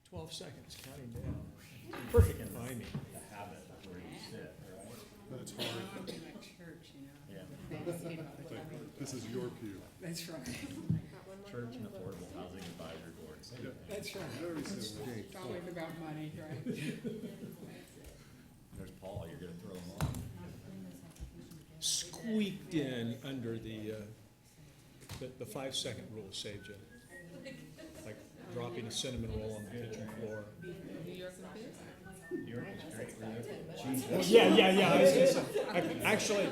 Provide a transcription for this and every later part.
12 seconds, counting down. Perfect timing. The habit of where you sit, right? That's hard. Something like church, you know. Yeah. Fancy about It's it. like, this is your pew. That's right. Church and Affordable Housing Advisory Board, same Yeah. thing. That's right. Very similar. It's always about money, right? There's Paul, you're gonna throw him off. Squeaked in under the 5-second rule saved you. Like dropping a cinnamon roll on the kitchen floor. New York and this? You're great, Yeah. I was gonna say, actually,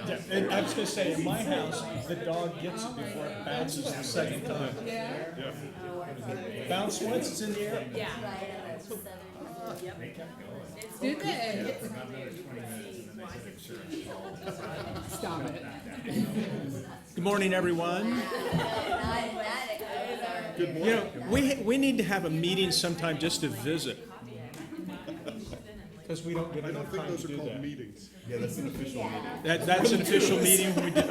yeah, and I was gonna say, in my house, the dog gets it before it bounces the second time. Yeah. Bounce once, it's in the air. Did they? Stop it. Good morning, everyone. Good You morning. know, we need to have a meeting sometime just to visit. Because we don't get I don't enough think time those to are do called that. meetings. Yeah, that's an official meeting. That's an official meeting when we do,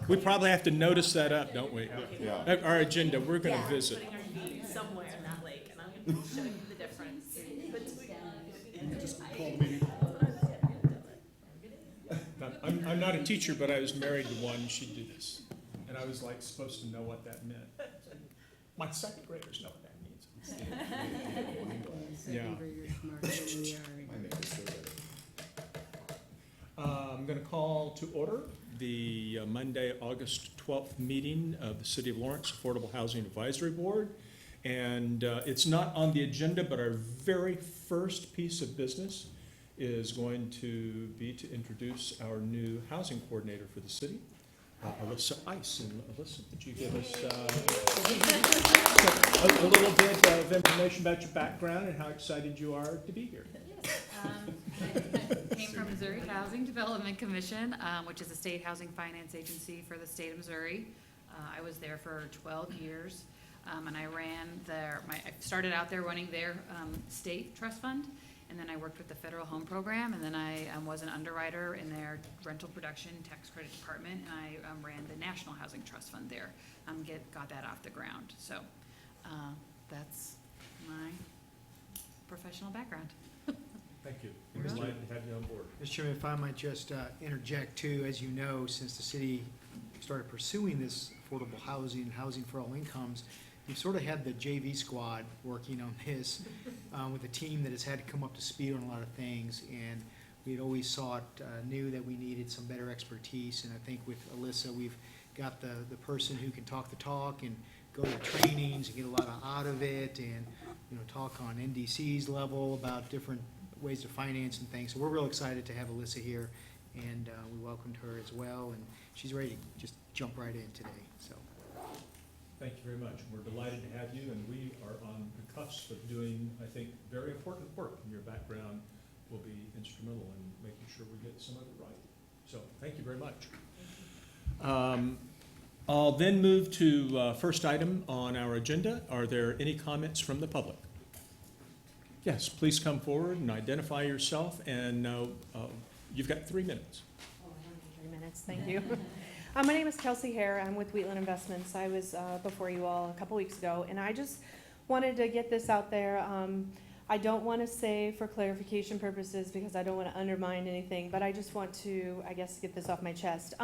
we probably have to notice that up, don't we? Yeah. Our agenda, we're gonna visit. Putting our feet somewhere in that lake, and I'm gonna show you the difference between. Just call the meeting. I'm not a teacher, but I was married to one, she'd do this. And I was like supposed to know what that meant. My second graders know what that means. Yeah. Second graders smarter than we are. My neighbors say that. I'm gonna call to order the Monday, August 12th meeting of the City of Lawrence Affordable Housing Advisory Board. And it's not on the agenda, but our very first piece of business is going to be to introduce our new housing coordinator for the city, Alyssa Ice. And Alyssa, would you give us a little bit of information about your background and how excited you are to be here? I came from Missouri Housing Development Commission, which is a state housing finance agency for the state of Missouri. I was there for 12 years, and I ran I started out there running their state trust fund, and then I worked with the federal home program, and then I was an underwriter in their rental production tax credit department, and I ran the national housing trust fund there. Got that off the ground. So that's my professional background. Thank you. You're We're welcome. glad to have you on board. Mr. Chairman, if I might just interject too, as you know, since the city started pursuing this affordable housing and housing for all incomes, we've sort of had the JV squad working on this with a team that has had to come up to speed on a lot of things. And we'd always knew that we needed some better expertise. And I think with Alyssa, we've got the person who can talk the talk and go to trainings and get a lot out of it, and talk on NDC's level about different ways to finance and things. So we're real excited to have Alyssa here, and we welcomed her as well, and she's ready to just jump right in today. So Thank you very much. We're delighted to have you, and we are on the cusp of doing, I think, very important work, and your background will be instrumental in making sure we get some of it right. So, thank you very much. I'll then move to first item on our agenda. Are there any comments from the public? Yes, please come forward and identify yourself, and you've got 3 minutes. Oh, I don't need 3 minutes, thank you. My name is Kelsey Hare, I'm with Wheatland Investments. I was before you all a couple weeks ago, and I just wanted to get this out there. I don't want to say for clarification purposes because I don't want to undermine anything, but I just want to, I guess, get this off my chest.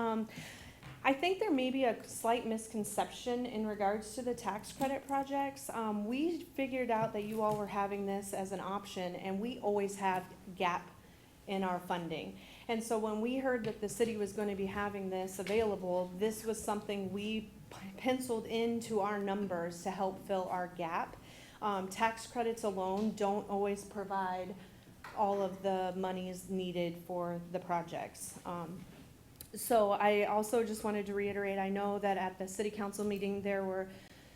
I think there may be a slight misconception in regards to the tax credit projects. We figured out that you all were having this as an option, and we always have gap in our funding. And so when we heard that the city was going to be having this available, this was something we penciled into our numbers to help fill our gap. Tax credits alone don't always provide all of the monies needed for the projects. So I also just wanted to reiterate, I know that at the city council meeting, there were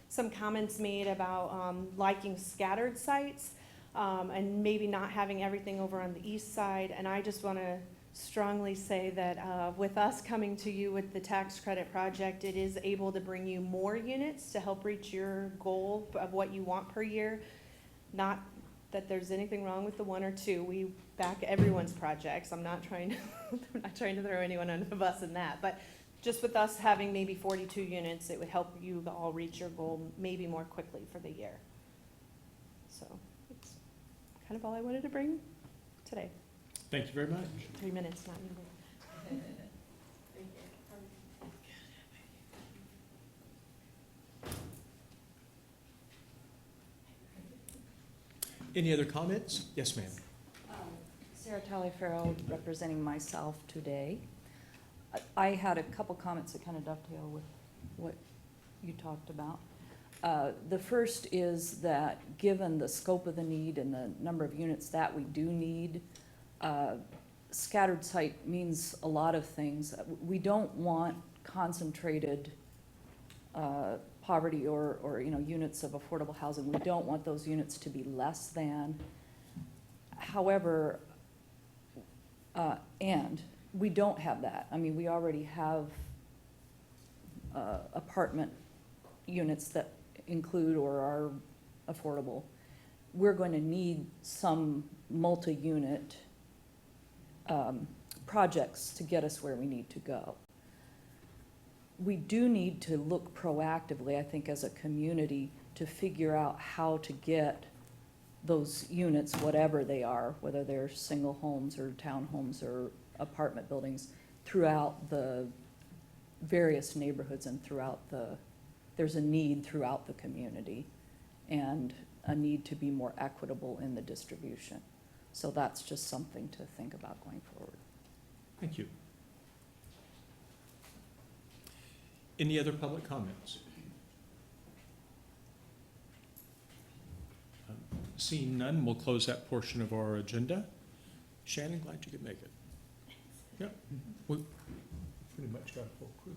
some comments made about liking scattered sites and maybe not having everything over on the east side. And I just want to strongly say that with us coming to you with the tax credit project, it is able to bring you more units to help reach your goal of what you want per year. Not that there's anything wrong with the 1 or 2. We back everyone's projects. I'm not trying to throw anyone under the bus in that, but just with us having maybe 42 units, it would help you all reach your goal maybe more quickly for the year. So it's kind of all I wanted to bring today. Thank you very much. 3 minutes, not even. Any other comments? Yes, ma'am. Sarah Taliaferro, representing myself today. I had a couple comments that kind of dovetail with what you talked about. The first is that, given the scope of the need and the number of units that we do need, scattered site means a lot of things. We don't want concentrated poverty or units of affordable housing. We don't want those units to be less than. However, and we don't have that. I mean, we already have apartment units that include or are affordable. We're going to need some multi-unit projects to get us where we need to go. We do need to look proactively, I think, as a community to figure out how to get those units, whatever they are, whether they're single homes or townhomes or apartment buildings, throughout the various neighborhoods and there's a need throughout the community and a need to be more equitable in the distribution. So that's just something to think about going forward. Thank you. Any other public comments? Seeing none, we'll close that portion of our agenda. Shannon, glad you could make it. Yep, we pretty much got a full crew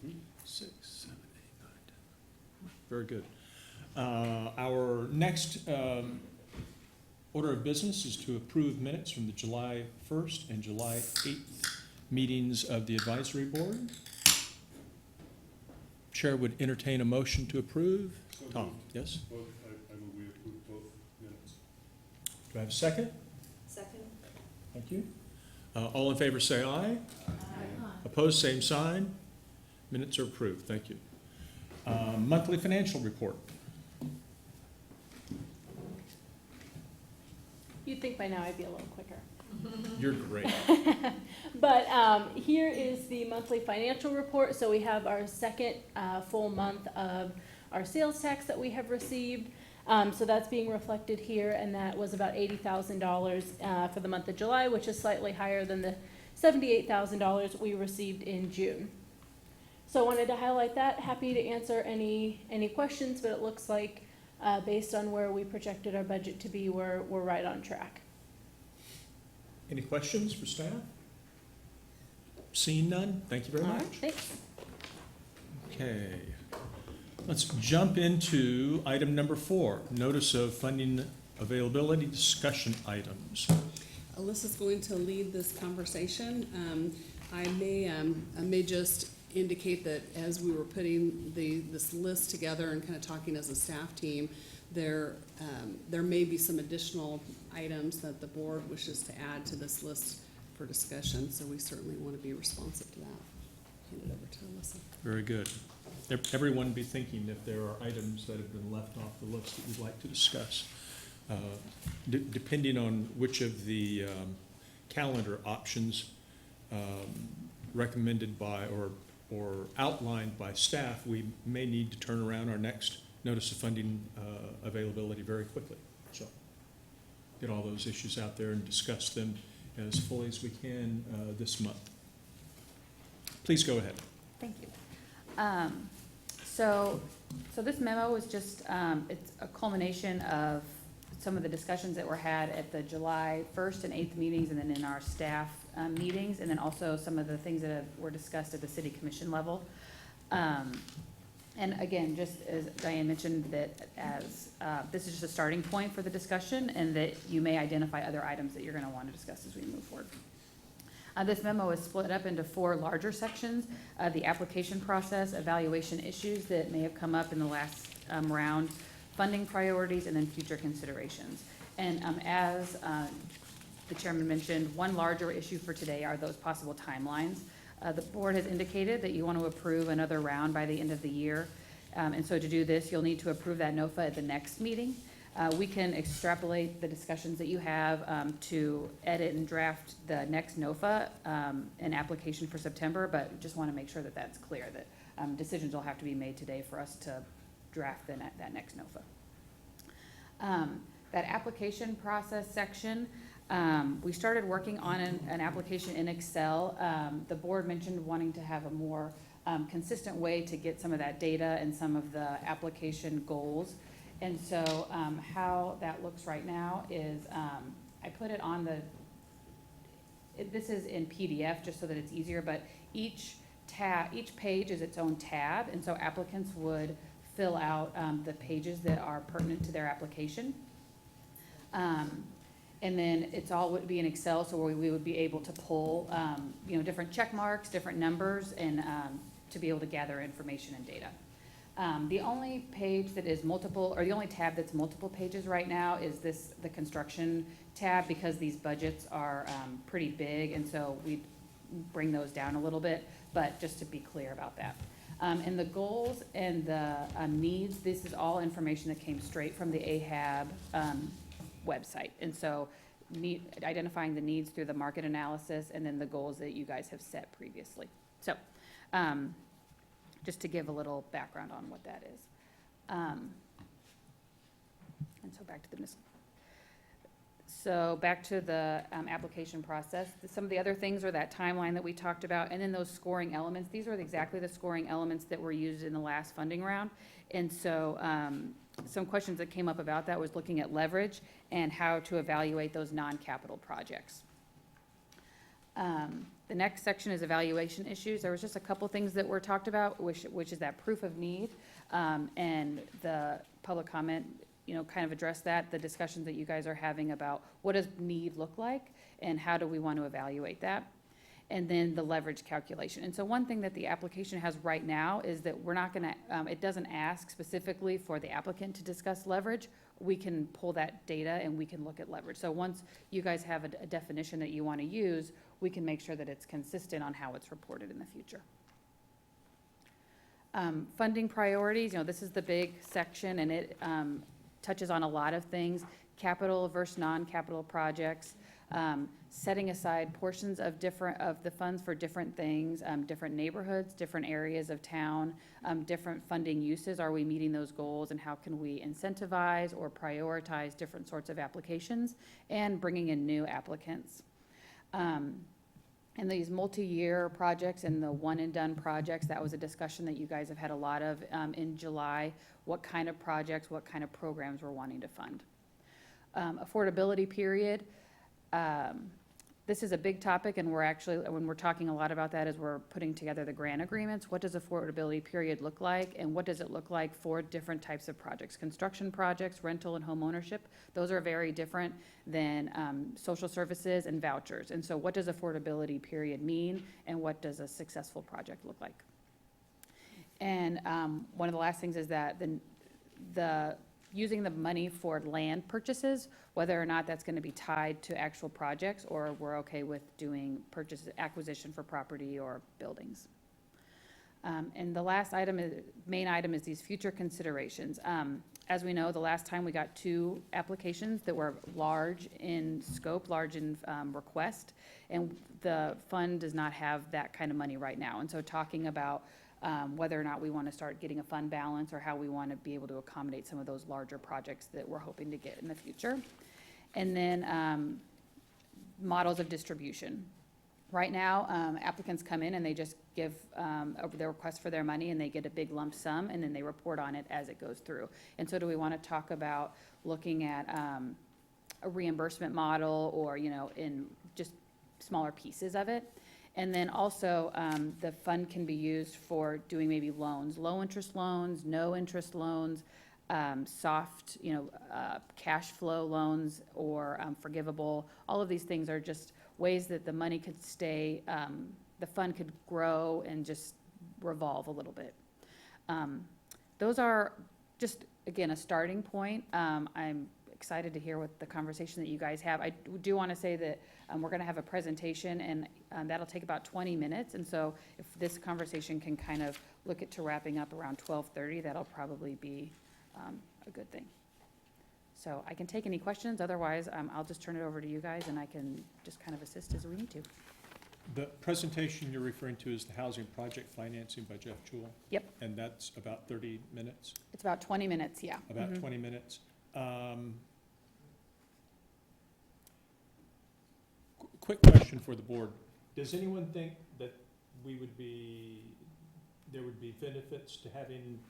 then. 6, 7, 8, 9, 10. Very good. Our next order of business is to approve minutes from the July 1st and July 8th meetings of the advisory board. Chair would entertain a motion to approve. Tom, yes? I move we approve both minutes. Do I have a second? Second. Thank you. All in favor say aye. Opposed, same sign. Minutes are approved. Thank you. Monthly financial report. You'd think by now I'd be a little quicker. You're great. But here is the monthly financial report. So we have our second full month of our sales tax that we have received. So that's being reflected here, and that was about $80,000 for the month of July, which is slightly higher than the $78,000 we received in June. So I wanted to highlight that. Happy to answer any questions, but it looks like based on where we projected our budget to be, we're right on track. Any questions for staff? Seeing none, thank you very All much. right, thanks. Okay, let's jump into item number 4, notice of funding availability discussion items. Alyssa's going to lead this conversation. I may just indicate that as we were putting this list together and kind of talking as a staff team, there may be some additional items that the board wishes to add to this list for discussion, so we certainly want to be responsive to that. Hand it over to Alyssa. Very good. Everyone be thinking if there are items that have been left off the list that you'd like to discuss. Depending on which of the calendar options recommended by or outlined by staff, we may need to turn around our next notice of funding availability very quickly. So get all those issues out there and discuss them as fully as we can this month. Please go ahead. Thank you. So this memo is just, it's a culmination of some of the discussions that were had at the July 1st and 8th meetings, and then in our staff meetings, and then also some of the things that were discussed at the city commission level. And again, just as Diane mentioned, that as this is just a starting point for the discussion, and that you may identify other items that you're going to want to discuss as we move forward. This memo is split up into 4 larger sections: the application process, evaluation issues that may have come up in the last round, funding priorities, and then future considerations. And as the chairman mentioned, one larger issue for today are those possible timelines The board has indicated that you want to approve another round by the end of the year. And so to do this, you'll need to approve that NOFA at the next meeting. We can extrapolate the discussions that you have to edit and draft the next NOFA, an application for September, but just want to make sure that that's clear, that decisions will have to be made today for us to draft that next NOFA. That application process section, we started working on an application in Excel. The board mentioned wanting to have a more consistent way to get some of that data and some of the application goals. And so how that looks right now is I put it on this is in PDF just so that it's easier, but each page is its own tab, and so applicants would fill out the pages that are pertinent to their application. And then it's all would be in Excel, so we would be able to pull, different check marks, different numbers, and to be able to gather information and data. The only page that is multiple, or the only tab that's multiple pages right now is the construction tab, because these budgets are pretty big, and so we bring those down a little bit, but just to be clear about that. And the goals and the needs, this is all information that came straight from the AHAB website. And so identifying the needs through the market analysis, and then the goals that you guys have set previously. So just to give a little background on what that is. And so back to the application process. Some of the other things are that timeline that we talked about, and then those scoring elements. These are exactly the scoring elements that were used in the last funding round. And so some questions that came up about that was looking at leverage and how to evaluate those non-capital projects. The next section is evaluation issues. There was just a couple things that were talked about, which is that proof of need, and the public comment, kind of addressed that, the discussions that you guys are having about what does need look like and how do we want to evaluate that. And then the leverage calculation. And so one thing that the application has right now is that we're not gonna, it doesn't ask specifically for the applicant to discuss leverage. We can pull that data and we can look at leverage. So once you guys have a definition that you want to use, we can make sure that it's consistent on how it's reported in the future. Funding priorities, this is the big section, and it touches on a lot of things, capital versus non-capital projects, setting aside portions of the funds for different things, different neighborhoods, different areas of town, different funding uses. Are we meeting those goals, and how can we incentivize or prioritize different sorts of applications, and bringing in new applicants. And these multi-year projects and the one-and-done projects, that was a discussion that you guys have had a lot of in July. What kind of projects, what kind of programs we're wanting to fund. Affordability period. This is a big topic, and when we're talking a lot about that, is we're putting together the grant agreements. What does affordability period look like, and what does it look like for different types of projects? Construction projects, rental and home ownership, those are very different than social services and vouchers. And so what does affordability period mean, and what does a successful project look like? And one of the last things is that the using the money for land purchases, whether or not that's going to be tied to actual projects, or we're okay with doing acquisition for property or buildings. And the last main item is these future considerations. As we know, the last time we got 2 applications that were large in scope, large in request, and the fund does not have that kind of money right now. And so talking about whether or not we want to start getting a fund balance, or how we want to be able to accommodate some of those larger projects that we're hoping to get in the future. And then models of distribution. Right now, applicants come in and they just give their request for their money, and they get a big lump sum, and then they report on it as it goes through. And so do we want to talk about looking at a reimbursement model, or, in just smaller pieces of it? And then also, the fund can be used for doing maybe loans, low interest loans, no interest loans, soft, cash flow loans, or forgivable. All of these things are just ways that the money could stay, the fund could grow and just revolve a little bit. Those are just, again, a starting point. I'm excited to hear what the conversation that you guys have. I do want to say that we're going to have a presentation, and that'll take about 20 minutes. And so if this conversation can kind of look at to wrapping up around 12:30, that'll probably be a good thing. So I can take any questions. Otherwise, I'll just turn it over to you guys, and I can just kind of assist as we need to. The presentation you're referring to is the housing project financing by Jeff Jewell? Yep. And that's about 30 minutes? It's about 20 minutes, yeah. About Mhm. 20 minutes. Quick question for the board. Does anyone think that there would be benefits to having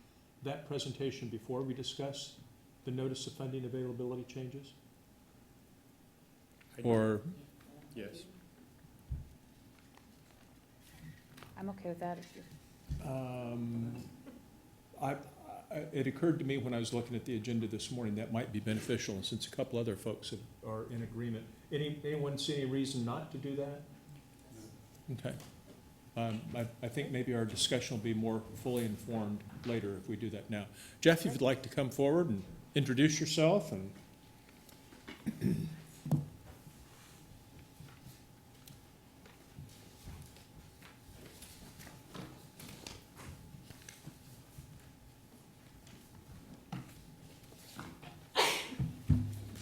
that presentation before we discuss the notice of funding availability changes? Or, Yes. I'm okay with that. If you- it occurred to me when I was looking at the agenda this morning, that might be beneficial, and since a couple other folks are in agreement. Anyone see any reason not to do that? Okay. I think maybe our discussion will be more fully informed later if we do that now. Jeff, if you'd like to come forward and introduce yourself and.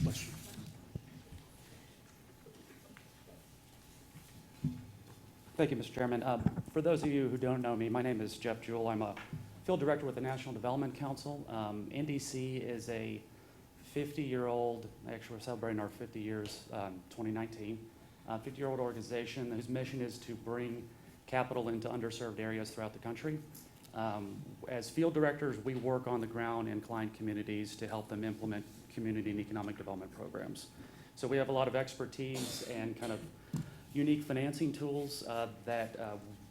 Bless you. Thank you, Mr. Chairman. For those of you who don't know me, my name is Jeff Jewell. I'm a field director with the National Development Council. NDC is a 50-year-old, actually we're celebrating our 50 years, 2019, 50-year-old organization whose mission is to bring capital into underserved areas throughout the country. As field directors, we work on the ground in client communities to help them implement community and economic development programs. So we have a lot of expertise and kind of unique financing tools that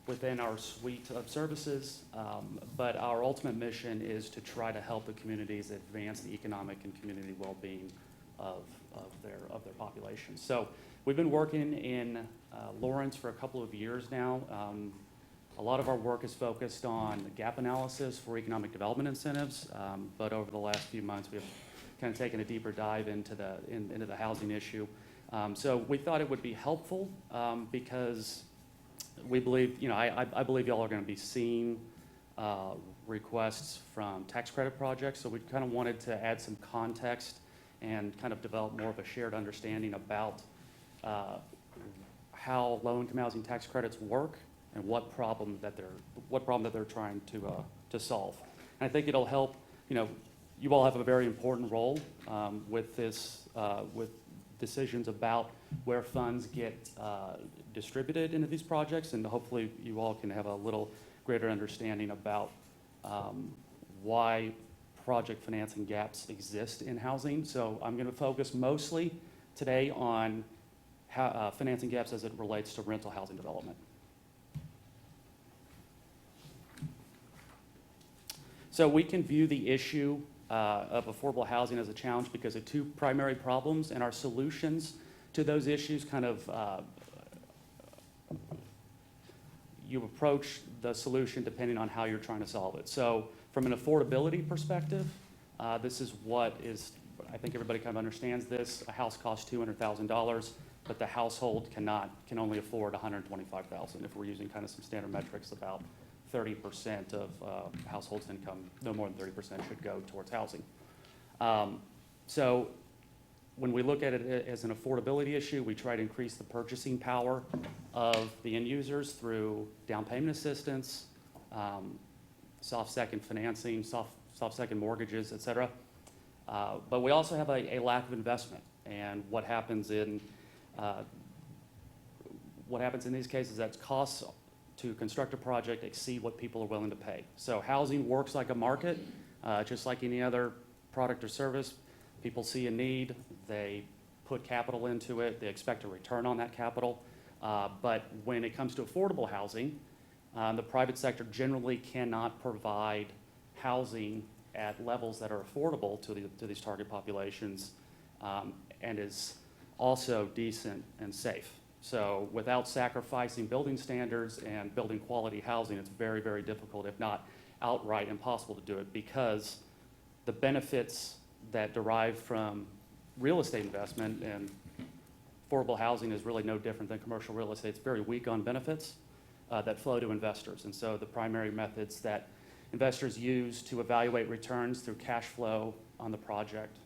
within our suite of services, but our ultimate mission is to try to help the communities advance the economic and community well-being of their population. So we've been working in Lawrence for a couple of years now. A lot of our work is focused on gap analysis for economic development incentives, but over the last few months we've kind of taken a deeper dive into the housing issue. So we thought it would be helpful because we believe, I believe y'all are going to be seeing requests from tax credit projects. So we kind of wanted to add some context and kind of develop more of a shared understanding about how low-income housing tax credits work and what problem that they're trying to solve. And I think it'll help. You all have a very important role with this with decisions about where funds get distributed into these projects, and hopefully you all can have a little greater understanding about why project financing gaps exist in housing. So I'm going to focus mostly today on how, financing gaps as it relates to rental housing development. So we can view the issue of affordable housing as a challenge because of two primary problems, and our solutions to those issues kind of, you approach the solution depending on how you're trying to solve it. So from an affordability perspective, this is what is, I think everybody kind of understands this. A house costs $200,000, but the household can only afford $125,000 if we're using kind of some standard metrics. About 30% of households' income, no more than 30% should go towards housing. So when we look at it as an affordability issue, we try to increase the purchasing power of the end users through down payment assistance, soft second financing, soft second mortgages, et cetera. But we also have a lack of investment. And what happens in these cases is that costs to construct a project exceed what people are willing to pay. So housing works like a market, just like any other product or service. People see a need, they put capital into it, they expect a return on that capital. But when it comes to affordable housing, the private sector generally cannot provide housing at levels that are affordable to these target populations, and is also decent and safe. So without sacrificing building standards and building quality housing, it's very, very difficult, if not outright impossible to do it, because the benefits that derive from real estate investment, and affordable housing is really no different than commercial real estate. It's very weak on benefits that flow to investors. And so the primary methods that investors use to evaluate returns through cash flow on the project,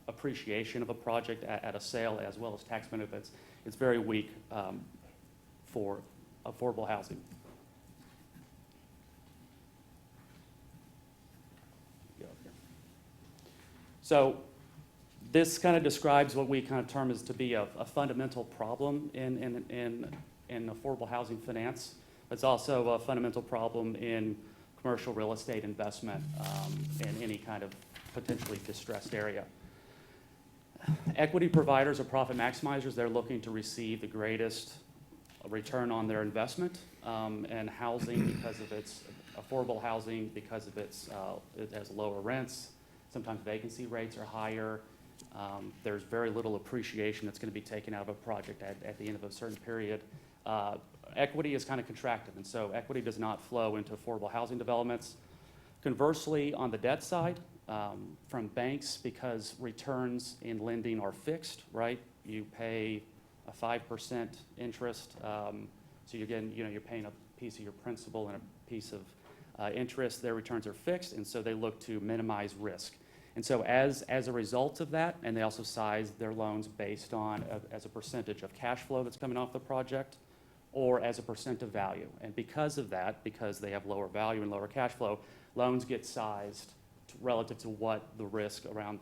appreciation of a project at a sale, as well as tax benefits, it's very weak for affordable housing. So this kind of describes what we kind of term as to be a fundamental problem in affordable housing finance. It's also a fundamental problem in commercial real estate investment in any kind of potentially distressed area. Equity providers or profit maximizers, they're looking to receive the greatest return on their investment, and housing, because of its affordable housing, because of its it has lower rents, sometimes vacancy rates are higher. There's very little appreciation that's going to be taken out of a project at the end of a certain period. Equity is kind of contracted, and so equity does not flow into affordable housing developments. Conversely, on the debt side, from banks, because returns in lending are fixed, right? You pay a 5% interest, so you're getting, you're paying a piece of your principal and a piece of interest. Their returns are fixed, and so they look to minimize risk. And so as a result of that, and they also size their loans based on as a percentage of cash flow that's coming off the project, or as a percent of value. And because of that, because they have lower value and lower cash flow, loans get sized relative to what the risk around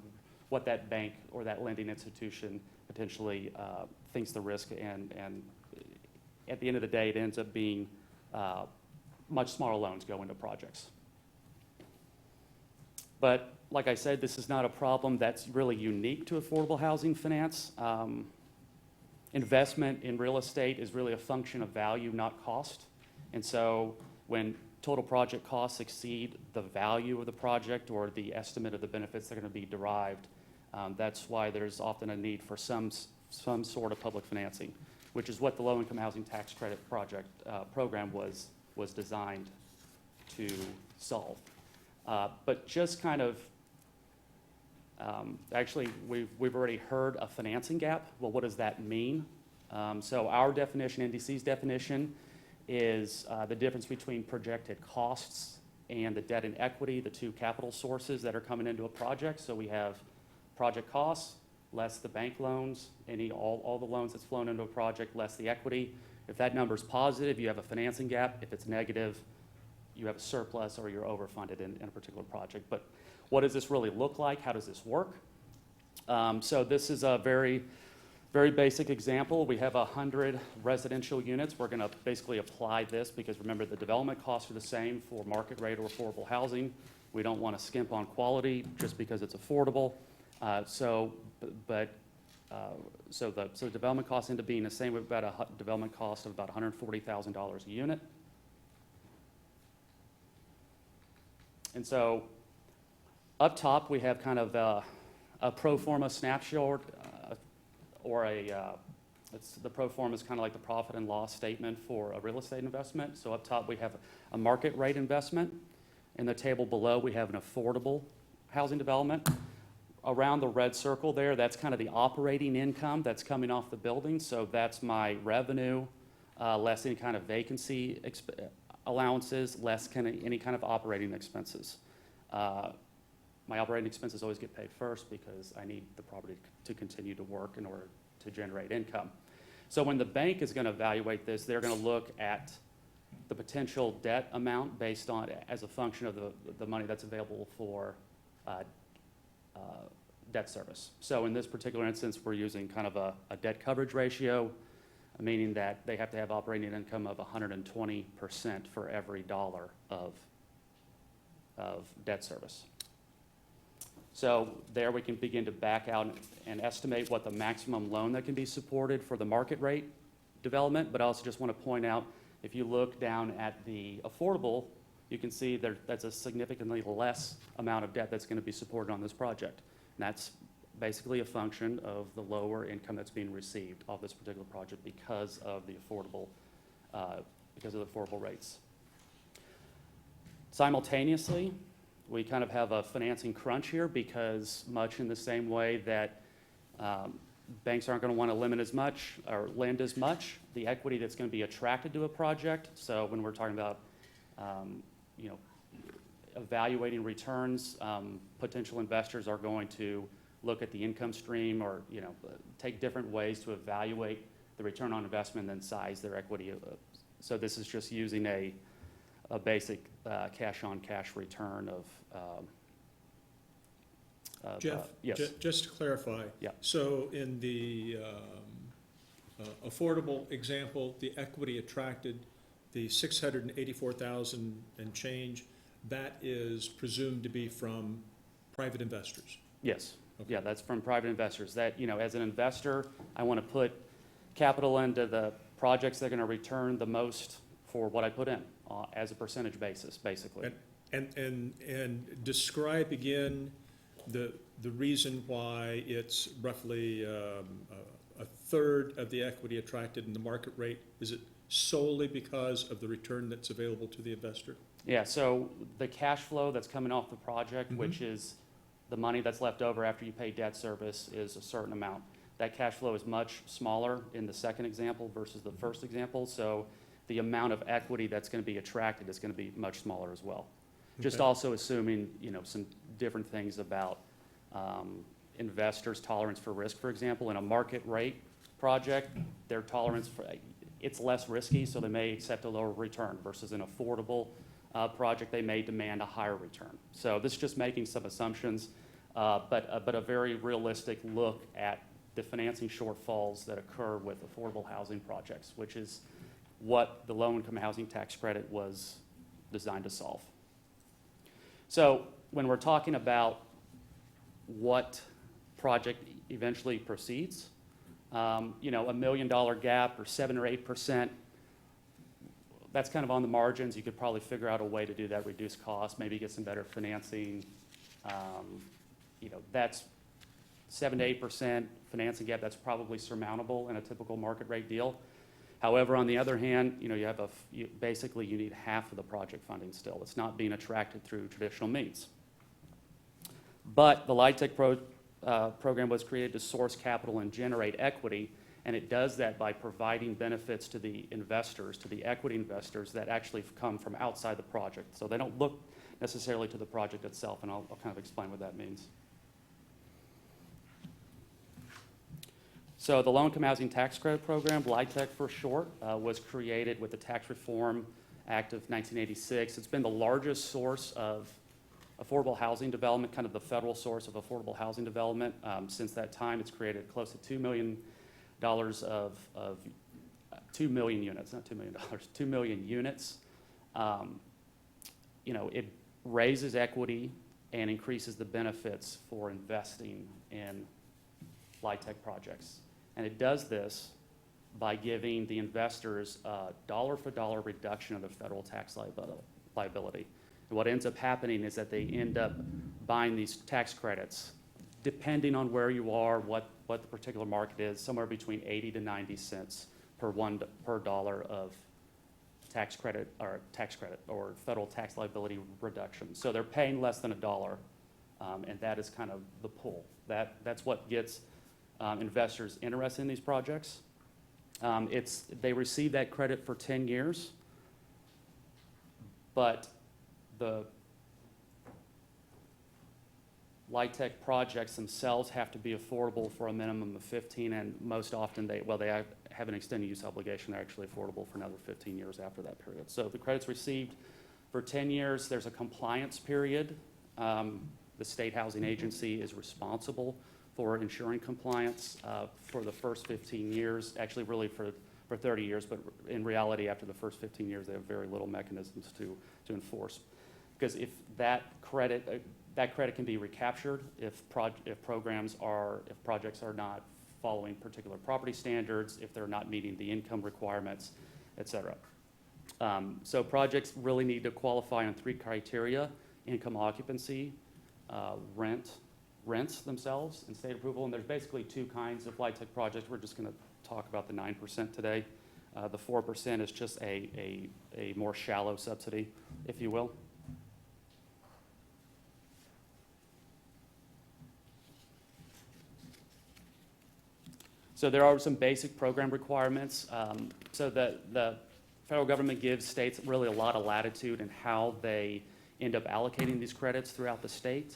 what that bank or that lending institution potentially thinks the risk, and at the end of the day, it ends up being much smaller loans go into projects. But like I said, this is not a problem that's really unique to affordable housing finance. Investment in real estate is really a function of value, not cost. And so when total project costs exceed the value of the project or the estimate of the benefits that are going to be derived, that's why there's often a need for some sort of public financing, which is what the low-income housing tax credit project program was designed to solve. But just kind of, actually, we've already heard a financing gap. Well, what does that mean? So our definition, NDC's definition, is the difference between projected costs and the debt and equity, the two capital sources that are coming into a project. So we have project costs, less the bank loans, all the loans that's flown into a project, less the equity. If that number is positive, you have a financing gap. If it's negative, you have a surplus or you're overfunded in a particular project. But what does this really look like? How does this work? So this is a very, very basic example. We have 100 residential units. We're going to basically apply this because remember the development costs are the same for market rate or affordable housing. We don't want to skimp on quality just because it's affordable. So the development costs end up being the same. We've got a development cost of about $140,000 a unit. And so up top, we have kind of a pro forma snapshot, the pro forma is kind of like the profit and loss statement for a real estate investment. So up top, we have a market rate investment. In the table below, we have an affordable housing development. Around the red circle there, that's kind of the operating income that's coming off the building. So that's my revenue, less any kind of vacancy allowances, less any kind of operating expenses. My operating expenses always get paid first because I need the property to continue to work in order to generate income. So when the bank is going to evaluate this, they're going to look at the potential debt amount based on, as a function of the money that's available for debt service. So in this particular instance, we're using kind of a debt coverage ratio, meaning that they have to have operating income of 120% for every dollar of debt service. So there we can begin to back out and estimate what the maximum loan that can be supported for the market rate development. But I also just want to point out, if you look down at the affordable, you can see that's a significantly less amount of debt that's going to be supported on this project. And that's basically a function of the lower income that's being received off this particular project because of the affordable rates. Simultaneously, we kind of have a financing crunch here because much in the same way that Banks aren't going to want to limit as much or lend as much the equity that's going to be attracted to a project. So when we're talking about, you know, evaluating returns, potential investors are going to look at the income stream or, you know, take different ways to evaluate the return on investment and size their equity. So this is just using a basic cash-on-cash return of Jeff, yes. just to clarify. Yeah. So in the affordable example, the equity attracted, the 684,000 and change, that is presumed to be from private investors. Yes, Okay. yeah, that's from private investors. That, you know, as an investor, I want to put capital into the projects that are going to return the most for what I put in as a percentage basis, basically. And describe again the reason why it's roughly a third of the equity attracted in the market rate. Is it solely because of the return that's available to the investor? Yeah, so the cash flow that's coming off the project, Mhm. which is the money that's left over after you pay debt service, is a certain amount. That cash flow is much smaller in the second example versus the first example, so the amount of equity that's going to be attracted is going to be much smaller as well. Just Okay. also assuming, you know, some different things about investors' tolerance for risk, for example. In a market rate project, their tolerance for, it's less risky, so they may accept a lower return versus an affordable project, they may demand a higher return. So this is just making some assumptions, but a very realistic look at the financing shortfalls that occur with affordable housing projects, which is what the low-income housing tax credit was designed to solve. So when we're talking about what project eventually proceeds, you know, $1 million gap or 7 or 8%, that's kind of on the margins. You could probably figure out a way to do that, reduce costs, maybe get some better financing. You know, that's 7 to 8% financing gap. That's probably surmountable in a typical market rate deal. However, on the other hand, you know, you have basically you need half of the project funding still. It's not being attracted through traditional means. But the LIHTC program was created to source capital and generate equity, and it does that by providing benefits to the investors, to the equity investors that actually come from outside the project. So they don't look necessarily to the project itself, and I'll kind of explain what that means. So the Low-Income Housing Tax Credit Program, LIHTC for short, was created with the Tax Reform Act of 1986. It's been the largest source of affordable housing development, kind of the federal source of affordable housing development. Since that time, it's created close to $2 million of 2 million units, not $2 million, 2 million units. You know, it raises equity and increases the benefits for investing in LIHTC projects. And it does this by giving the investors a dollar-for-dollar reduction of the federal tax liability. And what ends up happening is that they end up buying these tax credits, depending on where you are, what the particular market is, somewhere between 80 to 90 cents per dollar of tax credit or federal tax liability reduction. So they're paying less than $1, and that is kind of the pull. That's what gets investors interested in these projects. They receive that credit for 10 years, but the LIHTC projects themselves have to be affordable for a minimum of 15, and most often they have an extended use obligation. They're actually affordable for another 15 years after that period. So the credit's received for 10 years. There's a compliance period. The state housing agency is responsible for ensuring compliance for the first 15 years, actually really for 30 years, but in reality, after the first 15 years, they have very little mechanisms to enforce. Because if that credit can be recaptured if projects are not following particular property standards, if they're not meeting the income requirements, et cetera. So projects really need to qualify on 3 criteria: income occupancy, rents themselves, and state approval. And there's basically 2 kinds of LIHTC projects. We're just going to talk about the 9% today. The 4% is just a more shallow subsidy, if you will. So there are some basic program requirements. So the federal government gives states really a lot of latitude in how they end up allocating these credits throughout the state.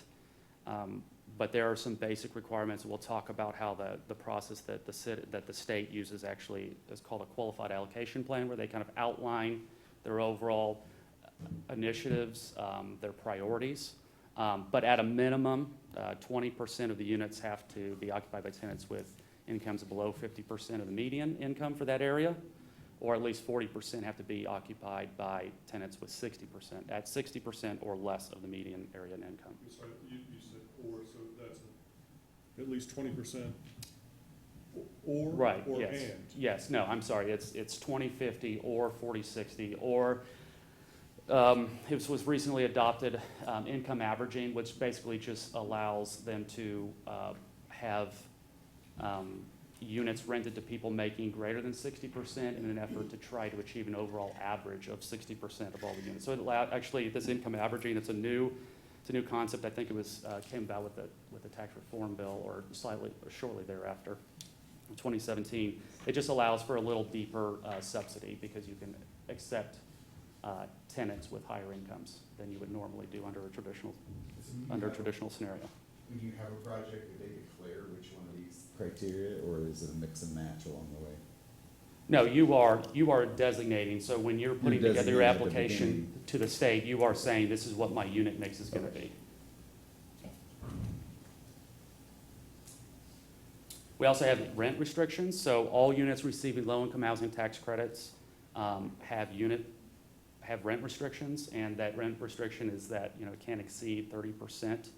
But there are some basic requirements. We'll talk about how the process that the state uses actually is called a qualified allocation plan, where they kind of outline their overall initiatives, their priorities. But at a minimum, 20% of the units have to be occupied by tenants with incomes below 50% of the median income for that area, or at least 40% have to be occupied by tenants with 60%, at 60% or less of the median area in income. Sorry, you said or, so that's at least 20% or? Right, Or yes. and? Yes, no, I'm sorry, it's 20/50 or 40/60, or it was recently adopted income averaging, which basically just allows them to have units rented to people making greater than 60% in an effort to try to achieve an overall average of 60% of all the units. So it allowed, actually, this income averaging, it's a new concept. I think it was came about with the tax reform bill, or shortly thereafter, in 2017. It just allows for a little deeper subsidy, because you can accept tenants with higher incomes than you would normally do under a traditional scenario. When you have a project, do they declare which one of these criteria, or is it a mix and match along the way? No, you are designating. So when you're putting together your designating at the application beginning. to the state, you are saying, this is what my unit mix is gonna be. We also have rent restrictions. So all units receiving low-income housing tax credits have rent restrictions, and that rent restriction is that, it can't exceed 30%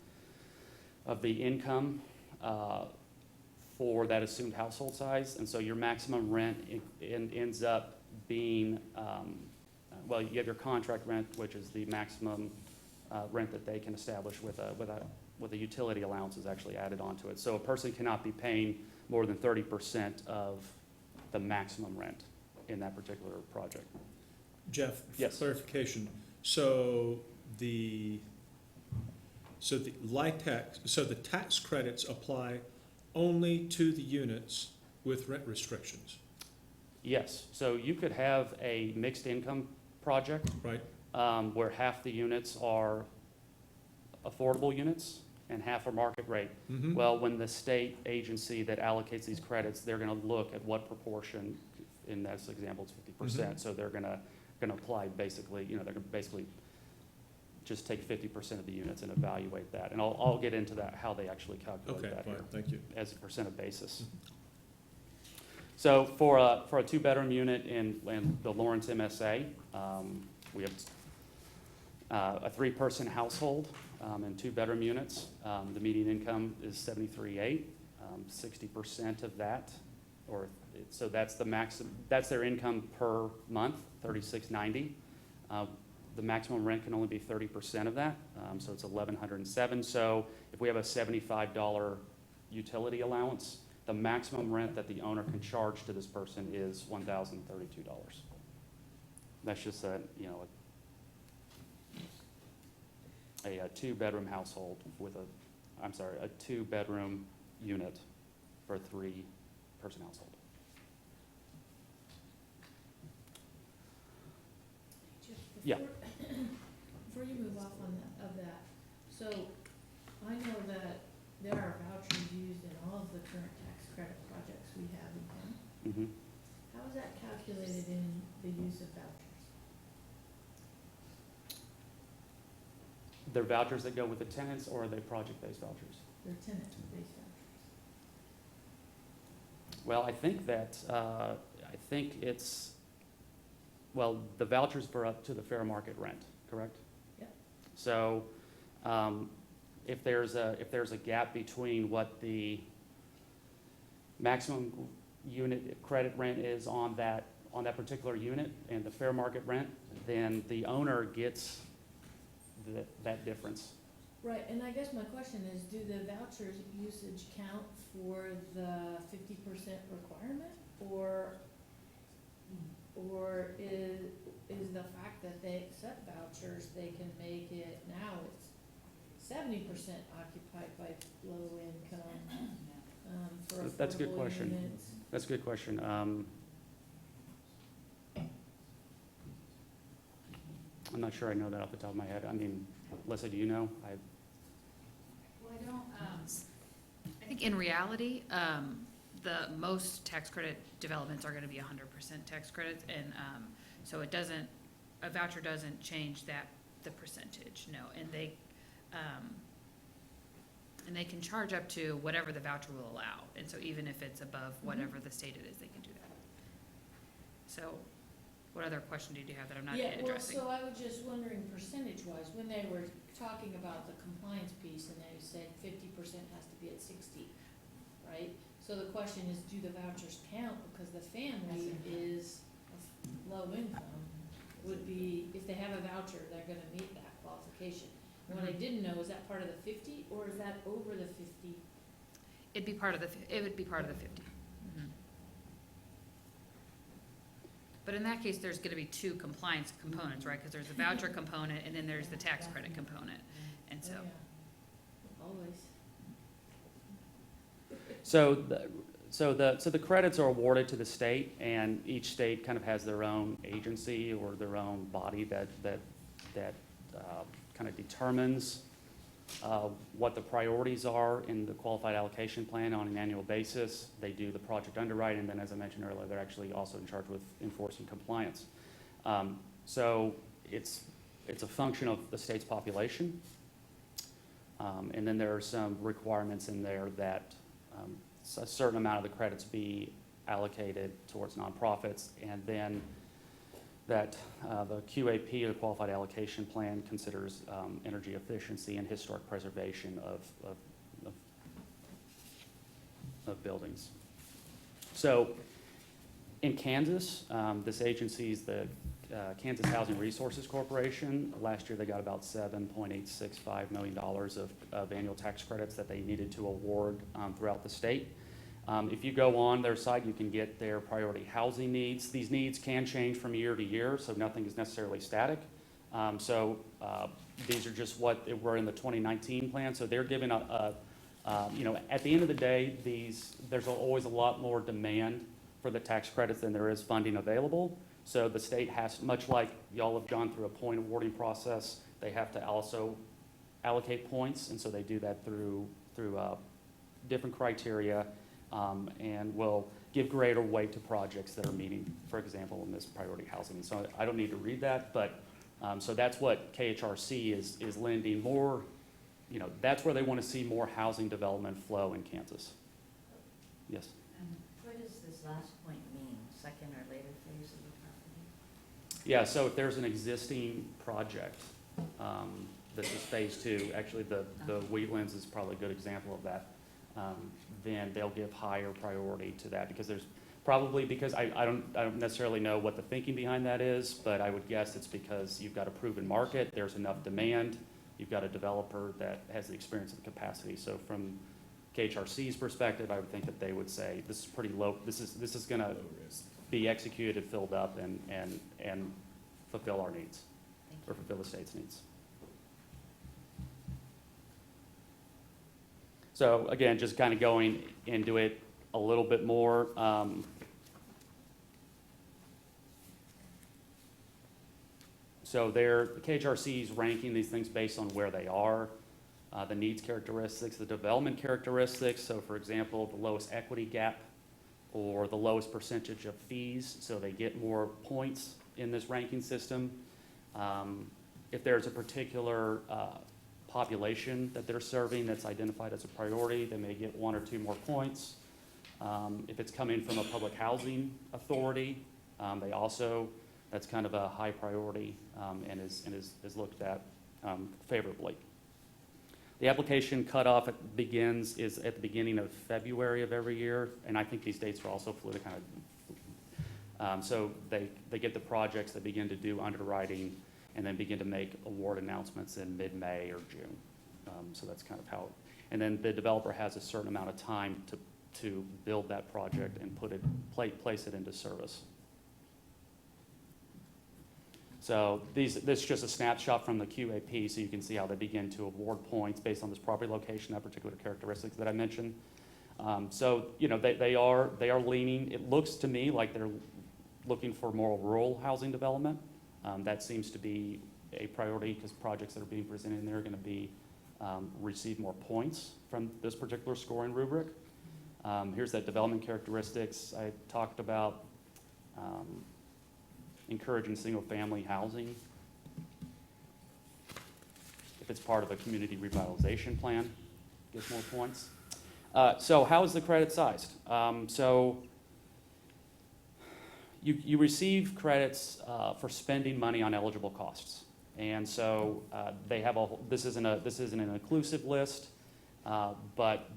of the income for that assumed household size. And so your maximum rent ends up being, well, you have your contract rent, which is the maximum rent that they can establish with a utility allowance is actually added onto it. So a person cannot be paying more than 30% of the maximum rent in that particular project. Jeff, for Yes. clarification, so the tax credits apply only to the units with rent restrictions, Yes, so you could have a mixed income project right? where half the units are affordable units and half are market rate. Mhm. Well, when the state agency that allocates these credits, they're gonna look at what proportion, in this example, it's 50%, so they're gonna apply basically, they're gonna basically just take 50% of the units and evaluate that. And I'll get into that, how they actually calculate Okay, that fine, here thank you. as a percent of basis. So for a two-bedroom unit in the Lawrence MSA, we have a three-person household and two-bedroom units. The median income is $73,800. 60% of that, so that's the maximum. That's their income per month, $36.90. The maximum rent can only be 30% of that, so it's $1,107. So if we have a $75 utility allowance, the maximum rent that the owner can charge to this person is $1,032. That's just a two-bedroom household with a two-bedroom unit for a three-person household. Yeah. Before you move off of that, so I know that there are vouchers used in all of the current tax credit projects we have in town. Mm-hmm. How is that calculated in the use of vouchers? They're vouchers that go with the tenants, or are they project-based vouchers? They're tenant-based vouchers. Well, I think that, the vouchers for up to the fair market rent, correct? Yep. So, if there's a gap between what the maximum unit credit rent is on that particular unit and the fair market rent, then the owner gets that difference. Right, and I guess my question is, do the vouchers usage count for the 50% requirement, or is the fact that they accept vouchers, they can make it, now it's 70% occupied by low income, for That's a good affordable question. units? That's a good question. I'm not sure I know that off the top of my head. I mean, Alyssa, do you know? Well, I don't, I think in reality, the most tax credit developments are gonna be 100% tax credits, and, so it doesn't, a voucher doesn't change that, the percentage, no, and they can charge up to whatever the voucher will allow, and so even if it's above whatever the stated is, they can do that. So, what other question did you have that I'm not addressing? Yeah, well, so I was just wondering percentage-wise, when they were talking about the compliance piece, and they said 50% has to be at 60, right? So the question is, do the vouchers count, because the family is of low income, would be, if they have a voucher, they're gonna meet that qualification. And what I didn't know, is that part of the 50, or is that over the 50? It'd be part of the, it would be part of the 50. But in that case, there's gonna be two compliance components, right? Because there's a voucher component, and then there's the tax credit component, and so. Oh, yeah. Always. So the credits are awarded to the state, and each state kind of has their own agency or their own body that kind of determines what the priorities are in the qualified allocation plan on an annual basis. They do the project underwriting, and then, as I mentioned earlier, they're actually also in charge with enforcing compliance. So it's a function of the state's population. And then there are some requirements in there that a certain amount of the credits be allocated towards nonprofits, and then that the QAP, the Qualified Allocation Plan, considers energy efficiency and historic preservation of buildings. So in Kansas, this agency is the Kansas Housing Resources Corporation. Last year, they got about $7.865 million of annual tax credits that they needed to award throughout the state. If you go on their site, you can get their priority housing needs. These needs can change from year to year, so nothing is necessarily static. These are just what were in the 2019 plan. So they're giving at the end of the day, there's always a lot more demand for the tax credits than there is funding available. So the state has, much like y'all have gone through a point awarding process, they have to also allocate points, and so they do that through different criteria, and will give greater weight to projects that are meeting, for example, in this priority housing. So I don't need to read that, but so that's what KHRC is lending more. That's where they want to see more housing development flow in Kansas. Yes. What does this last point mean, second or later phase of the property? Yeah, so if there's an existing project, this is phase 2, actually the Wheatlands is probably a good example of that, then they'll give higher priority to that, because I don't necessarily know what the thinking behind that is, but I would guess it's because you've got a proven market, there's enough demand, you've got a developer that has the experience and capacity. So from KHRC's perspective, I would think that they would say, this is pretty low, this is gonna be executed, filled up, and fulfill our needs, or fulfill the state's needs. So again, just kind of going into it a little bit more. So the KHRC is ranking these things based on where they are, the needs characteristics, the development characteristics. So for example, the lowest equity gap or the lowest percentage of fees, so they get more points in this ranking system. If there's a particular population that they're serving that's identified as a priority, they may get 1 or 2 more points. If it's coming from a public housing authority, that's kind of a high priority and is looked at favorably. The application cutoff is at the beginning of February of every year, and I think these dates are also fluid, kind of. So they get the projects, they begin to do underwriting, and then begin to make award announcements in mid-May or June. So that's kind of how, and then the developer has a certain amount of time to build that project and place it into service. So this is just a snapshot from the QAP, so you can see how they begin to award points based on this property location, that particular characteristics that I mentioned. So, they are leaning, it looks to me like they're looking for more rural housing development. That seems to be a priority because projects that are being presented in there are going to be, receive more points from this particular scoring rubric. Here's that development characteristics I talked about. Encouraging single-family housing. If it's part of a community revitalization plan, gets more points. So how is the credit sized? So you receive credits for spending money on eligible costs. And so they have this isn't an inclusive list, but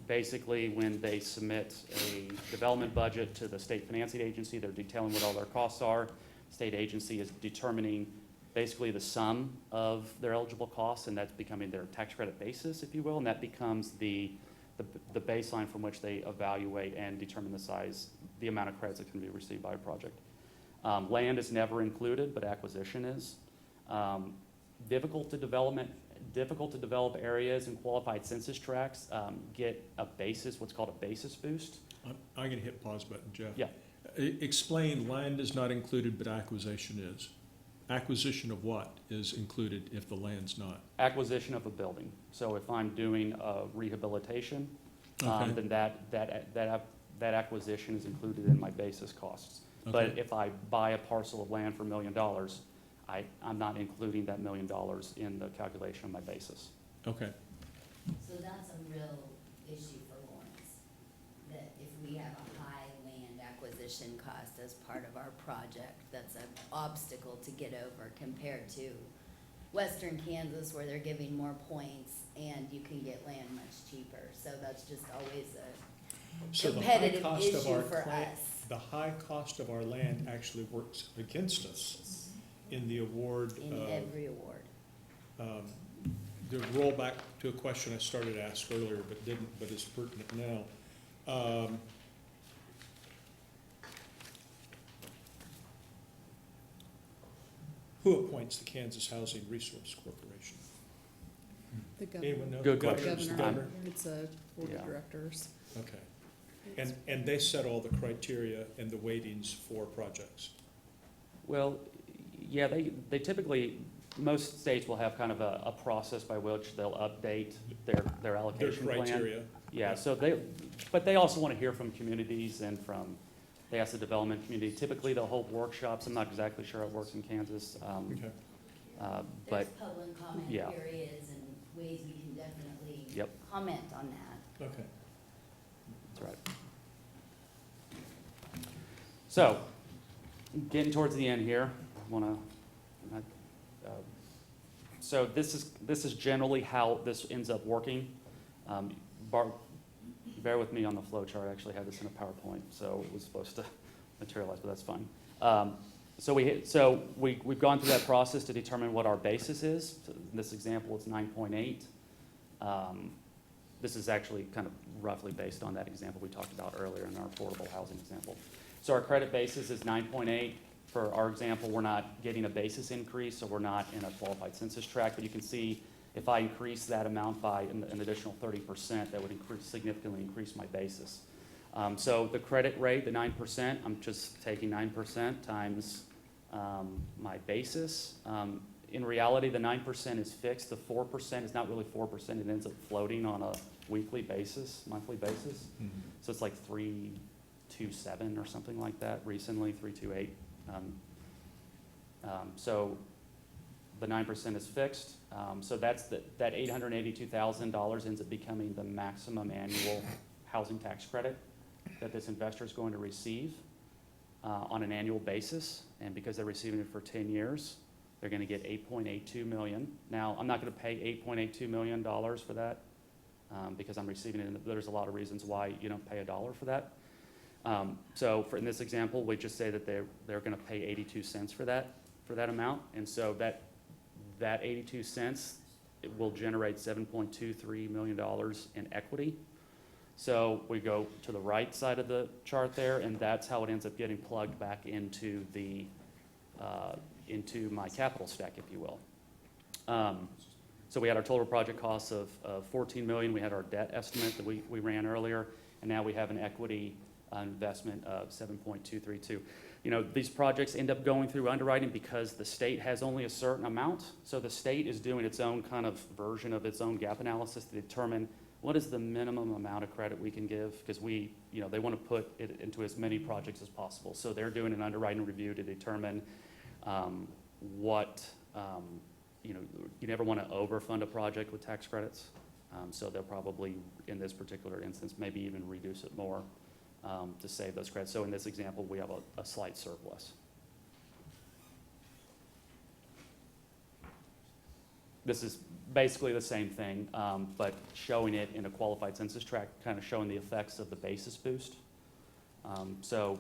basically when they submit a development budget to the state financing agency, they're detailing what all their costs are. State agency is determining basically the sum of their eligible costs, and that's becoming their tax credit basis, if you will, and that becomes the baseline from which they evaluate and determine the amount of credits that can be received by a project. Land is never included, but acquisition is. Difficult to develop areas and qualified census tracts get a basis, what's called a basis boost. I'm going to hit pause button, Jeff. Yeah. Explain, land is not included, but acquisition is. Acquisition of what is included if the land's not? Acquisition of a building. So if I'm doing a rehabilitation, Okay. then that acquisition is included in my basis costs. But Okay. if I buy a parcel of land for $1 million, I'm not including that $1 million in the calculation of my basis. Okay. So that's a real issue for Lawrence, that if we have a high land acquisition cost as part of our project, that's an obstacle to get over compared to Western Kansas where they're giving more points and you can get land much cheaper. So that's just always a So the high competitive cost of issue our for cla- us. The high cost of our land actually works against us in the award In of, every award. to roll back to a question I started to ask earlier but didn't, but is pertinent now. Who appoints the Kansas Housing Resource Corporation? The governor. Anyone know? Good The question. governor's the Governor, governor? it's a board Yeah. of directors. Okay. And they set all the criteria and the weightings for projects? Well, yeah, they typically, most states will have kind of a process by which they'll update their Their allocation plan. criteria? Yeah, so but they also want to hear from communities and they ask the development community. Typically, they'll hold workshops. I'm not exactly sure how it works in Kansas. Okay. There's But, public comment yeah. periods and ways we can definitely Yep. comment on that. Okay. that's right. So, getting towards the end here, so this is generally how this ends up working. Bear with me on the flow chart. I actually had this in a PowerPoint, so it was supposed to materialize, but that's fine. So we've gone through that process to determine what our basis is. So in this example, it's 9.8. This is actually kind of roughly based on that example we talked about earlier in our affordable housing example. So our credit basis is 9.8. For our example, we're not getting a basis increase, so we're not in a qualified census tract, but you can see if I increase that amount by an additional 30%, that would significantly increase my basis. So the credit rate, the 9%, I'm just taking 9% times my basis. In reality, the 9% is fixed. The 4% is not really 4%. It ends up floating on a weekly basis, monthly basis. Mhm. So it's like 3.27 or something like that recently, 3.28. So the 9% is fixed. So that $882,000 ends up becoming the maximum annual housing tax credit that this investor is going to receive on an annual basis. And because they're receiving it for 10 years, they're going to get $8.82 million. Now, I'm not going to pay $8.82 million for that because I'm receiving it. There's a lot of reasons why you don't pay $1 for that. So in this example, we just say that they're going to pay 82 cents for that amount. And so that 82 cents it will generate $7.23 million in equity. So we go to the right side of the chart there, and that's how it ends up getting plugged back into into my capital stack, if you will. So we had our total project costs of $14 million. We had our debt estimate that we ran earlier. and now we have an equity investment of 7.232. You know, these projects end up going through underwriting because the state has only a certain amount. So the state is doing its own kind of version of its own gap analysis to determine what is the minimum amount of credit we can give, because they want to put it into as many projects as possible. So they're doing an underwriting review to determine you never want to overfund a project with tax credits. So they'll probably, in this particular instance, maybe even reduce it more to save those credits. So in this example, we have a slight surplus. This is basically the same thing, but showing it in a qualified census tract, kind of showing the effects of the basis boost. So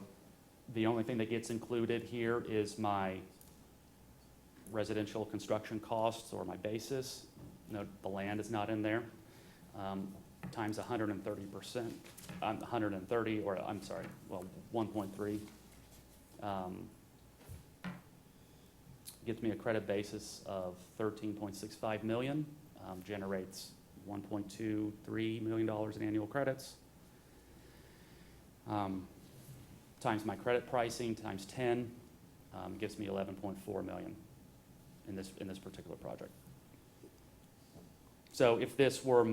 the only thing that gets included here is my residential construction costs or my basis. Note the land is not in there. Times 130%, 130, or I'm sorry, well, 1.3. Gives me a credit basis of 13.65 million, generates $1.23 million in annual credits. Times my credit pricing times 10 gives me 11.4 million in this particular project. So if this were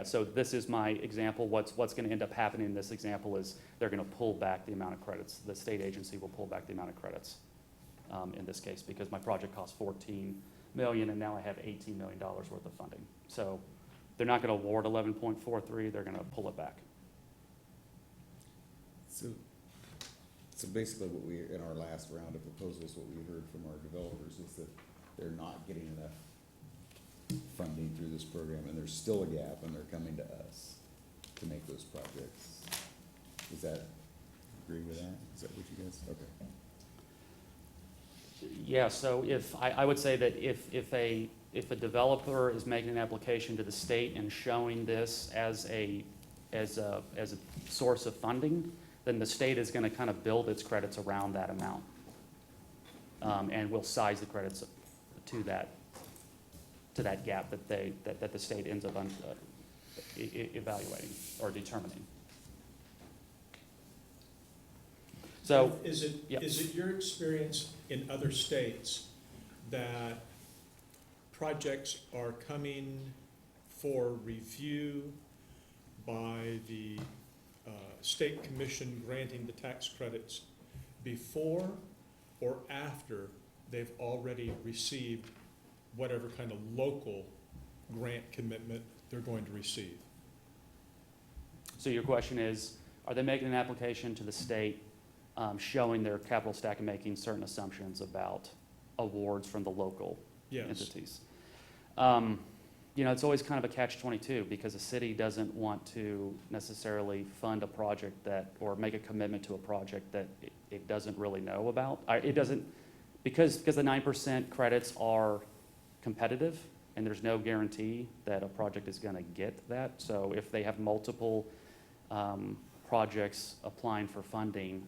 so this is my example. What's going to end up happening in this example is they're going to pull back the amount of credits. The state agency will pull back the amount of credits in this case, because my project cost $14 million and now I have $18 million worth of funding. So they're not going to award 11.43. They're going to pull it back. So basically what in our last round of proposals, what we heard from our developers is that they're not getting enough funding through this program, and there's still a gap, and they're coming to us to make those projects. Does that agree with that? Is that what you guys, okay. Yeah, so I would say that if a developer is making an application to the state and showing this as a source of funding, then the state is going to kind of build its credits around that amount, and will size the credits to that gap that the state ends up evaluating or determining. So Is it your experience in other states that projects are coming for review by the state commission granting the tax credits before or after they've already received whatever kind of local grant commitment they're going to receive? So your question is, are they making an application to the state showing their capital stack and making certain assumptions about awards from the local entities? It's always kind of a catch-22, because a city doesn't want to necessarily fund a project or make a commitment to a project that it doesn't really know about. Because the 9% credits are competitive, and there's no guarantee that a project is going to get that. So if they have multiple projects applying for funding,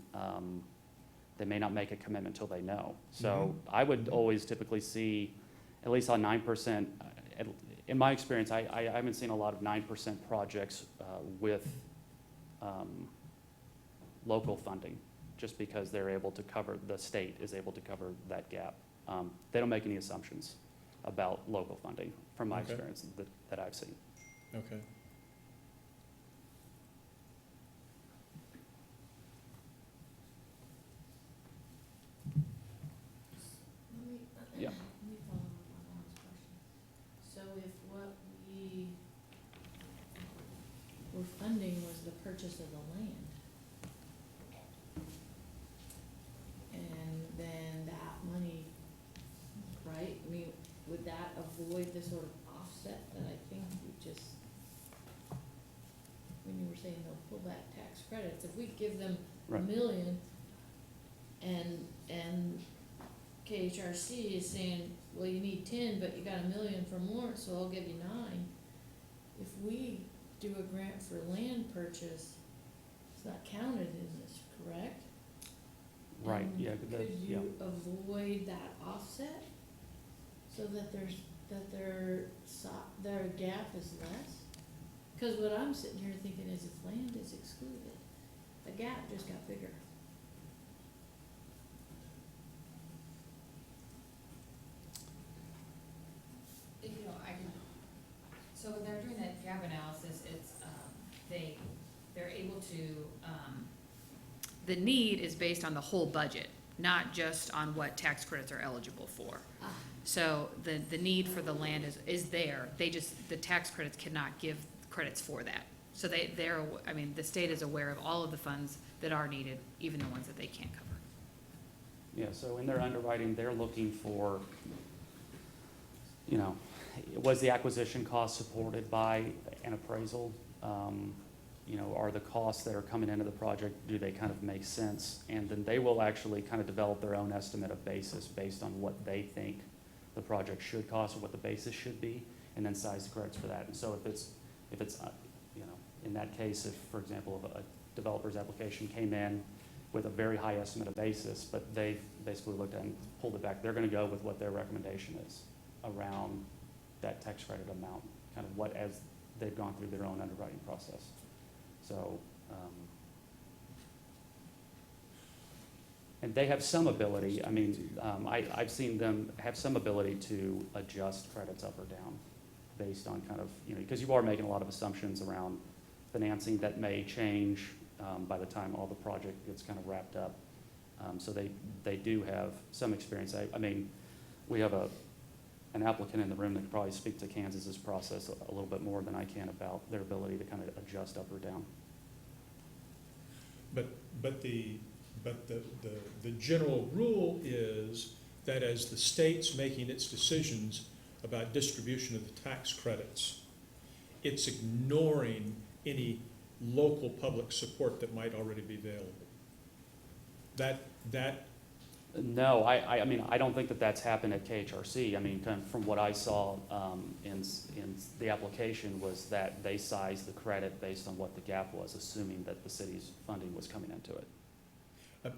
they may not make a commitment until they know. So I would always typically see, at least on 9%, in my experience, I haven't seen a lot of 9% projects with local funding, just because they're able to cover, the state is able to cover that gap. They don't make any assumptions about local funding, from my experience that I've seen. Okay. Yeah. Let me follow up on Lon's question. So if what we were funding was the purchase of the land, and then that money, right, I mean, would that avoid the sort of offset that I think we just, when you were saying they'll pull back tax credits, if we give them a Right. million and KHRC is saying, well, you need 10, but you got $1 million from Lawrence, so I'll give you 9. If we do a grant for land purchase, it's not counted in this, correct? Right, And yeah. Could you avoid that offset so that their gap is less? Cause what I'm sitting here thinking is if land is excluded they're able to, the need is based on the whole budget, not just on what tax credits are eligible for. Ah. So the need for the land is there, the tax credits cannot give credits for that. So the state is aware of all of the funds that are needed, even the ones that they can't cover. Yeah, so in their underwriting, they're looking for, was the acquisition cost supported by an appraisal? Are the costs that are coming into the project, do they kind of make sense? And then they will actually kind of develop their own estimate of basis based on what they think the project should cost or what the basis should be, and then size the credits for that. And so if it's in that case, if, for example, if a developer's application came in with a very high estimate of basis, but they basically looked at it and pulled it back, they're gonna go with what their recommendation is around that tax credit amount, kind of as they've gone through their own underwriting process. So, and they have some ability, I've seen them have some ability to adjust credits up or down based on kind of, because you are making a lot of assumptions around financing that may change by the time all the project gets kind of wrapped up. So they do have some experience. We have an applicant in the room that could probably speak to Kansas's process a little bit more than I can about their ability to kind of adjust up or down. But the general rule is that as the state's making its decisions about distribution of the tax credits, it's ignoring any local public support that might already be available. No, I don't think that that's happened at KHRC. Kind of from what I saw in the application was that they sized the credit based on what the gap was, assuming that the city's funding was coming into it.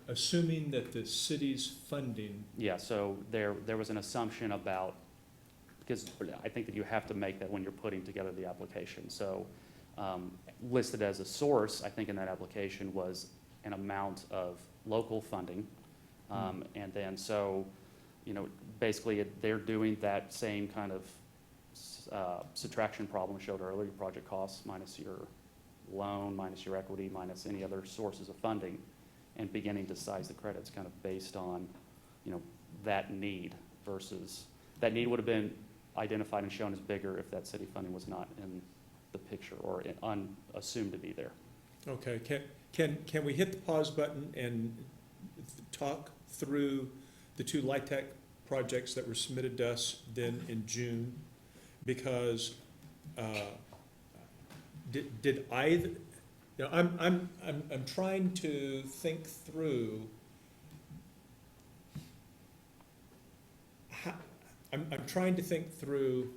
Assuming that the city's funding. Yeah, so there was an assumption about, because I think that you have to make that when you're putting together the application. So listed as a source, I think in that application was an amount of local funding. And then so, basically they're doing that same kind of subtraction problem showed earlier, project costs minus your loan, minus your equity, minus any other sources of funding, and beginning to size the credits kind of based on, that need versus, that need would have been identified and shown as bigger if that city funding was not in the picture or assumed to be there. Okay, can we hit the pause button and talk through the two LIHTC projects that were submitted to us then in June? Because I'm trying to think through I'm trying to think through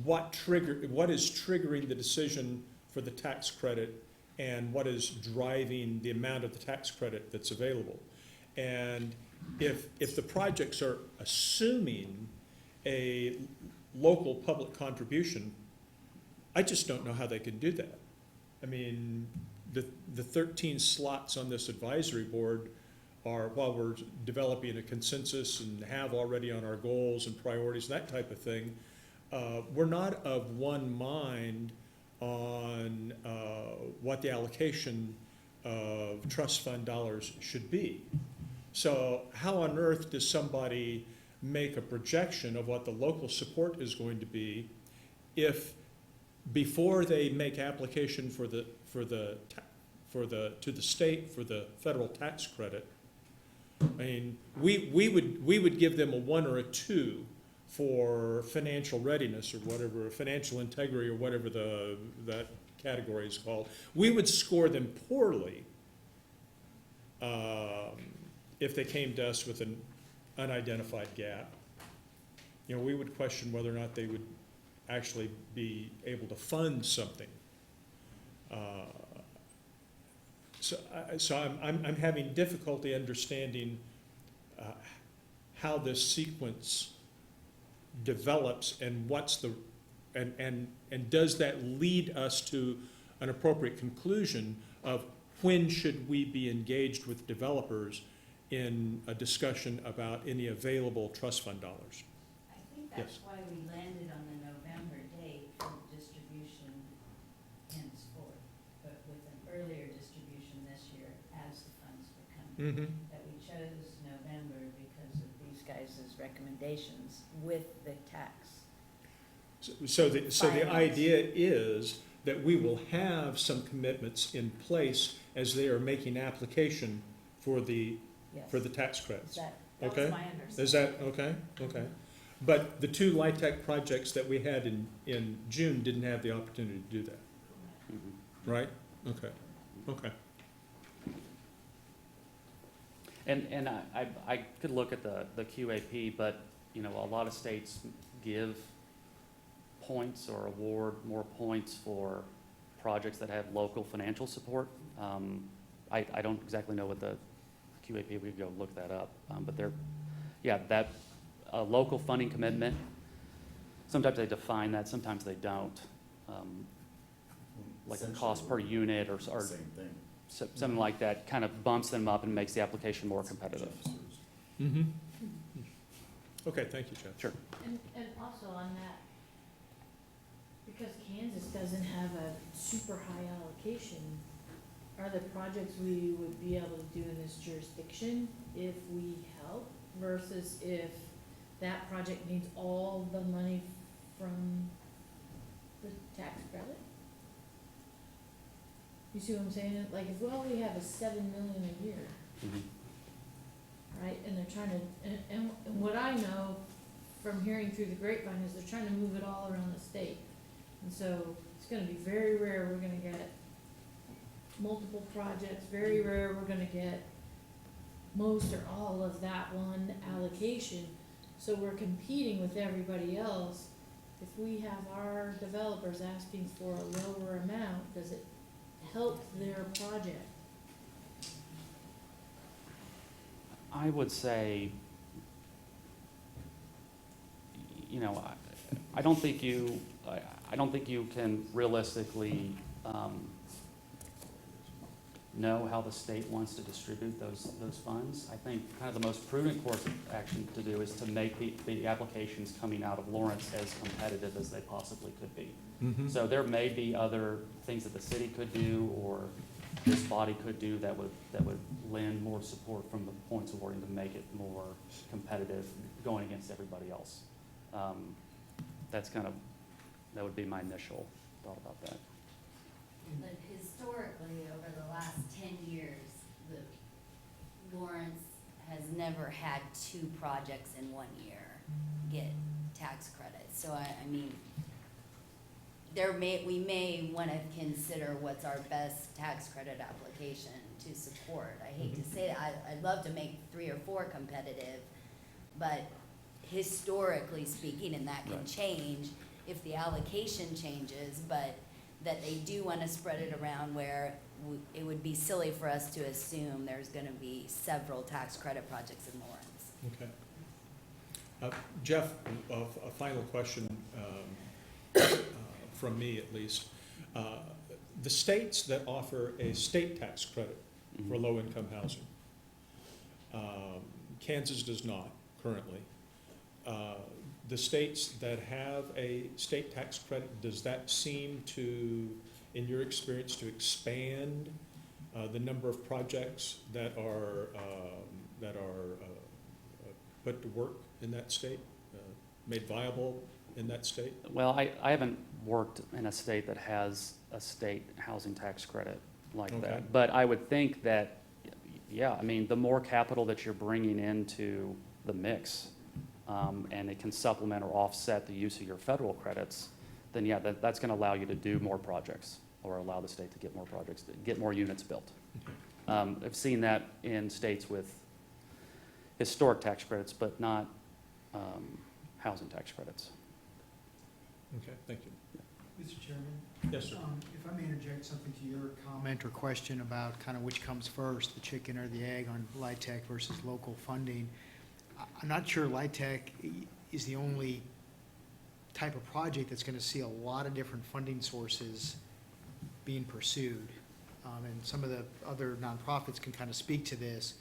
what is triggering the decision for the tax credit and what is driving the amount of the tax credit that's available. And if the projects are assuming a local public contribution, I just don't know how they can do that. The 13 slots on this advisory board are, while we're developing a consensus and have already on our goals and priorities, that type of thing, we're not of one mind on what the allocation of trust fund dollars should be. So how on earth does somebody make a projection of what the local support is going to be if before they make application to the state for the federal tax credit? We would give them a 1 or a 2 for financial readiness or whatever, financial integrity or whatever that category is called. We would score them poorly if they came to us with an unidentified gap. We would question whether or not they would actually be able to fund something. So I'm having difficulty understanding how this sequence develops and and does that lead us to an appropriate conclusion of when should we be engaged with developers in a discussion about any available trust fund dollars? I think that's why we landed on the November date for distribution henceforth. Mm-hmm. that we chose November because of these guys' recommendations with the tax. So the Finance. idea is that we will have some commitments in place as they are making application for the Yes. tax credits. That Okay. was my understanding. Is that, okay, okay. But the two LIHTC projects that we had in June didn't have the opportunity to do that, right? Okay, okay. And I could look at the QAP, but, you know, a lot of states give points or award more points for projects that have local financial support. I don't exactly know what the QAP, we could go look that up, but that local funding commitment, sometimes they define that, sometimes they don't. Like a cost per unit or Same thing. something like that kind of bumps them up and makes the application more competitive. Mm-hmm. Okay, thank you, Jeff. Sure. And also on that, because Kansas doesn't have a super high allocation, are the projects we would be able to do in this jurisdiction if we help versus if that project needs all the money from the tax credit? You see what I'm saying? Like, if we only have a $7 million a year, Mhm. right, and they're trying to, and what I know from hearing through the grapevine is they're trying to move it all around the state. And so it's gonna be very rare we're gonna get multiple projects, very rare we're gonna get most or all of that one allocation. So we're competing with everybody else. If we have our developers asking for a lower amount, does it help their project? I would say, you know, I don't think you can realistically know how the state wants to distribute those funds. I think kind of the most prudent course of action to do is to make the applications coming out of Lawrence as competitive as they possibly could be. Mm-hmm. So there may be other things that the city could do or this body could do that would lend more support from the points awarding to make it more competitive going against everybody else. That would be my initial thought about that. But historically, over the last 10 years, Lawrence has never had 2 projects in 1 year get tax credits. So I mean, we may want to consider what's our best tax credit application to support. I hate to say that, I'd love to make 3 or 4 competitive, but historically speaking, and that can Right. change if the allocation changes, but that they do want to spread it around where it would be silly for us to assume there's going to be several tax credit projects in Lawrence. Okay. Jeff, a final question from me at least. The states that offer a state tax credit for low-income housing, Kansas does not currently. The states that have a state tax credit, does that seem to, in your experience, to expand the number of projects that are put to work in that state, made viable in that state? Well, I haven't worked in a state that has a state housing tax credit like Okay. that. But I would think that, yeah, I mean, the more capital that you're bringing into the mix, and it can supplement or offset the use of your federal credits, then yeah, that's gonna allow you to do more projects or allow the state to get more projects, get more units built. I've seen that in states with historic tax credits, but not housing tax credits. Okay, thank you. Mr. Chairman? Yes, sir. If I may interject something to your comment or question about kind of which comes first, the chicken or the egg on LIHTC versus local funding. I'm not sure LIHTC is the only type of project that's going to see a lot of different funding sources being pursued. And some of the other nonprofits can kind of speak to this,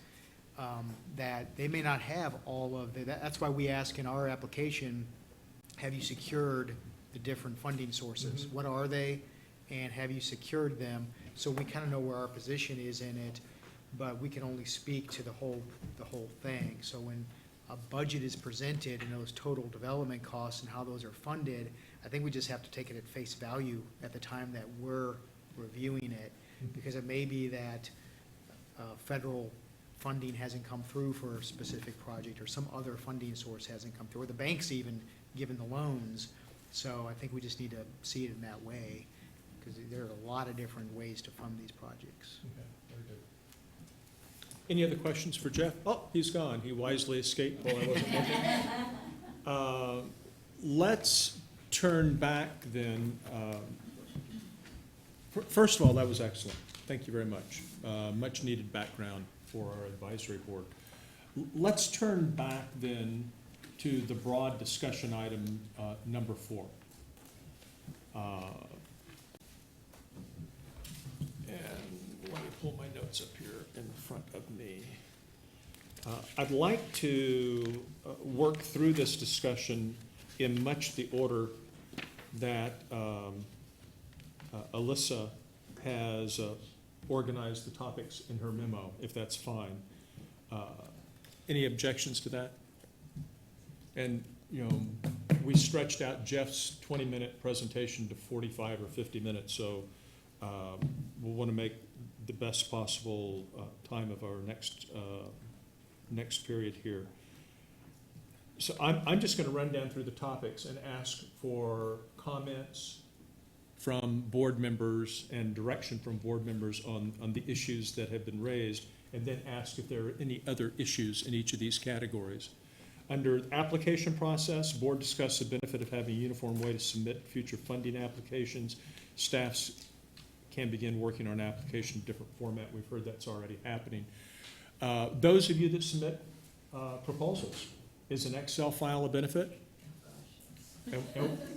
that they may not have all of the, that's why we ask in our application, have you secured the different funding sources? Mhm. What are they, and have you secured them? So we kind of know where our position is in it. but we can only speak to the whole thing. So when a budget is presented and those total development costs and how those are funded, I think we just have to take it at face value at the time that we're reviewing it, because it may be that federal funding hasn't come through for a specific project, or some other funding source hasn't come through, or the bank's even given the loans. So I think we just need to see it in that way, because there are a lot of different ways to fund these projects. Okay, very good. Any other questions for Jeff? Oh, he's gone. He wisely escaped while I wasn't looking. Let's turn back then. First of all, that was excellent. Thank you very much. Much needed background for our advisory board. Let's turn back then to the broad discussion item, number 4. And let me pull my notes up here in front of me. I'd like to work through this discussion in much the order that Alyssa has organized the topics in her memo, if that's fine. Any objections to that? And, you know, we stretched out Jeff's 20-minute presentation to 45 or 50 minutes, so we'll want to make the best possible time of our next period here. So I'm just going to run down through the topics and ask for comments from board members and direction from board members on the issues that have been raised, and then ask if there are any other issues in each of these categories. Under application process, board discuss the benefit of having a uniform way to submit future funding applications. Staffs can begin working on an application in different format. We've heard that's already happening. Those of you that submit proposals, is an Excel file a benefit?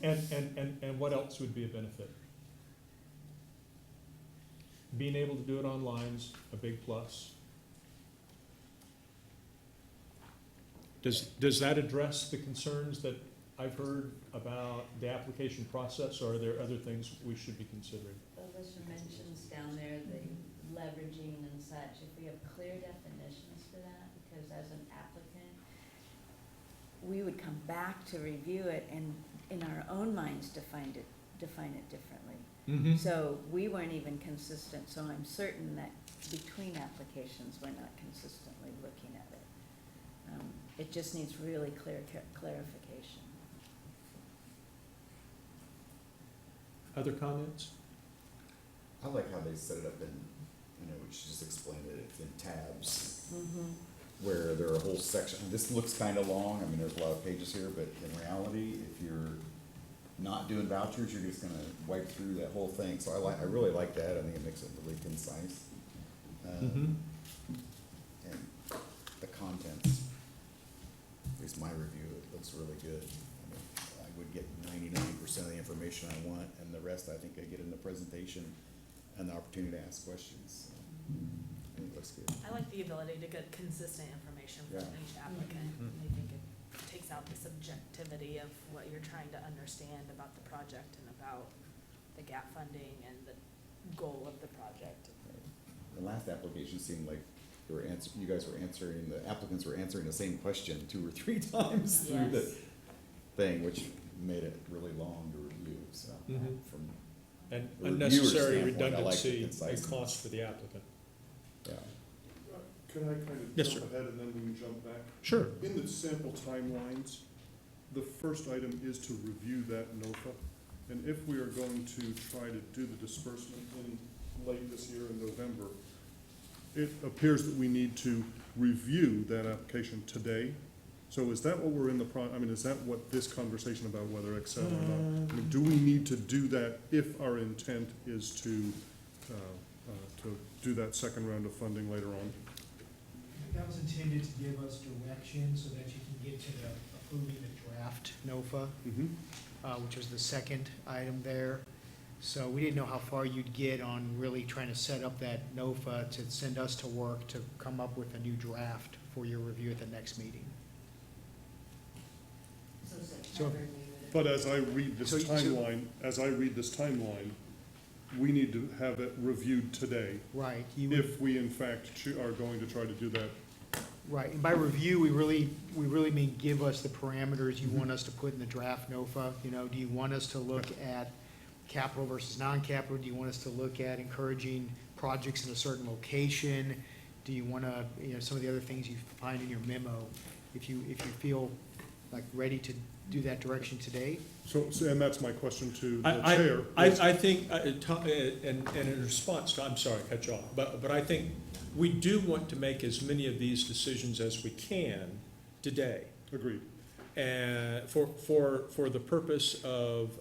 And what else would be a benefit? Being able to do it online's a big plus. Does that address the concerns that I've heard about the application process, or are there other things we should be considering? Alyssa mentions down there the leveraging and such, if we have clear definitions for that, because as an applicant, we would come back to review it and in our own minds define it differently. Mm-hmm. So we weren't even consistent, so I'm certain that between applications, we're not consistently looking at it. It just needs really clear clarification. Other comments? I like how they set it up in, you know, we should just explain it, it's in tabs, where there are a whole section. This looks kind of long, I mean, there's a lot of pages here, but in reality, if you're not doing vouchers, you're just gonna wipe through that whole thing. So I really like that, I think it makes it really concise. And the contents, at least my review, it looks really good. I mean, I would get 99% of the information I want, and the rest I think I get in the presentation and the opportunity to ask questions. I think it looks good. I like the ability to get consistent information from Yeah. each applicant. I think it takes out the subjectivity of what you're trying to understand about the project and about the gap funding and the goal of the project. The last application seemed like you guys were answering, the applicants were answering the same question 2 or 3 times through the Yes. thing, which made it really long to review, so. From And the reviewer's unnecessary standpoint, I like the redundancy and conciseness. cost for the applicant. Yeah. Can I kind of Yes, jump sir. ahead and then we can jump back? Sure. In the sample timelines, the first item is to review that NOFA. And if we are going to try to do the disbursement in late this year in November, it appears that we need to review that application today. So is that what we're in I mean, is that what this conversation about whether Excel or not? I mean, do we need to do that if our intent is to do that second round of funding later on? That was intended to give us direction so that you can get to the approving the draft NOFA, which was the second item there. So we didn't know how far you'd get on really trying to set up that NOFA to send us to work to come up with a new draft for your review at the next meeting. So So- But as I read this So- timeline, we need to have it reviewed today, Right, you would, if we in fact are going to try to do that. right, and by review, we really mean give us the parameters you want us to put in the draft NOFA. You know, do you want us to look at capital versus non-capital? Do you want us to look at encouraging projects in a certain location? Do you wanna, you know, some of the other things you find in your memo, if you feel like ready to do that direction today? So, and that's my question to the I, chair. I think, and in response to, I'm sorry, I cut you off, but I think we do want to make as many of these decisions as we can today. Agreed. And for the purpose of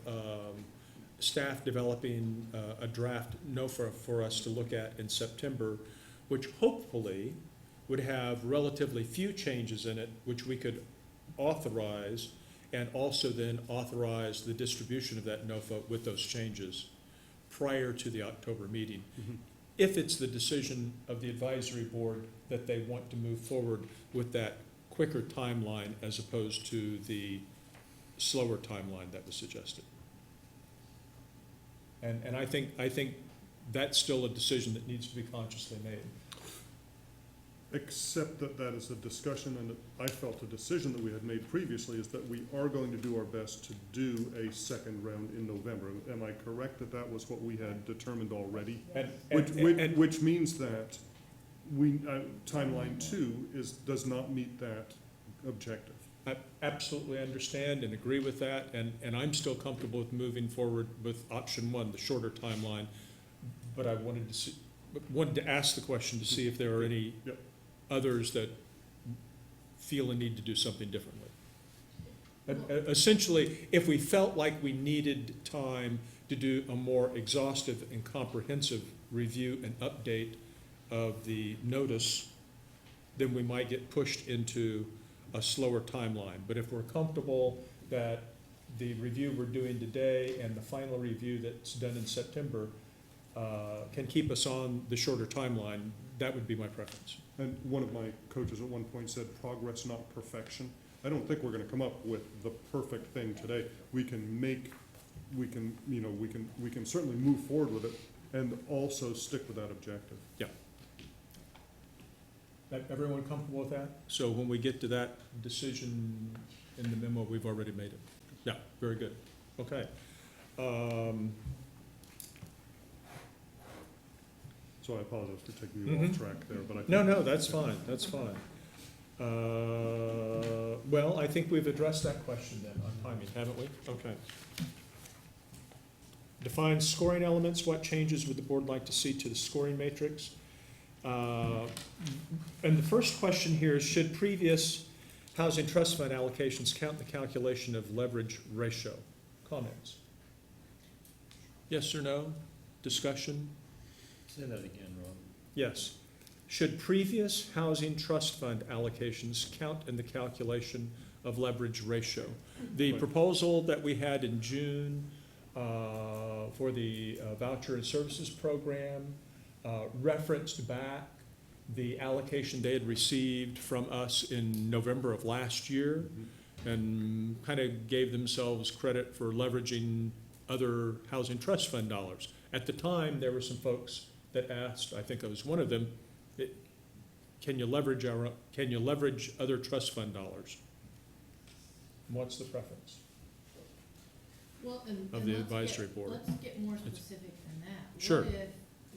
staff developing a draft NOFA for us to look at in September, which hopefully would have relatively few changes in it, which we could authorize, and also then authorize the distribution of that NOFA with those changes prior to the October meeting. Mhm. If it's the decision of the advisory board that they want to move forward with that quicker timeline as opposed to the slower timeline that was suggested. And I think that's still a decision that needs to be consciously made. Except that that is a discussion, and I felt a decision that we had made previously is that we are going to do our best to do a second round in November. Am I correct that that was what we had determined already? Which means that we, timeline two does not meet that objective. I absolutely understand and agree with that, and I'm still comfortable with moving forward with option one, the shorter timeline. But I wanted to ask the question to see if there are any Yep. others that feel a need to do something differently. Essentially, if we felt like we needed time to do a more exhaustive and comprehensive review and update of the notice, then we might get pushed into a slower timeline. But if we're comfortable that the review we're doing today and the final review that's done in September can keep us on the shorter timeline, that would be my preference. And one of my coaches at one point said, progress, not perfection. I don't think we're gonna come up with the perfect thing today. We can certainly move forward with it and also stick with that objective. Everyone comfortable with that? So when we get to that decision in the memo, we've already made it. Yeah, very good. Okay. So I apologize for taking you off track there, but I think. No, that's fine, that's fine. Well, I think we've addressed that question then on timing, haven't we? Okay. Define scoring elements. What changes would the board like to see to the scoring matrix? And the first question here is, should previous housing trust fund allocations count in the calculation of leverage ratio? Comments? Yes or no? Discussion? Say that again, Rob. Yes. Should previous housing trust fund allocations count in the calculation of leverage ratio? The proposal that we had in June for the voucher and services program referenced back the allocation they had received from us in November of last year and kind of gave themselves credit for leveraging other housing trust fund dollars. At the time, there were some folks that asked, I think I was one of them, can you leverage other trust fund dollars? What's the preference? Well, and Of the let's advisory get- board. Let's get more specific than that. Sure.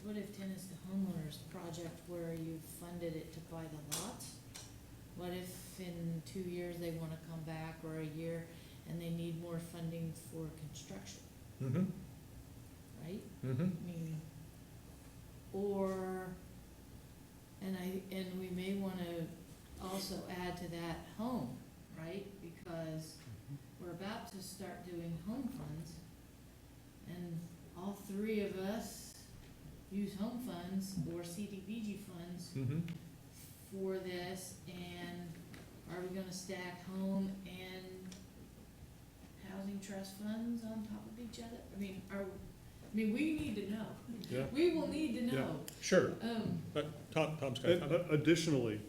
What if tenants to homeowners project where you funded it to buy the lots? What if in 2 years they wanna come back, or a year, and they need more funding for construction, Mm-hmm, right? mm-hmm. I mean, or, and we may wanna also add to that home, right? Because we're about to start doing home funds, and all three of us use home funds or CDBG funds Mm-hmm. for this, and are we gonna stack home and housing trust funds on top of each other? I mean, we need to know. Yeah. We will need to Yeah. know. Sure. But Tom's got a comment. Additionally,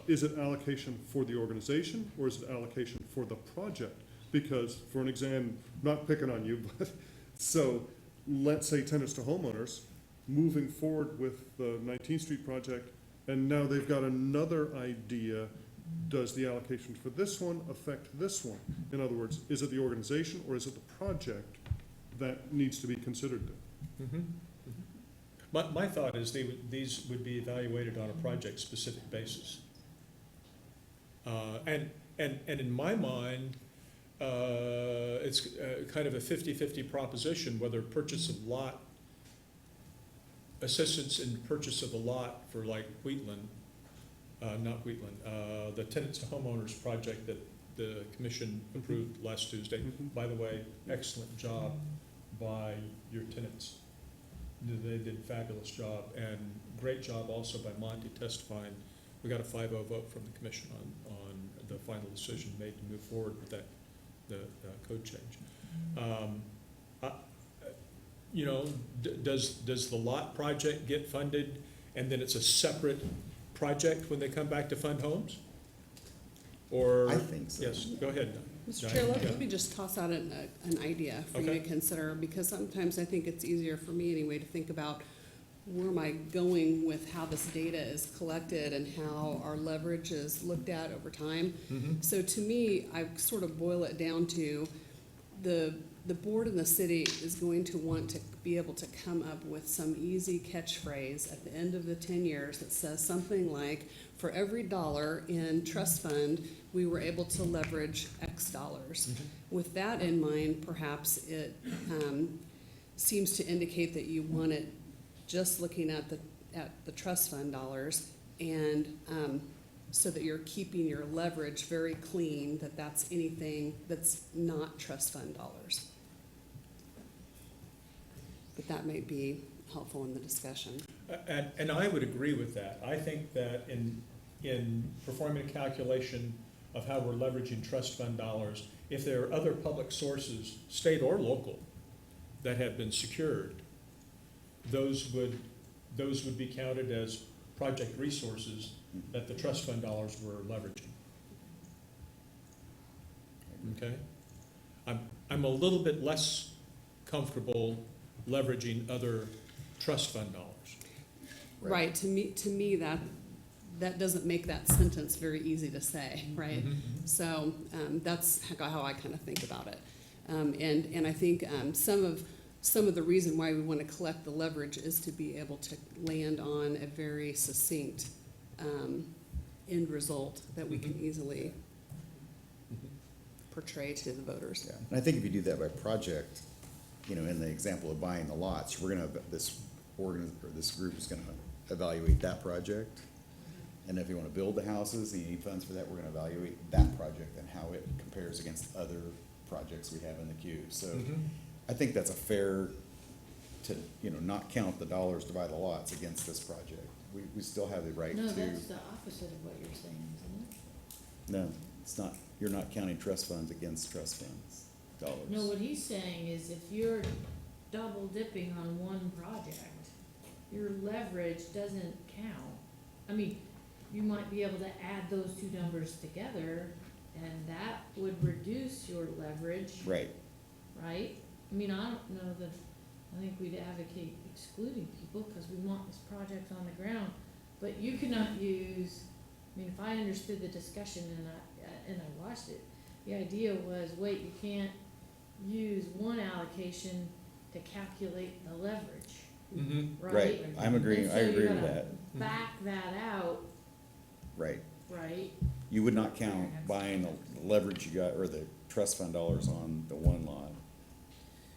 is it allocation for the organization or is it allocation for the project? Because for an exam, not picking on you, but, so, let's say tenants to homeowners, moving forward with the 19th Street project, and now they've got another idea. Does the allocation for this one affect this one? In other words, is it the organization or is it the project that needs to be considered there? Mhm, mhm. My thought is these would be evaluated on a project-specific basis. And in my mind, it's kind of a 50-50 proposition, whether purchase of lot, assistance in purchase of a lot for like Wheatland, not Wheatland, the tenants to homeowners project that the commission approved last Tuesday. Mhm. By the way, excellent job by your tenants. They did a fabulous job, and great job also by Monty testifying. We got a 5-0 vote from the commission on the final decision made to move forward with that, the code change. You know, does the lot project get funded, and then it's a separate project when they come back to fund homes? Or? I think so. Yes, go ahead. Mr. Diane, Chair, yeah. let me just toss out an idea for you to Okay. consider, because sometimes I think it's easier for me anyway to think about where am I going with how this data is collected and how our leverage is looked at over time. Mhm. So to me, I sort of boil it down to the board and the city is going to want to be able to come up with some easy catchphrase at the end of the 10 years that says something like, for every dollar in trust fund, we were able to leverage X dollars. With that in mind, perhaps it seems to indicate that you want it just looking at the trust fund dollars, and so that you're keeping your leverage very clean, that's anything that's not trust fund dollars. But that may be helpful in the discussion. And I would agree with that. I think that in performing a calculation of how we're leveraging trust fund dollars, if there are other public sources, state or local, that have been secured, those would be counted as project resources that the trust fund dollars were leveraging. Okay? I'm a little bit less comfortable leveraging other trust fund dollars. Right, to me, that doesn't make that sentence very easy to say, right? Mhm. So, that's how I kind of think about it. And I think, some of the reason why we want to collect the leverage is to be able to land on a very succinct, end result that we can easily portray to the voters. Yeah, and I think if you do that by project, you know, in the example of buying the lots, we're gonna, this group is gonna evaluate that project. And if you wanna build the houses, and you need funds for that, we're gonna evaluate that project and how it compares against other projects we have in the queue. So Mhm. I think that's a fair to, you know, not count the dollars to buy the lots against this project. We still have the right to. No, that's the opposite of what you're saying, isn't it? No, it's not, you're not counting trust funds against trust funds dollars. No, what he's saying is if you're double dipping on one project, your leverage doesn't count. I mean, you might be able to add those two numbers together, and that would reduce your leverage, Right, right? I mean, I don't know that, I think we'd advocate excluding people, cause we want this project on the ground. But you cannot use, I mean, if I understood the discussion and I watched it, the idea was, wait, you can't use one allocation to calculate the leverage, Mhm. right? right, I'm agreeing, And I so you agree with gotta that, back that out, right. right? You would not count buying the leverage you got, or the trust fund dollars on the one lot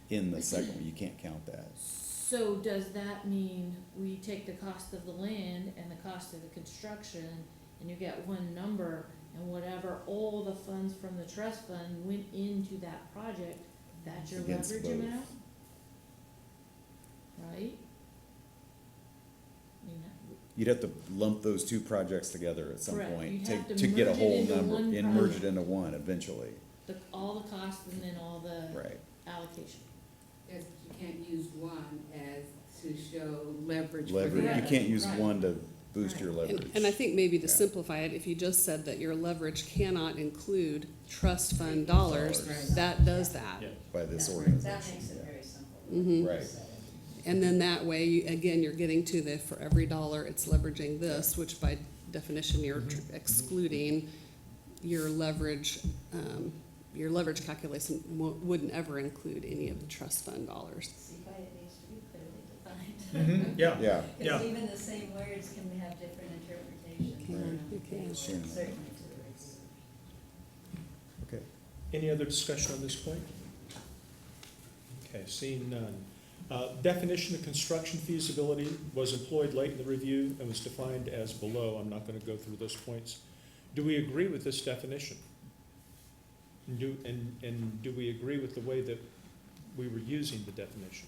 in the second one, you can't count that. So does that mean we take the cost of the land and the cost of the construction, and you get one number, and whatever all the funds from the trust fund went into that project, that's your Against leverage both. amount? Right? I mean, You'd have to lump those two projects together at some Correct. point You'd to, have to to get a merge it whole into number, one and merge it project. into one eventually, all the costs and then all the right. allocation. Yes, you can't use one as to show leverage. for Leverage, the you other. can't use Right. one to boost your Right. leverage. And I think maybe to Yeah. simplify it, if you just said that your leverage cannot include trust fund dollars, Dollars. that does that. Yeah. By this That organization. makes it very simple. Mhm. Right. And then that way, again, you're getting to the, for every dollar, it's leveraging this, which by definition, you're excluding your leverage calculation wouldn't ever include any of the trust fund dollars. See why it needs to be clearly defined. Yeah, Yeah. Yeah. Because even the same words can have different interpretations. You can. Certainly. Certainly to the rates. Okay. any other discussion on this point? Okay, seeing none. Definition of construction feasibility was employed late in the review and was defined as below. I'm not gonna go through those points. Do we agree with this definition? And do we agree with the way that we were using the definition?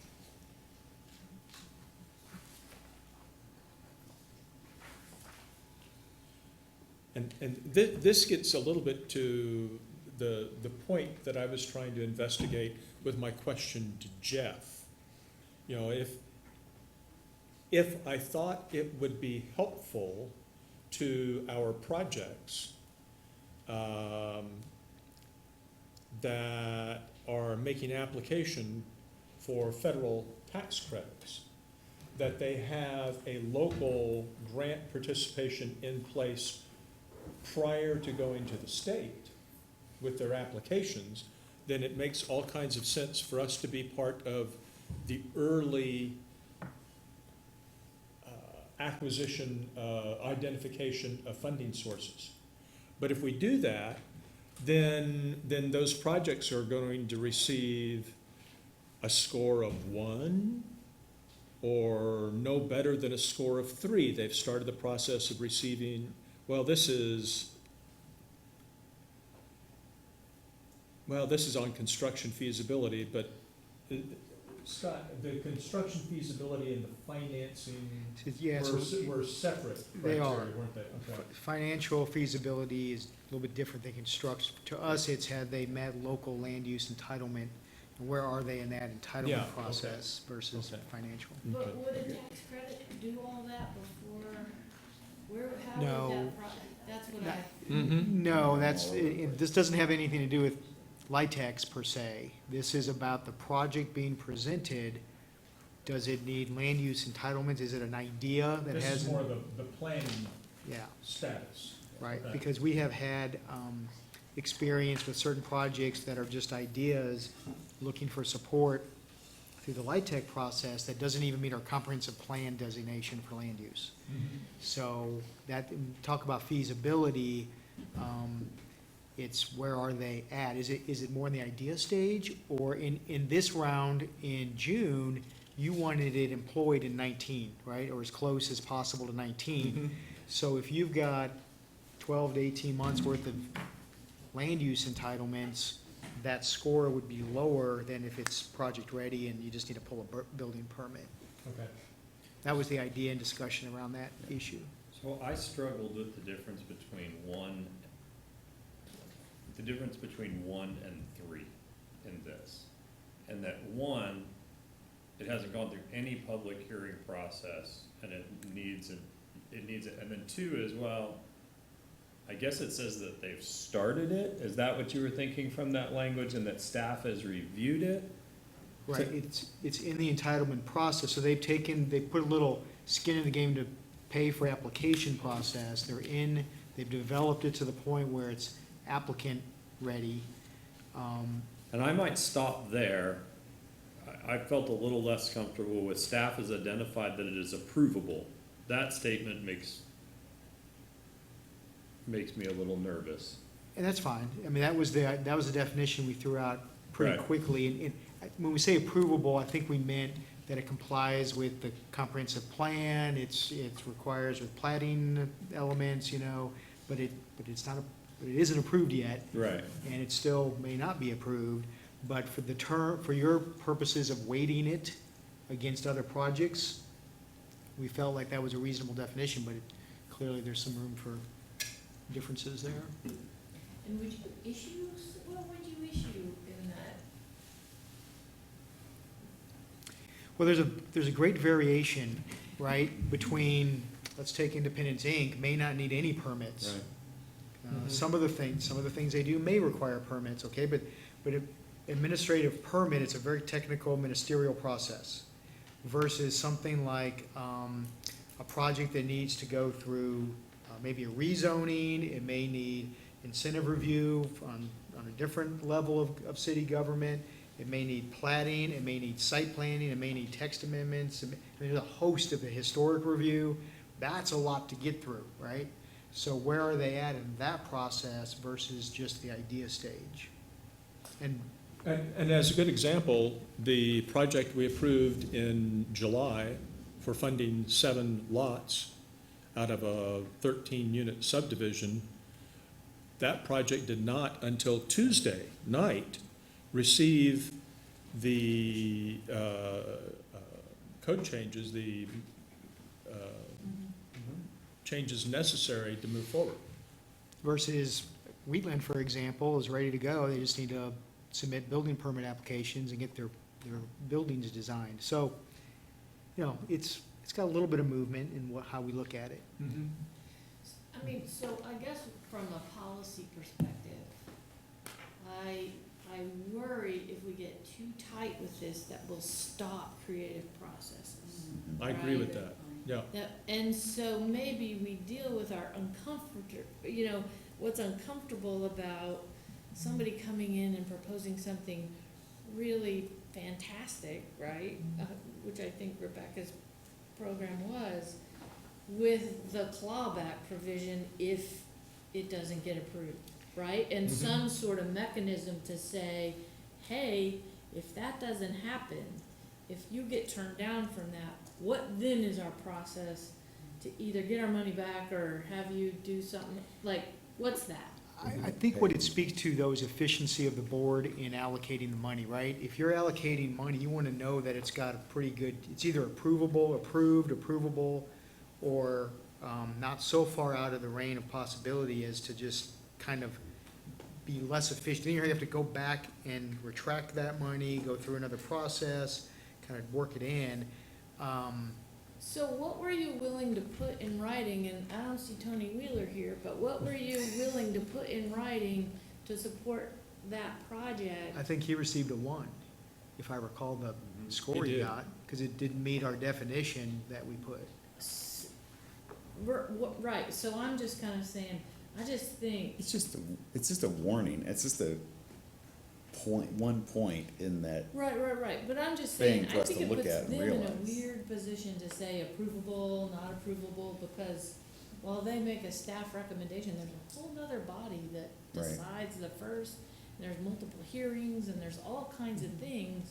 And this gets a little bit to the point that I was trying to investigate with my question to Jeff. You know, if I thought it would be helpful to our projects that are making application for federal tax credits, that they have a local grant participation in place prior to going to the state with their applications, then it makes all kinds of sense for us to be part of the early acquisition, identification of funding sources. But if we do that, then those projects are going to receive a score of 1 or no better than a score of 3. They've started the process of receiving, well, this is on construction feasibility, but Scott, the construction feasibility and the financing Yeah, so were separate They criteria, are. weren't they? Okay. financial feasibility is a little bit different than construction. To us, it's had they met local land use entitlement, and where are they in that Yeah, entitlement okay. process versus Okay. financial? But Okay. would a tax credit do all that before, how No. would that, that's what I, Mm-hmm. No, this doesn't have anything to do with LIHTC per se. This is about the project being presented. Does it need land use entitlements? Is it an idea that This has? is more the planning Yeah, status. right, Okay. because we have had experience with certain projects that are just ideas, looking for support through the LIHTC process that doesn't even meet our comprehensive plan designation for land use. Mhm. So that, talk about feasibility, it's where are they at? Is it more in the idea stage? Or in this round in June, you wanted it employed in 19, right? Or as close as possible to 19. Mhm. So if you've got 12 to 18 months worth of land use entitlements, that score would be lower than if it's project ready and you just need to pull a building permit. Okay. That was the idea and discussion around that issue. So I struggled with the difference between 1 and 3 in this. And that 1, it hasn't gone through any public hearing process and it needs it, and then 2 is, well, I guess it says that they've started it. Is that what you were thinking from that language, and that staff has reviewed it? Right, it's in the entitlement process, so they put a little skin in the game to pay for application process. They've developed it to the point where it's applicant ready. And I might stop there. I felt a little less comfortable with staff has identified that it is approvable. That statement makes me a little nervous. And that's fine. I mean, that was the definition we threw out pretty Right. quickly. And when we say approvable, I think we meant that it complies with the comprehensive plan, it requires with plating elements, but it isn't approved yet, Right. and it still may not be approved. But for your purposes of weighting it against other projects, we felt like that was a reasonable definition, but clearly there's some room for differences there. and would you issue, what would you issue in that? Well, there's a great variation, right, between, let's take Independence Inc., may not need any permits. Right. Some of the things they do may require permits, okay, but administrative permit, it's a very technical ministerial process versus something like a project that needs to go through maybe a rezoning, it may need incentive review on a different level of city government, it may need plating, it may need site planning, it may need text amendments, there's a host of a historic review. That's a lot to get through, right? So where are they at in that process versus just the idea stage? And And as a good example, the project we approved in July for funding 7 lots out of a 13-unit subdivision, that project did not, until Tuesday night, receive the code changes, the changes necessary to move forward. versus Wheatland, for example, is ready to go. They just need to submit building permit applications and get their buildings designed. So, it's got a little bit of movement in how we look at it. I mean, so I guess from a policy perspective, I worry if we get too tight with this, that we'll stop creative processes. I agree with that, yeah. And so maybe we deal with our what's uncomfortable about somebody coming in and proposing something really fantastic, right? Which I think Rebecca's program was, with the clawback provision if it doesn't get approved, right? And some sort of mechanism to say, hey, if that doesn't happen, if you get turned down from that, what then is our process to either get our money back or have you do something, like, what's that? I think what it speaks to, though, is efficiency of the board in allocating the money, right? If you're allocating money, you want to know that it's got a pretty good, it's either approvable, or not so far out of the range of possibility as to just kind of be less efficient. Then you have to go back and retract that money, go through another process, kind of work it in. So what were you willing to put in writing, and I don't see Tony Wheeler here, but what were you willing to put in writing to support that project? I think he received a 1, if I recall the score He he did. got, because it didn't meet our definition that we put. Right, so I'm just kind of saying, I just think, It's just a warning. It's just a one point in that. right, but I'm just Thing saying, for I us think to it look puts at them and in a realize. weird position to say approvable, not approvable, because while they make a staff recommendation, there's a whole nother body that Right. decides the first, and there's multiple hearings, and there's all kinds of things,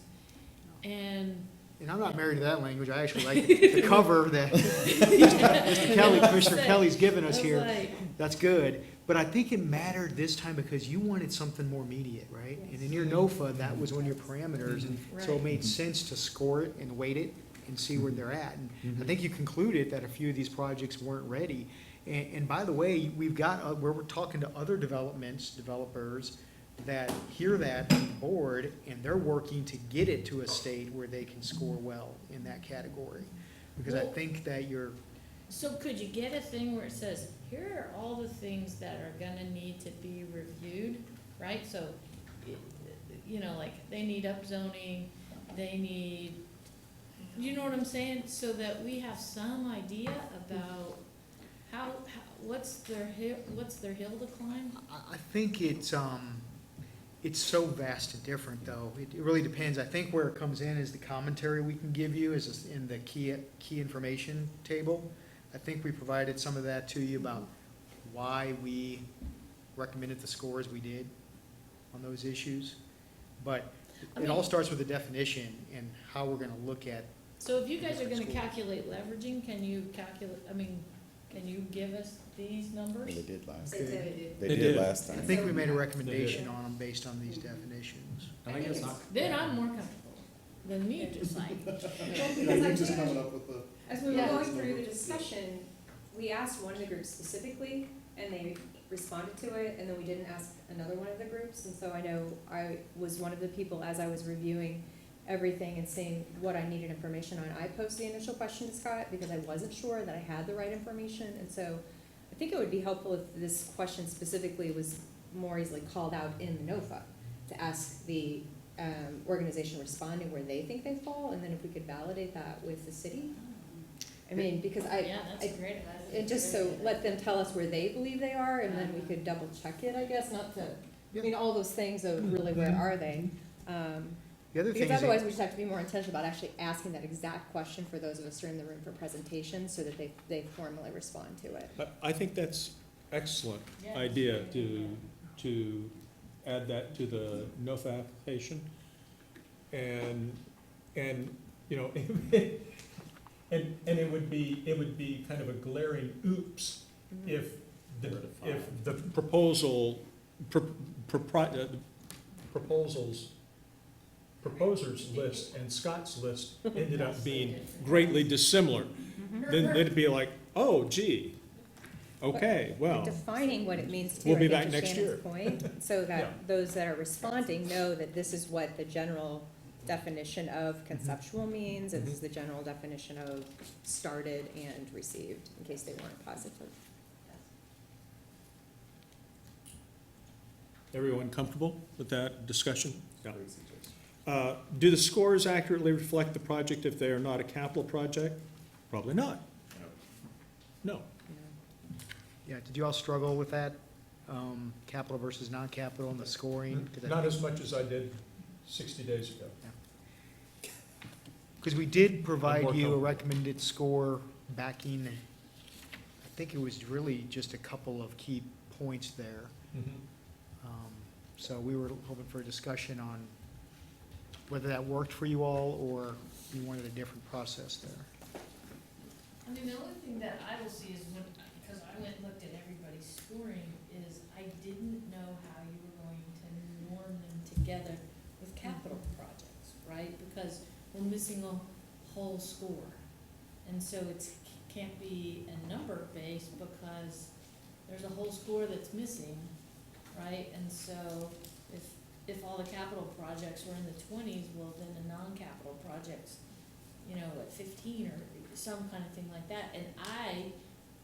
and And I'm not married to that language. I actually like the cover that Mr. Kelly, Commissioner Kelly's given I us was here. like, That's good. But I think it mattered this time because you wanted something more immediate, right? And in your NOFA, that was one of your parameters. And so it Right. made sense to score it and weight it and see where they're at. And I think you concluded that a few of these projects weren't ready. And by the way, we've got, where we're talking to other developers that hear that on the board, and they're working to get it to a state where they can score well in that category. Because I Well- think that you're, so could you get a thing where it says, here are all the things that are gonna need to be reviewed, right? So, like, they need upzoning, they need, you know what I'm saying? So that we have some idea about how what's their hill to climb? I think it's so vast and different, though. It really depends. I think where it comes in is the commentary we can give you is in the key information table. I think we provided some of that to you about why we recommended the scores we did on those issues. But it all starts with the definition and how we're gonna look at. So if you guys are gonna School. calculate leveraging, can you give us these numbers? They did last. They They They did did. last I time. think we made a recommendation on them based on these definitions. I think then I'm more comfortable than me just saying. You're just coming up with the. As we were Yeah. going through the discussion, we asked one of the groups specifically, and they responded to it, and then we didn't ask another one of the groups, and so I know I was one of the people, as I was reviewing everything and seeing what I needed information on, I posed the initial question to Scott, because I wasn't sure that I had the right information, and so I think it would be helpful if this question specifically was more easily called out in the NOFA, to ask the organization responding where they think they fall, and then if we could validate that with the city. I mean, because Yeah, that's great. and just so, let them tell us where they believe they are, and then we could double check it, I guess, not to, I mean, all those things of really where are they? The other thing Because is, otherwise, we just have to be more intentional about actually asking that exact question for those of us who are in the room for presentations, so that they formally respond to it. I think that's excellent Yeah. idea to add that to the NOFA application. And, you know, and it would be kind of a glaring oops if the proposals, proposers list and Scott's list ended up being greatly dissimilar. Then it'd be like, oh gee, okay, well, Defining what it means too, We'll I be think, back to next Shannon's year. point, so Yeah. that those that are responding know that this is what the general definition of conceptual means, and this is the general definition of started and received, in case they weren't positive. everyone comfortable with that discussion? Yeah. Great suggestion. Do the scores accurately reflect the project if they are not a capital project? Probably not. No. yeah, did you all struggle with that, capital versus non-capital and the scoring? Not as much as I did 60 days ago. Because we did provide more you a comfortable. recommended score backing, I think it was really just a couple of key points there. So we were hoping for a discussion on whether that worked for you all, or you wanted a different process there. I mean, the only thing that I will see is when, because I went and looked at everybody's scoring, is I didn't know how you were going to norm them together with capital projects, right? Because we're missing a whole score. And so it's, can't be a number based because there's a whole score that's missing, right? And so if all the capital projects were in the 20s, well, then the non-capital projects, you know, at 15 or some kind of thing like that. And I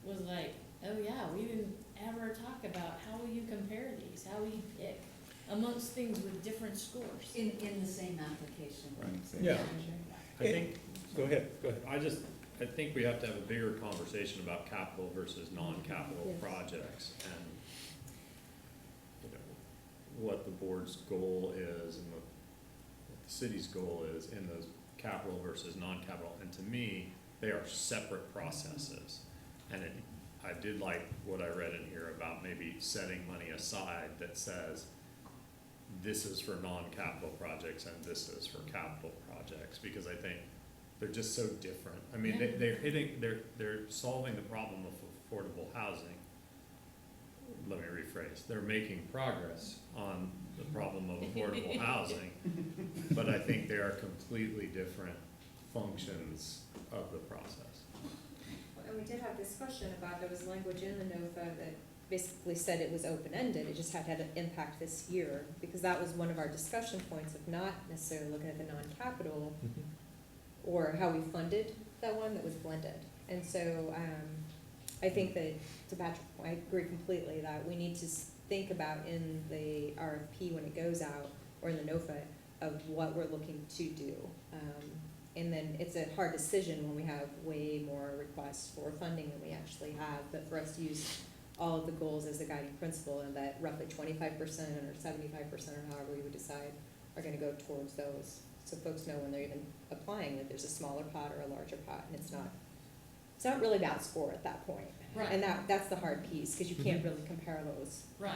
was like, oh yeah, we didn't ever talk about how will you compare these? How will you pick amongst things with different scores? In the same application. Yeah. I think, go ahead. I think we have to have a bigger conversation about capital versus non-capital Yes. projects, and, you know, what the board's goal is and what the city's goal is in those capital versus non-capital. And to me, they are separate processes. And I did like what I read in here about maybe setting money aside that says, this is for non-capital projects and this is for capital projects, because I think they're just so different. I mean, they're solving the problem of affordable housing. Let me rephrase, they're making progress on the problem of affordable housing, but I think they are completely different functions of the process. And we did have discussion about, there was language in the NOFA that basically said it was open-ended, it just had an impact this year, because that was one of our discussion points of not necessarily looking at the non-capital or how we funded that one that was blended. And so, I think that, to Patrick's point, I agree completely that we need to think about in the RFP when it goes out, or in the NOFA, of what we're looking to do. And then it's a hard decision when we have way more requests for funding than we actually have, but for us to use all of the goals as a guiding principle, and that roughly 25% or 75%, or however we would decide, are gonna go towards those. So folks know when they're even applying that there's a smaller pot or a larger pot, and it's not really about score at that point. Right. And that's the hard piece, because you can't really compare those. Right.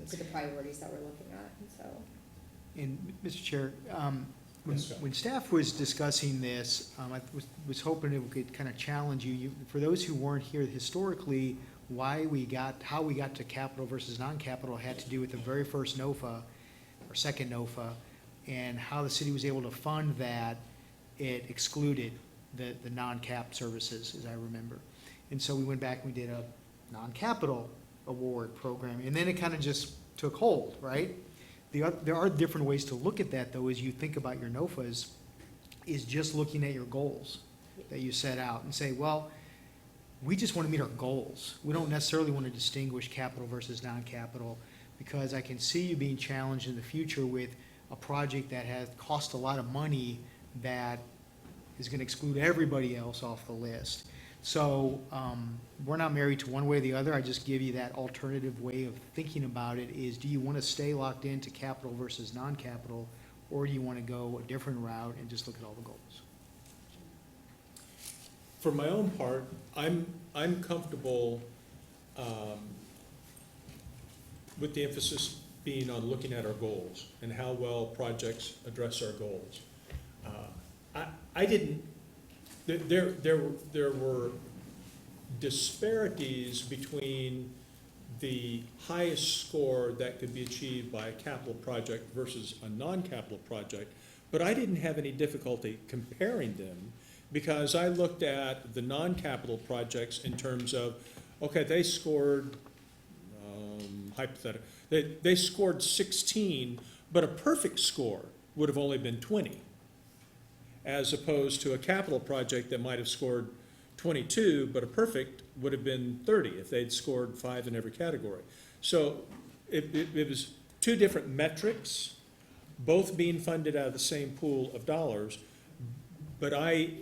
To the priorities that we're looking at, and so. And, Mr. Chair, Yes, sir. when staff was discussing this, I was hoping it could kind of challenge you. For those who weren't here, historically, how we got to capital versus non-capital had to do with the very first NOFA, or second NOFA, and how the city was able to fund that. It excluded the non-cap services, as I remember. And so we went back and we did a non-capital award program, and then it kind of just took hold, right? There are different ways to look at that, though, as you think about your NOFAs, is just looking at your goals that you set out and say, well, we just want to meet our goals. We don't necessarily want to distinguish capital versus non-capital, because I can see you being challenged in the future with, a project that has cost a lot of money that is gonna exclude everybody else off the list. So, we're not married to one way or the other, I just give you that alternative way of thinking about it is, do you wanna stay locked into capital versus non-capital, or do you wanna go a different route and just look at all the goals? For my own part, I'm comfortable with the emphasis being on looking at our goals and how well projects address our goals. I didn't, there were disparities between the highest score that could be achieved by a capital project versus a non-capital project, but I didn't have any difficulty comparing them because I looked at the non-capital projects in terms of, okay, they scored, hypothetical, they scored 16, but a perfect score would have only been 20, as opposed to a capital project that might have scored 22, but a perfect would have been 30 if they'd scored 5 in every category. So it was two different metrics, both being funded out of the same pool of dollars, but I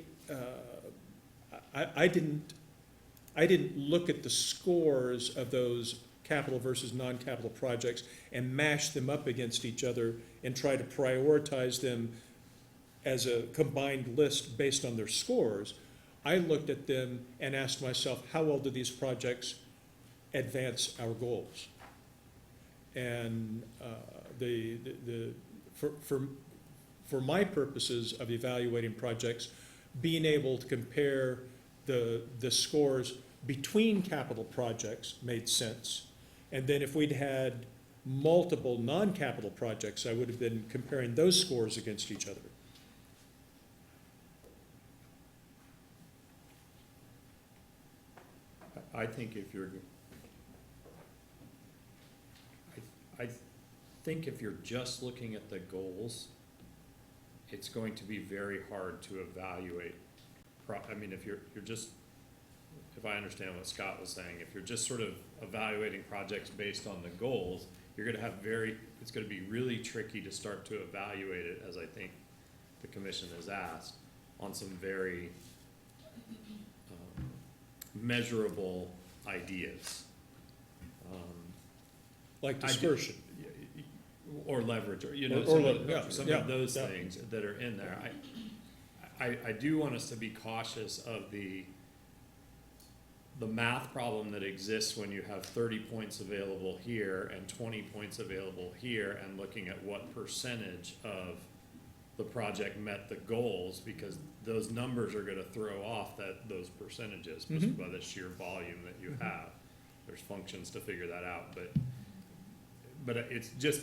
didn't look at the scores of those capital versus non-capital projects and mash them up against each other and try to prioritize them as a combined list based on their scores. I looked at them and asked myself, how well do these projects advance our goals? And for my purposes of evaluating projects, being able to compare the scores between capital projects made sense. And then if we'd had multiple non-capital projects, I would have been comparing those scores against each other. I think if you're, I think if you're just looking at the goals, it's going to be very hard to evaluate. I mean, if you're just, if I understand what Scott was saying, if you're just sort of evaluating projects based on the goals, you're gonna have it's gonna be really tricky to start to evaluate it, as I think the commission has asked, on some very measurable ideas. Like dispersion. Or leverage, or, you know, some of those things that are in there. I do want us to be cautious of the math problem that exists when you have 30 points available here and 20 points available here, and looking at what percentage of the project met the goals, because those numbers are gonna throw off those percentages just by the sheer volume that you have. There's functions to figure that out, but it's just,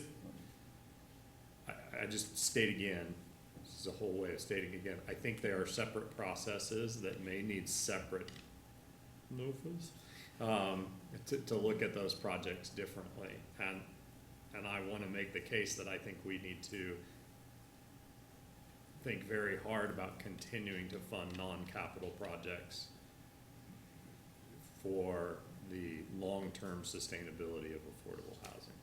I just state again, this is a whole way of stating again, I think they are separate processes that may need separate NOFAs, to look at those projects differently. And I wanna make the case that I think we need to think very hard about continuing to fund non-capital projects for the long-term sustainability of affordable housing.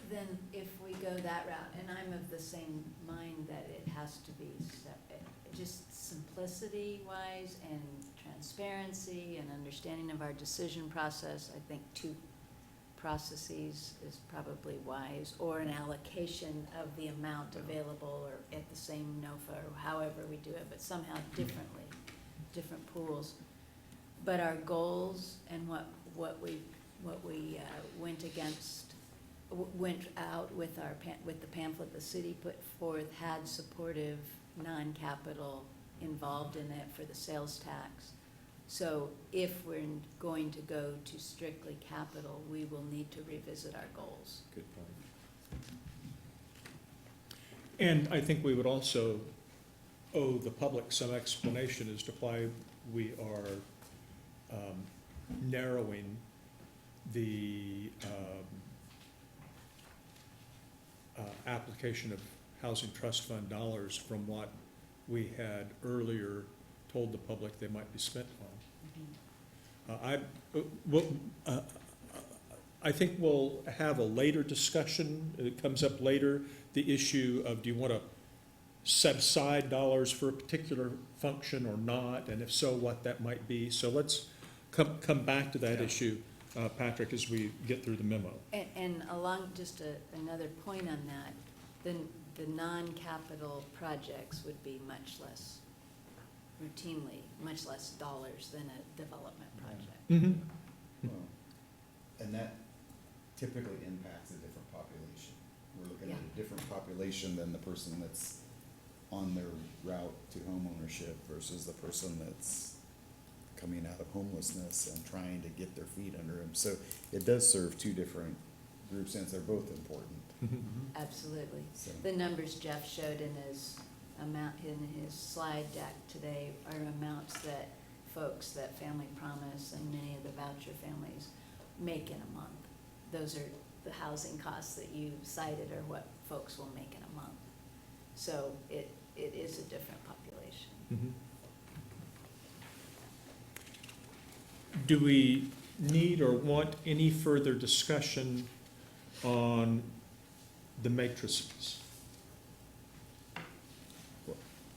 Then if we go that route, and I'm of the same mind that it has to be just simplicity-wise and transparency and understanding of our decision process, I think 2 processes is probably wise, or an allocation of the amount available, or at the same NOFA, or however we do it, but somehow differently, different pools. But our goals and what we went out with with the pamphlet the city put forth had supportive non-capital involved in it for the sales tax. So if we're going to go to strictly capital, we will need to revisit our goals. Good point. And I think we would also owe the public some explanation as to why we are narrowing the application of Housing Trust Fund dollars from what we had earlier told the public they might be spent on. I think we'll have a later discussion, it comes up later, the issue of do you want to set aside dollars for a particular function or not, and if so, what that might be. So let's come back to that issue, Patrick, as we get through the memo. And along, just another point on that, then the non-capital projects would be much less, routinely, much less dollars than a development project. Mm-hmm. Well, and that typically impacts a different population. We're looking at a different population than the person that's on their route to homeownership versus the person that's coming out of homelessness and trying to get their feet under them. So it does serve two different groups, and they're both important. Absolutely. So, The numbers Jeff showed in his slide deck today are amounts that folks that Family Promise and many of the voucher families make in a month. Those are the housing costs that you cited are what folks will make in a month. So it is a different population. Mhm. Do we need or want any further discussion on the matrices?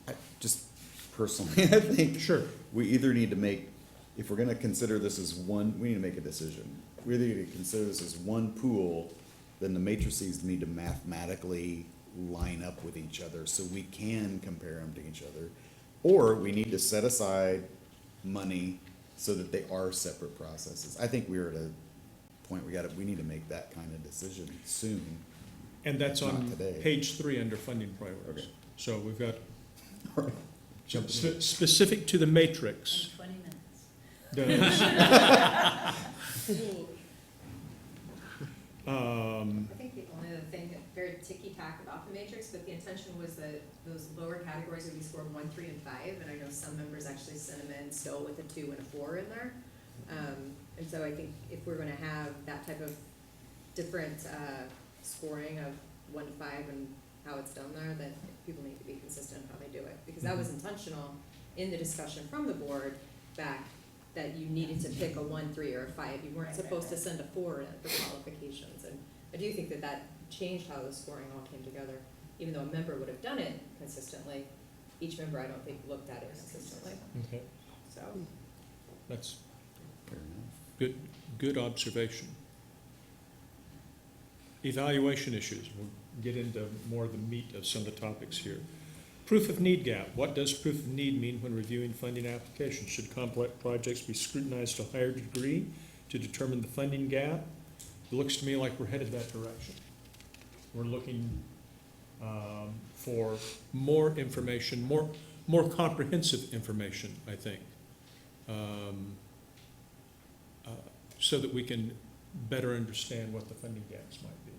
I just personally, I think Sure. we either need to make, if we're gonna consider this as one, we need to make a decision. We either need to consider this as one pool, then the matrices need to mathematically line up with each other so we can compare them to each other. Or we need to set aside money so that they are separate processes. I think we're at a point we need to make that kind of decision soon. And that's Not on today. page 3 under funding priorities. Okay. So we've got All right. Jumping in. specific to the matrix. In 20 minutes. I think the only other thing, very ticky-tack about the matrix, but the intention was that those lower categories would be scored 1, 3, and 5, and I know some members actually sent them in still with a 2 and a 4 in there. And so I think if we're gonna have that type of different, scoring of 1 to 5 and how it's done there, then people need to be consistent in how they do it, because that was intentional in the discussion from the board back, that you needed to pick a 1, 3, or a 5, you weren't supposed to send a 4 in for qualifications, and I do think that that changed how the scoring all came together, even though a member would have done it consistently, each member, I don't think, looked at it consistently, Okay, so. that's Fair enough. good observation. Evaluation issues, we'll get into more of the meat of some of the topics here. Proof of need gap, what does proof of need mean when reviewing funding applications? Should complex projects be scrutinized to a higher degree to determine the funding gap? It looks to me like we're headed that direction. We're looking for more information, more comprehensive information, I think, so that we can better understand what the funding gaps might be.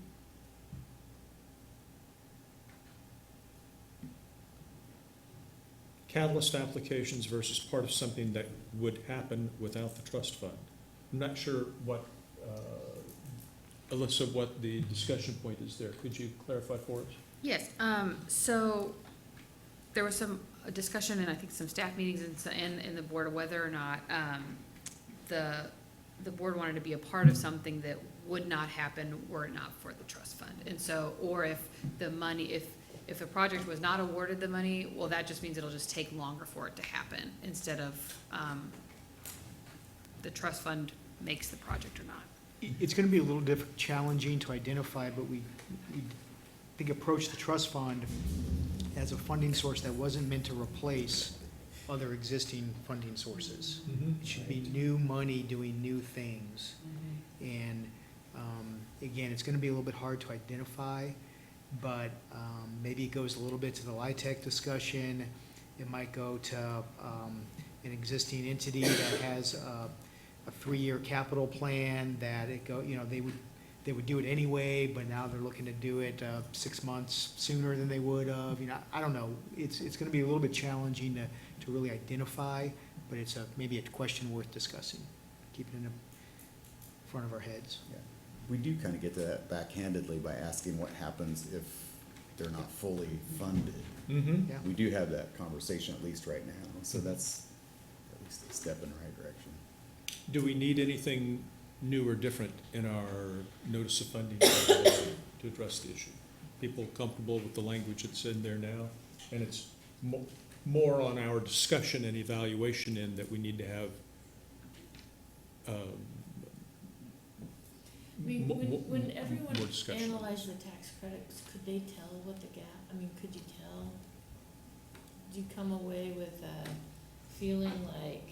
Catalyst applications versus part of something that would happen without the trust fund. I'm not sure what, Alyssa, what the discussion point is there. Could you clarify for us? Yes, so there was some discussion and I think some staff meetings in the board of whether or not, the board wanted to be a part of something that would not happen were it not for the trust fund. And so, or if the money, if the project was not awarded the money, well, that just means it'll just take longer for it to happen instead of, the trust fund makes the project or not. It's gonna be a little challenging to identify, but we think approach the trust fund as a funding source that wasn't meant to replace other existing funding sources. It should be new money doing new things. And, again, it's gonna be a little bit hard to identify, but, maybe it goes a little bit to the LIHTC discussion. It might go to, an existing entity that has a 3-year capital plan that they would do it anyway, but now they're looking to do it 6 months sooner than they would have. I don't know. It's going to be a little bit challenging to really identify, but it's maybe a question worth discussing, keeping it in front of our heads. Yeah. We do kind of get to that backhandedly by asking what happens if they're not fully funded. Mm-hmm. Yeah. We do have that conversation at least right now, so that's at least a step in the right direction. Do we need anything new or different in our notice of funding to address the issue. People comfortable with the language that's in there now, and it's more on our discussion and evaluation end that we need to have. I mean, when more everyone discussion. analyzed the tax credits, could they tell what the gap, I mean, could you tell? Did you come away with a feeling like,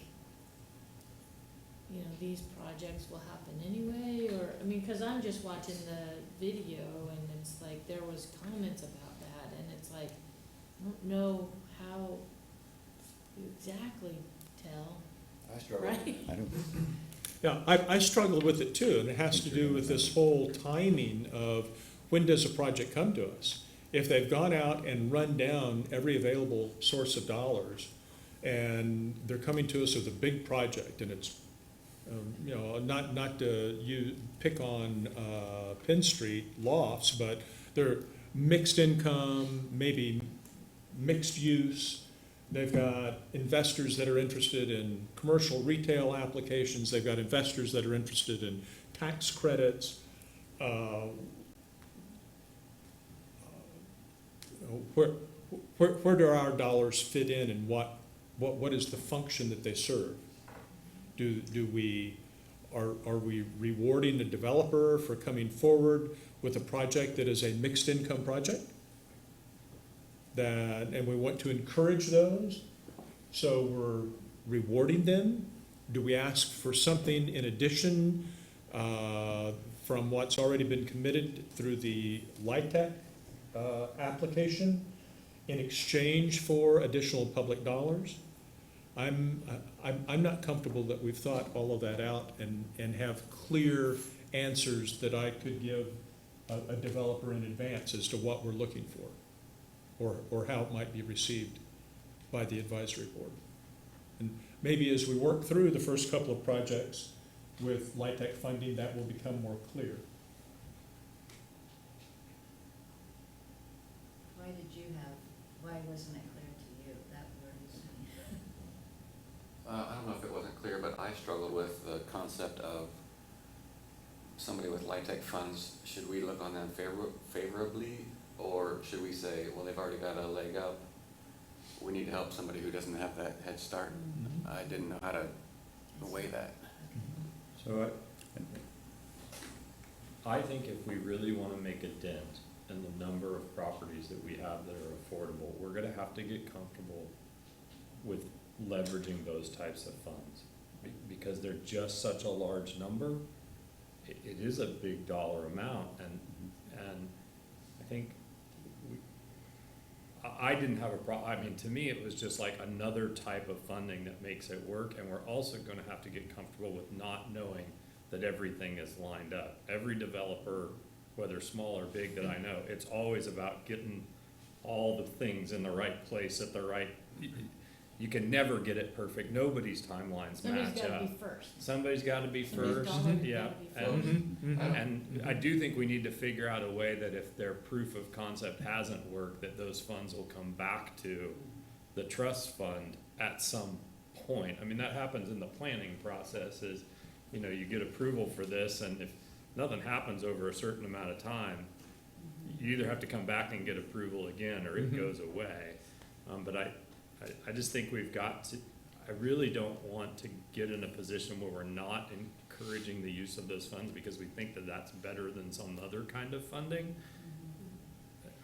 you know, these projects will happen anyway, or, I mean, cause I'm just watching the video and it's like, there was comments about that, and it's like, I don't know how you exactly tell, I struggle. right? I don't, Yeah, I struggle with it too, and it has to do with this whole timing of when does a project come to us? If they've gone out and run down every available source of dollars, and they're coming to us with a big project, and it's, you know, not to pick on Penn Street lofts, but they're mixed income, maybe mixed use. They've got investors that are interested in commercial retail applications. They've got investors that are interested in tax credits. Where do our dollars fit in, and what is the function that they serve? Are we rewarding the developer for coming forward with a project that is a mixed income project? And we want to encourage those, so we're rewarding them? Do we ask for something in addition from what's already been committed through the LIHTC application in exchange for additional public dollars? I'm not comfortable that we've thought all of that out and have clear answers that I could give a developer in advance as to what we're looking for, or how it might be received by the advisory board. And maybe as we work through the first couple of projects with LIHTC funding, that will become more clear. Why wasn't it clear to you? That worries me. I don't know if it wasn't clear, but I struggled with the concept of somebody with LIHTC funds. Should we look on them favorably, or should we say, well, they've already got a leg up, we need to help somebody who doesn't have that head start? I didn't know how to weigh that. So I think if we really wanna make a dent in the number of properties that we have that are affordable, we're gonna have to get comfortable with leveraging those types of funds. Because they're just such a large number, it is a big dollar amount, and I think I didn't have I mean, to me, it was just like another type of funding that makes it work, and we're also gonna have to get comfortable with not knowing that everything is lined up. Every developer, whether small or big that I know, it's always about getting all the things in the right place at the right, you can never get it perfect. Nobody's timelines Somebody's match gotta be up. first. Somebody's gotta be Somebody's first, dollar yeah. gotta be first. And I do think we need to figure out a way that if their proof of concept hasn't worked, that those funds will come back to the trust fund at some point. I mean, that happens in the planning process is, you know, you get approval for this, and if nothing happens over a certain amount of time, you either have to come back and get approval again, or it goes away. But I just think we've got to, I really don't want to get in a position where we're not encouraging the use of those funds because we think that that's better than some other kind of funding.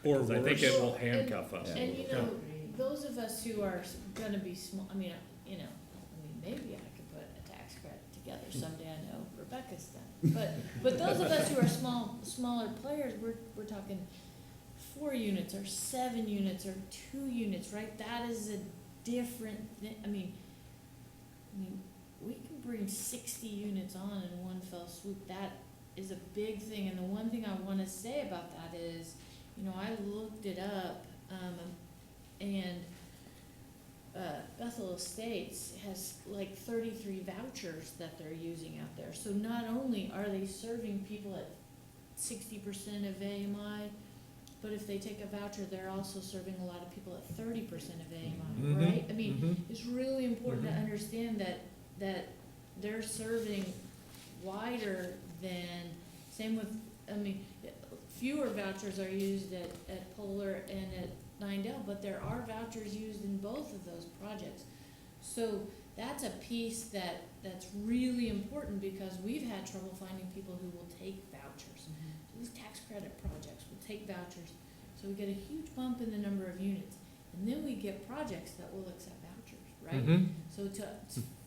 Or Because I think worse. it will handcuff us. And you know, those of us who are gonna be small, I mean, you know, maybe I could put a tax credit together someday, I know Rebecca's done. But those of us who are smaller players, we're talking 4 units or 7 units or 2 units, right? That is a different thing. I mean, we can bring 60 units on in one fell swoop. That is a big thing. And the one thing I want to say about that is, you know, I looked it up, and Bethel Estates has like 33 vouchers that they're using out there. So not only are they serving people at 60% of AMI, but if they take a voucher, they're also serving a lot of people at 30% of AMI, right? I mean, it's really important to understand that they're serving wider than, same with, I mean, fewer vouchers are used at Polar and at Ninedale, but there are vouchers used in both of those projects. So that's a piece that's really important, because we've had trouble finding people who will take vouchers. So these tax credit projects will take vouchers, so we get a huge bump in the number of units. And then we get projects that will accept vouchers, right? Mhm. So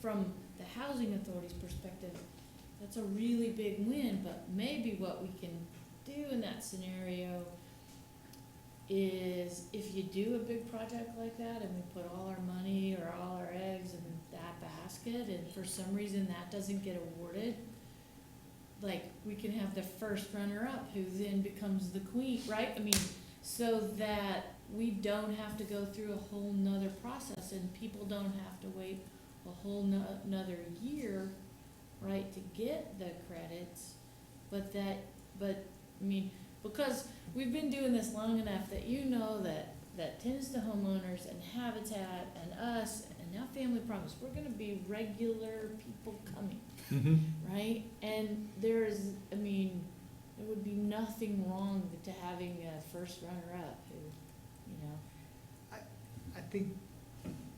from the housing authority's perspective, that's a really big win, but maybe what we can do in that scenario is, if you do a big project like that and we put all our money or all our eggs in that basket, and for some reason that doesn't get awarded, like, we can have the first runner-up who then becomes the queen, right? I mean, so that we don't have to go through a whole nother process, and people don't have to wait a whole nother year, right, to get the credits. But I mean, because we've been doing this long enough that you know that Tenants to Homeowners and Habitat and us and now Family Promise, we're gonna be regular people coming, Mhm. right? And there's, I mean, there would be nothing wrong to having a first runner-up who, you know. I think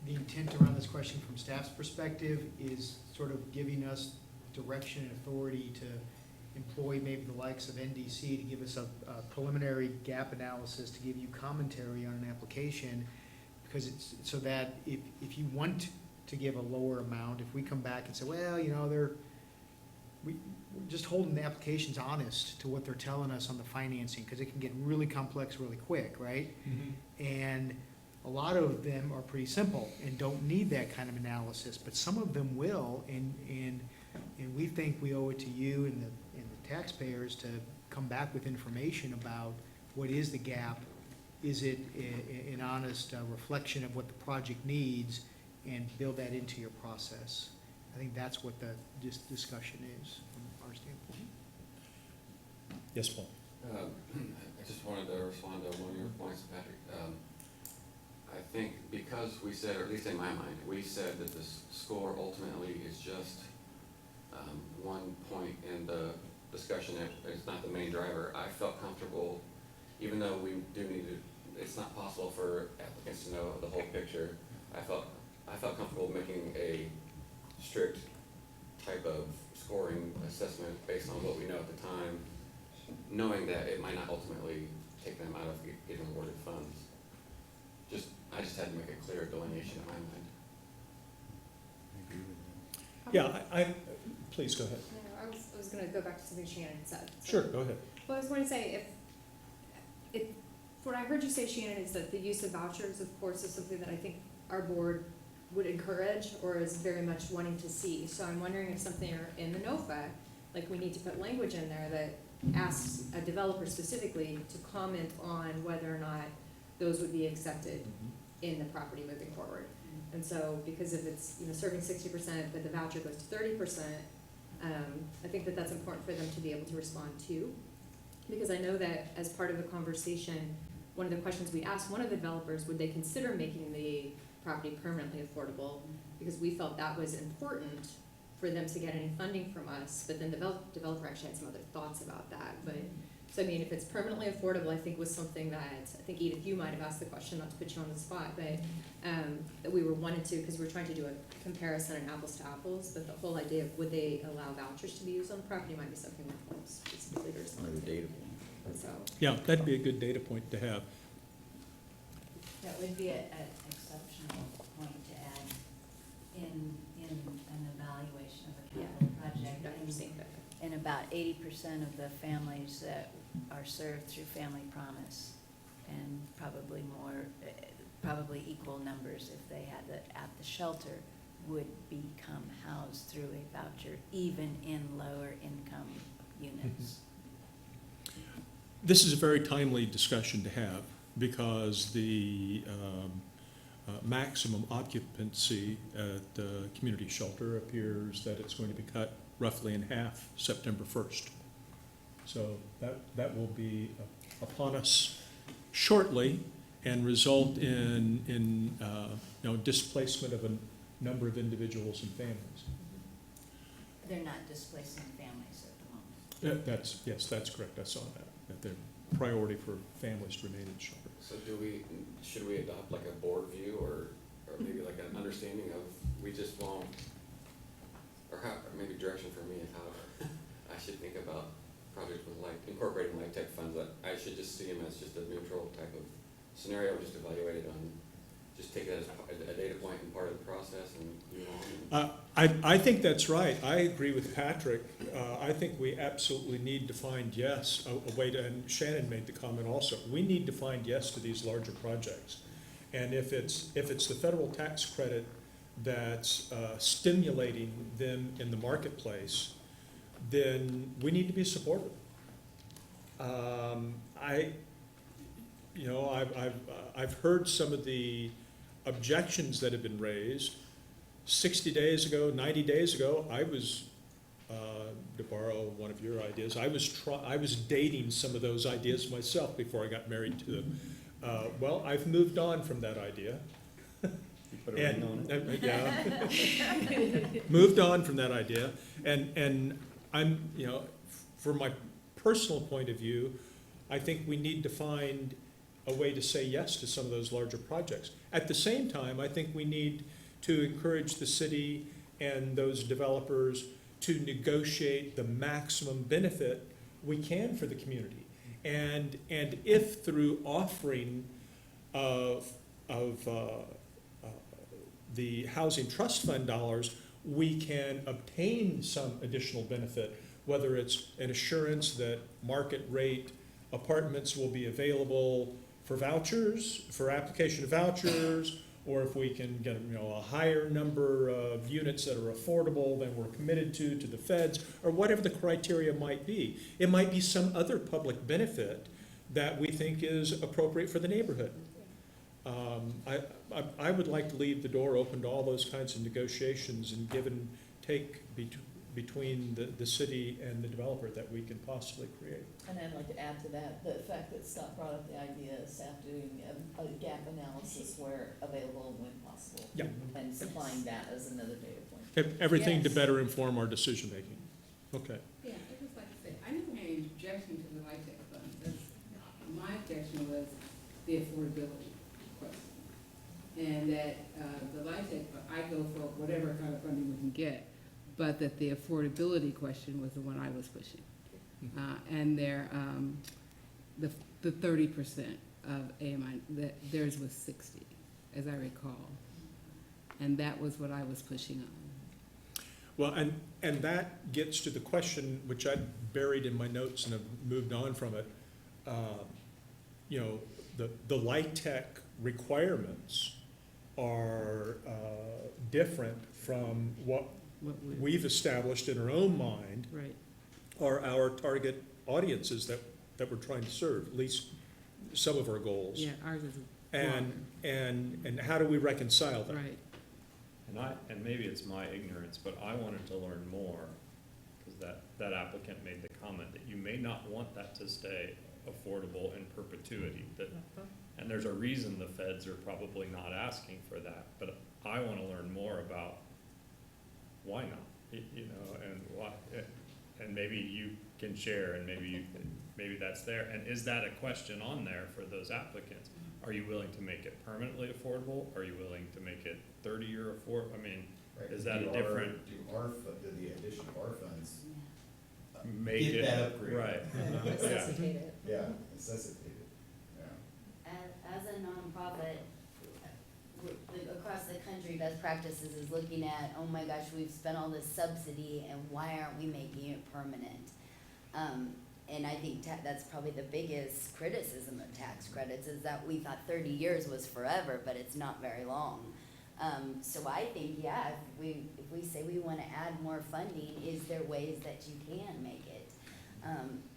the intent around this question from staff's perspective is sort of giving us direction and authority to employ maybe the likes of NDC to give us a preliminary gap analysis, to give you commentary on an application, because it's, so that if you want to give a lower amount, if we come back and say, well, you know, we're just holding the applications honest to what they're telling us on the financing, because it can get really complex really quick, right? Mhm. And a lot of them are pretty simple and don't need that kind of analysis, but some of them will, and we think we owe it to you and the taxpayers to come back with information about what is the gap, is it an honest reflection of what the project needs, and build that into your process. I think that's what the discussion is from our standpoint. Yes, Paul? I just wanted to respond to one of your points, Patrick. I think because we said, or at least in my mind, we said that this score ultimately is just one point in the discussion, it's not the main driver. I felt comfortable, even though we do need to, it's not possible for applicants to know the whole picture. I felt comfortable making a strict type of scoring assessment based on what we know at the time, knowing that it might not ultimately take them out of getting awarded funds. I just had to make a clear delineation in my mind. Yeah, I please go ahead. No, I was gonna go back to something Shannon said. So- Sure, go ahead. Well, I was going to say, if, what I heard you say, Shannon, is that the use of vouchers, of course, is something that I think our board would encourage or is very much wanting to see. So I'm wondering if something are in the NOFA, like we need to put language in there that asks a developer specifically to comment on whether or not those would be accepted in the property moving forward. And so, because if it's, you know, serving 60%, but the voucher goes to 30%, I think that that's important for them to be able to respond to. Because I know that as part of the conversation, one of the questions we asked one of the developers, would they consider making the property permanently affordable? Because we felt that was important for them to get any funding from us, but then the developer actually had some other thoughts about that. But, so I mean, if it's permanently affordable, I think was something that, I think Edith, you might have asked the question, not to put you on the spot, but that we were wanting to, because we were trying to do a comparison and apples to apples, but the whole idea of would they allow vouchers to be used on the property might be something we're more specifically to respond Another to. data point. So, Yeah, that'd be a good data point to have. That would be an exceptional point to add in an evaluation of a capital project. Dr. Sink. And about 80% of the families that are served through Family Promise, and probably more, probably equal numbers if they had it at the shelter, would become housed through a voucher, even in lower income units. This is a very timely discussion to have because the maximum occupancy at the community shelter appears that it's going to be cut roughly in half September 1st. So that will be upon us shortly and result in displacement of a number of individuals and families. they're not displacing families at the moment. Yes, that's correct, I saw that the priority for families to remain in shelter. So should we adopt like a board view or maybe like an understanding of, we just won't, or maybe direction for me of how I should think about projects with incorporating tech funds, that I should just see them as just a neutral type of scenario, just evaluate it on, just take it as a data point and part of the process and move on? I think that's right. I agree with Patrick. I think we absolutely need to find a way to, and Shannon made the comment also, we need to find yes to these larger projects. And if it's the federal tax credit that's stimulating them in the marketplace, then we need to be supportive. I've heard some of the objections that have been raised. 60 days ago, 90 days ago, I was, to borrow one of your ideas, I was dating some of those ideas myself before I got married to them. Well, I've moved on from that idea. Put a ring on it. Yeah. Moved on from that idea, and I'm, from my personal point of view, I think we need to find a way to say yes to some of those larger projects. At the same time, I think we need to encourage the city and those developers to negotiate the maximum benefit we can for the community. And if through offering of the Housing Trust Fund dollars, we can obtain some additional benefit, whether it's an assurance that market rate apartments will be available for vouchers, for application of vouchers, or if we can get a higher number of units that are affordable than we're committed to the feds, or whatever the criteria might be. It might be some other public benefit that we think is appropriate for the neighborhood. I would like to leave the door open to all those kinds of negotiations and give and take between the city and the developer that we can possibly create. And I'd like to add to that, the fact that Scott brought up the idea of staff doing a gap analysis where available and when possible. Yeah. And supplying that as another data point. Everything to Yes. better inform our decision-making. Okay. Yeah, I just like to say, I didn't have any objection to the LIHTC funds. My objection was the affordability question. And that the LIHTC, I go for whatever kind of funding we can get, but that the affordability question was the one I was pushing. And the 30% of AMI, theirs was 60, as I recall. And that was what I was pushing on. Well, and that gets to the question, which I buried in my notes and have moved on from it. The LIHTC requirements are different from what we've established in our own mind Right. are our target audiences that we're trying to serve, at least some of our goals. Yeah, ours is And how do we reconcile that? right. And maybe it's my ignorance, but I wanted to learn more, because that applicant made the comment that you may not want that to stay affordable in perpetuity, and there's a reason the feds are probably not asking for that, but I wanna learn more about why not, and why, and maybe you can share, and maybe that's there, and is that a question on there for those applicants? Are you willing to make it permanently affordable? Are you willing to make it 30-year affordable? I mean, is that a different? Do the addition of our funds Make get it, that upgrade? right. Necessitate it. Yeah, necessitate it, yeah. As a nonprofit, across the country, best practices is looking at, oh my gosh, we've spent all this subsidy and why aren't we making it permanent? And I think that's probably the biggest criticism of tax credits, is that we thought 30 years was forever, but it's not very long. So I think, yeah, if we say we wanna add more funding, is there ways that you can make it?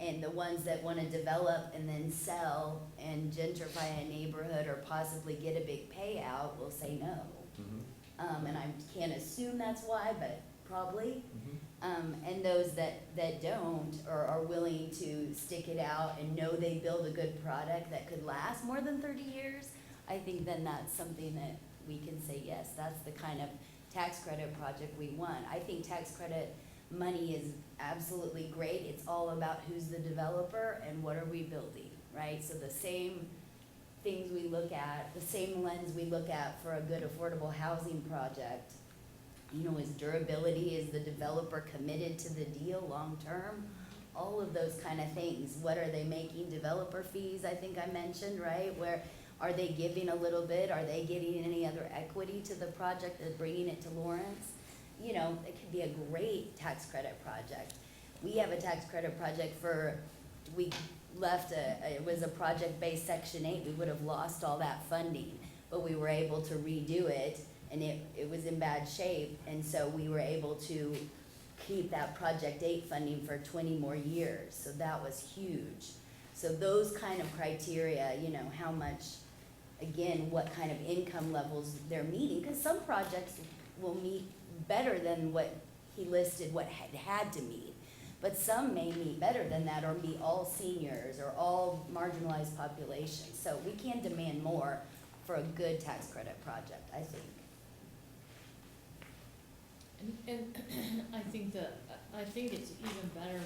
And the ones that wanna develop and then sell and gentrify a neighborhood or possibly get a big payout will say no. And I can't assume that's why, but probably. And those that don't, or are willing to stick it out and know they build a good product that could last more than 30 years, I think then that's something that we can say, yes, that's the kind of tax credit project we want. I think tax credit money is absolutely great. It's all about who's the developer and what are we building, right? So the same things we look at, the same lens we look at for a good affordable housing project, you know, is durability, is the developer committed to the deal long-term? All of those kind of things. What are they making? Developer fees, I think I mentioned, right? Where are they giving a little bit? Are they getting any other equity to the project and bringing it to Lawrence? You know, it could be a great tax credit project. We have a tax credit project we left it was a project-based Section 8. We would have lost all that funding, but we were able to redo it, and it was in bad shape, and so we were able to keep that Project 8 funding for 20 more years, so that was huge. So those kind of criteria, you know, how much, again, what kind of income levels they're meeting, because some projects will meet better than what he listed, what had to meet. But some may meet better than that, or meet all seniors, or all marginalized populations. So we can demand more for a good tax credit project, I think. And I think it's even better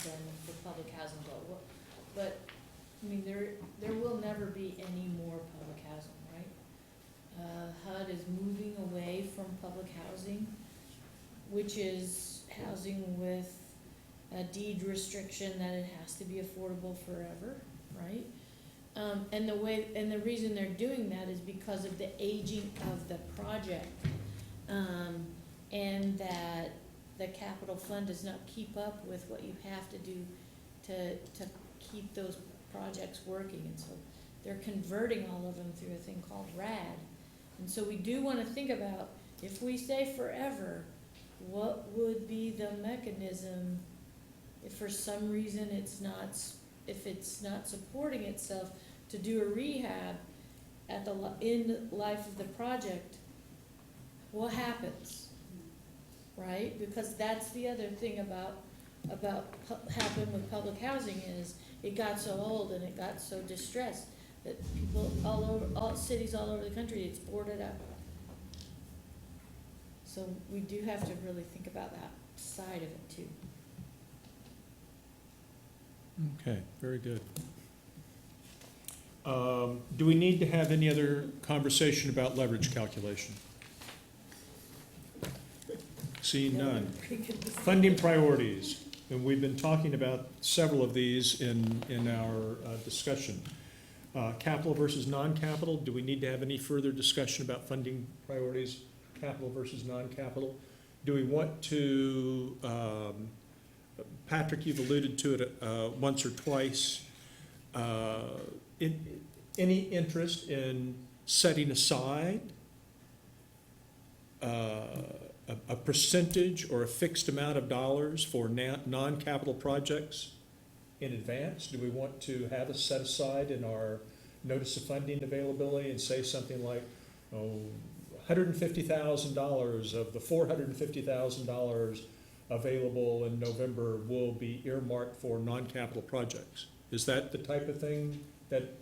than the public housing goal. But, I mean, there will never be any more public housing, right? HUD is moving away from public housing, which is housing with a deed restriction that it has to be affordable forever, right? And the reason they're doing that is because of the aging of the project. And that the capital fund does not keep up with what you have to do to keep those projects working. And so they're converting all of them through a thing called RAD. And so we do want to think about, if we say forever, what would be the mechanism if for some reason if it's not supporting itself to do a rehab in life of the project, what happens, right? Because that's the other thing about happened with public housing is it got so old and it got so distressed that people all cities all over the country, it's boarded up. So we do have to really think about that side of it too. Okay, very good. Do we need to have any other conversation about leverage calculation? Seeing none. Funding priorities, and we've been talking about several of these in our discussion. Capital versus non-capital, do we need to have any further discussion about funding priorities, capital versus non-capital? Do we want to, Patrick, you've alluded to it once or twice, any interest in setting aside a percentage or a fixed amount of dollars for non-capital projects in advance? Do we want to have a set aside in our notice of funding availability and say something like, $150,000 of the $450,000 available in November will be earmarked for non-capital projects? Is that the type of thing that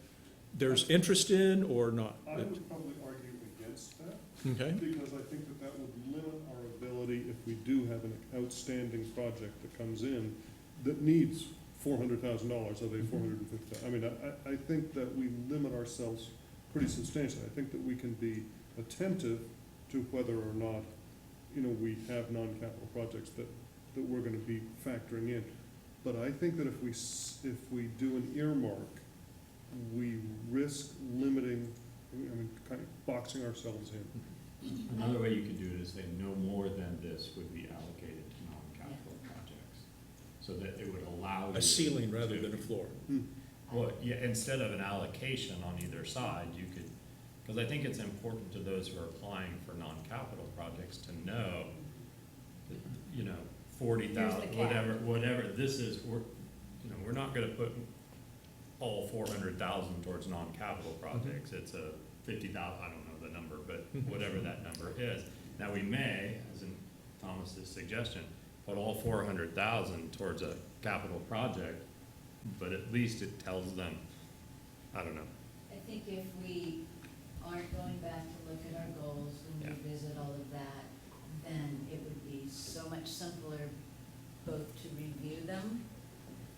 there's interest in or not? I would probably argue against that. Okay. Because I think that would limit our ability, if we do have an outstanding project that comes in that needs $400,000 of a $450,000. I mean, I think that we limit ourselves pretty substantially. I think that we can be attentive to whether or not, we have non-capital projects that we're gonna be factoring in. But I think that if we do an earmark, we risk limiting, kind of boxing ourselves in. Another way you could do it is say no more than this would be allocated to non-capital projects. So that it would allow you. A ceiling rather than a floor. Well, yeah, instead of an allocation on either side, you could, because I think it's important to those who are applying for non-capital projects to know that, 40,000, whatever, this is, we're not gonna put all 400,000 towards non-capital projects. It's a 50,000, I don't know the number, but whatever that number is. Now, we may, as in Thomas's suggestion, put all 400,000 towards a capital project, but at least it tells them, I don't know. I think if we aren't going back to look at our goals and revisit all of that, then it would be so much simpler both to review them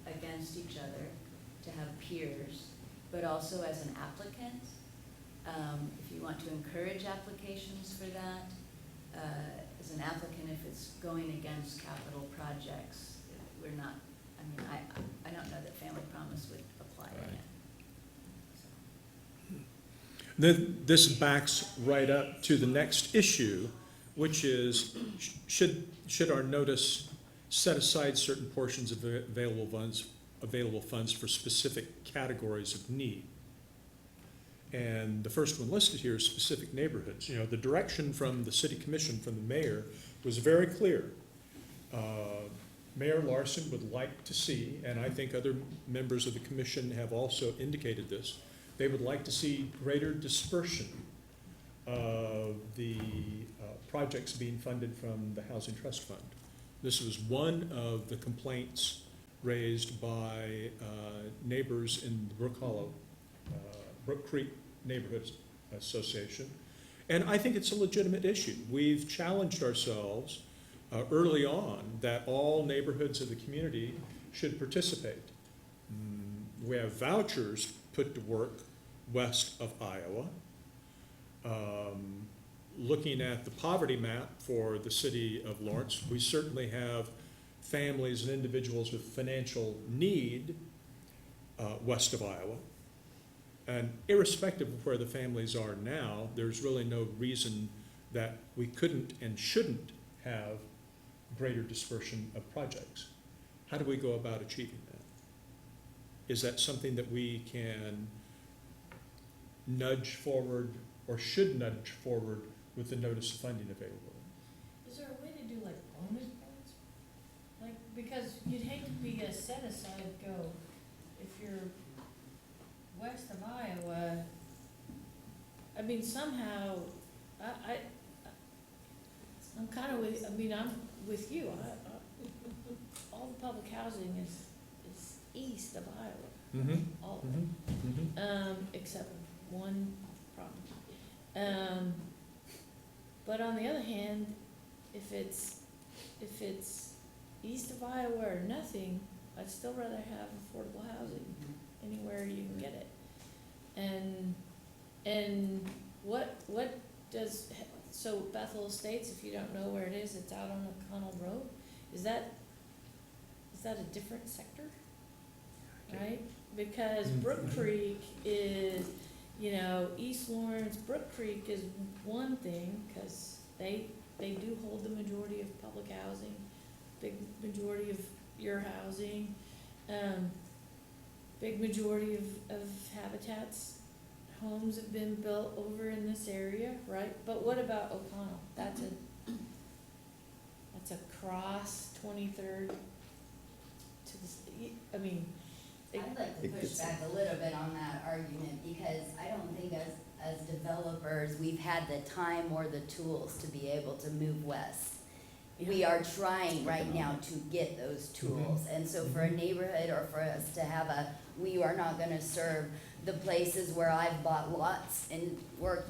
against each other, to have peers, but also as an applicant. If you want to encourage applications for that, as an applicant, if it's going against capital projects, we're not, I mean, I don't know that Family Promise would apply in it. This backs right up to the next issue, which is, should our notice set aside certain portions of available funds for specific categories of need? And the first one listed here is specific neighborhoods. You know, the direction from the city commission, from the mayor, was very clear. Mayor Larson would like to see, and I think other members of the commission have also indicated this, they would like to see greater dispersion of the projects being funded from the Housing Trust Fund. This was one of the complaints raised by neighbors in the Brook Creek Neighborhood Association. And I think it's a legitimate issue. We've challenged ourselves early on that all neighborhoods of the community should participate. We have vouchers put to work west of Iowa. Looking at the poverty map for the city of Lawrence, we certainly have families and individuals with financial need west of Iowa. And irrespective of where the families are now, there's really no reason that we couldn't and shouldn't have greater dispersion of projects. How do we go about achieving that? Is that something that we can nudge forward or should nudge forward with the notice of funding available? Is there a way to do like bonus points? Like, because you'd hate to be a set aside go, if you're west of Iowa, I mean, somehow, I'm kind of with, I mean, I'm with you, all the public housing is east of Iowa, Mm-hmm. all of Mm-hmm. it, except one problem. But on the other hand, if it's east of Iowa or nothing, I'd still rather have affordable housing anywhere you can get it. And what does, so Bethel Estates, if you don't know where it is, it's out on O'Connell Road. Is that a different sector? Right? Because Brook Creek is, you know, East Lawrence, Brook Creek is one thing, cause they do hold the majority of public housing, big majority of your housing, big majority of Habitat's homes have been built over in this area, right? But what about O'Connell? That's a cross 23rd to the, I mean. I'd like to push back a little bit on that argument, because I don't think as developers, we've had the time or the tools to be able to move west. We are trying right now to get those tools, and so for a neighborhood or for us to have we are not gonna serve the places where I've bought lots and worked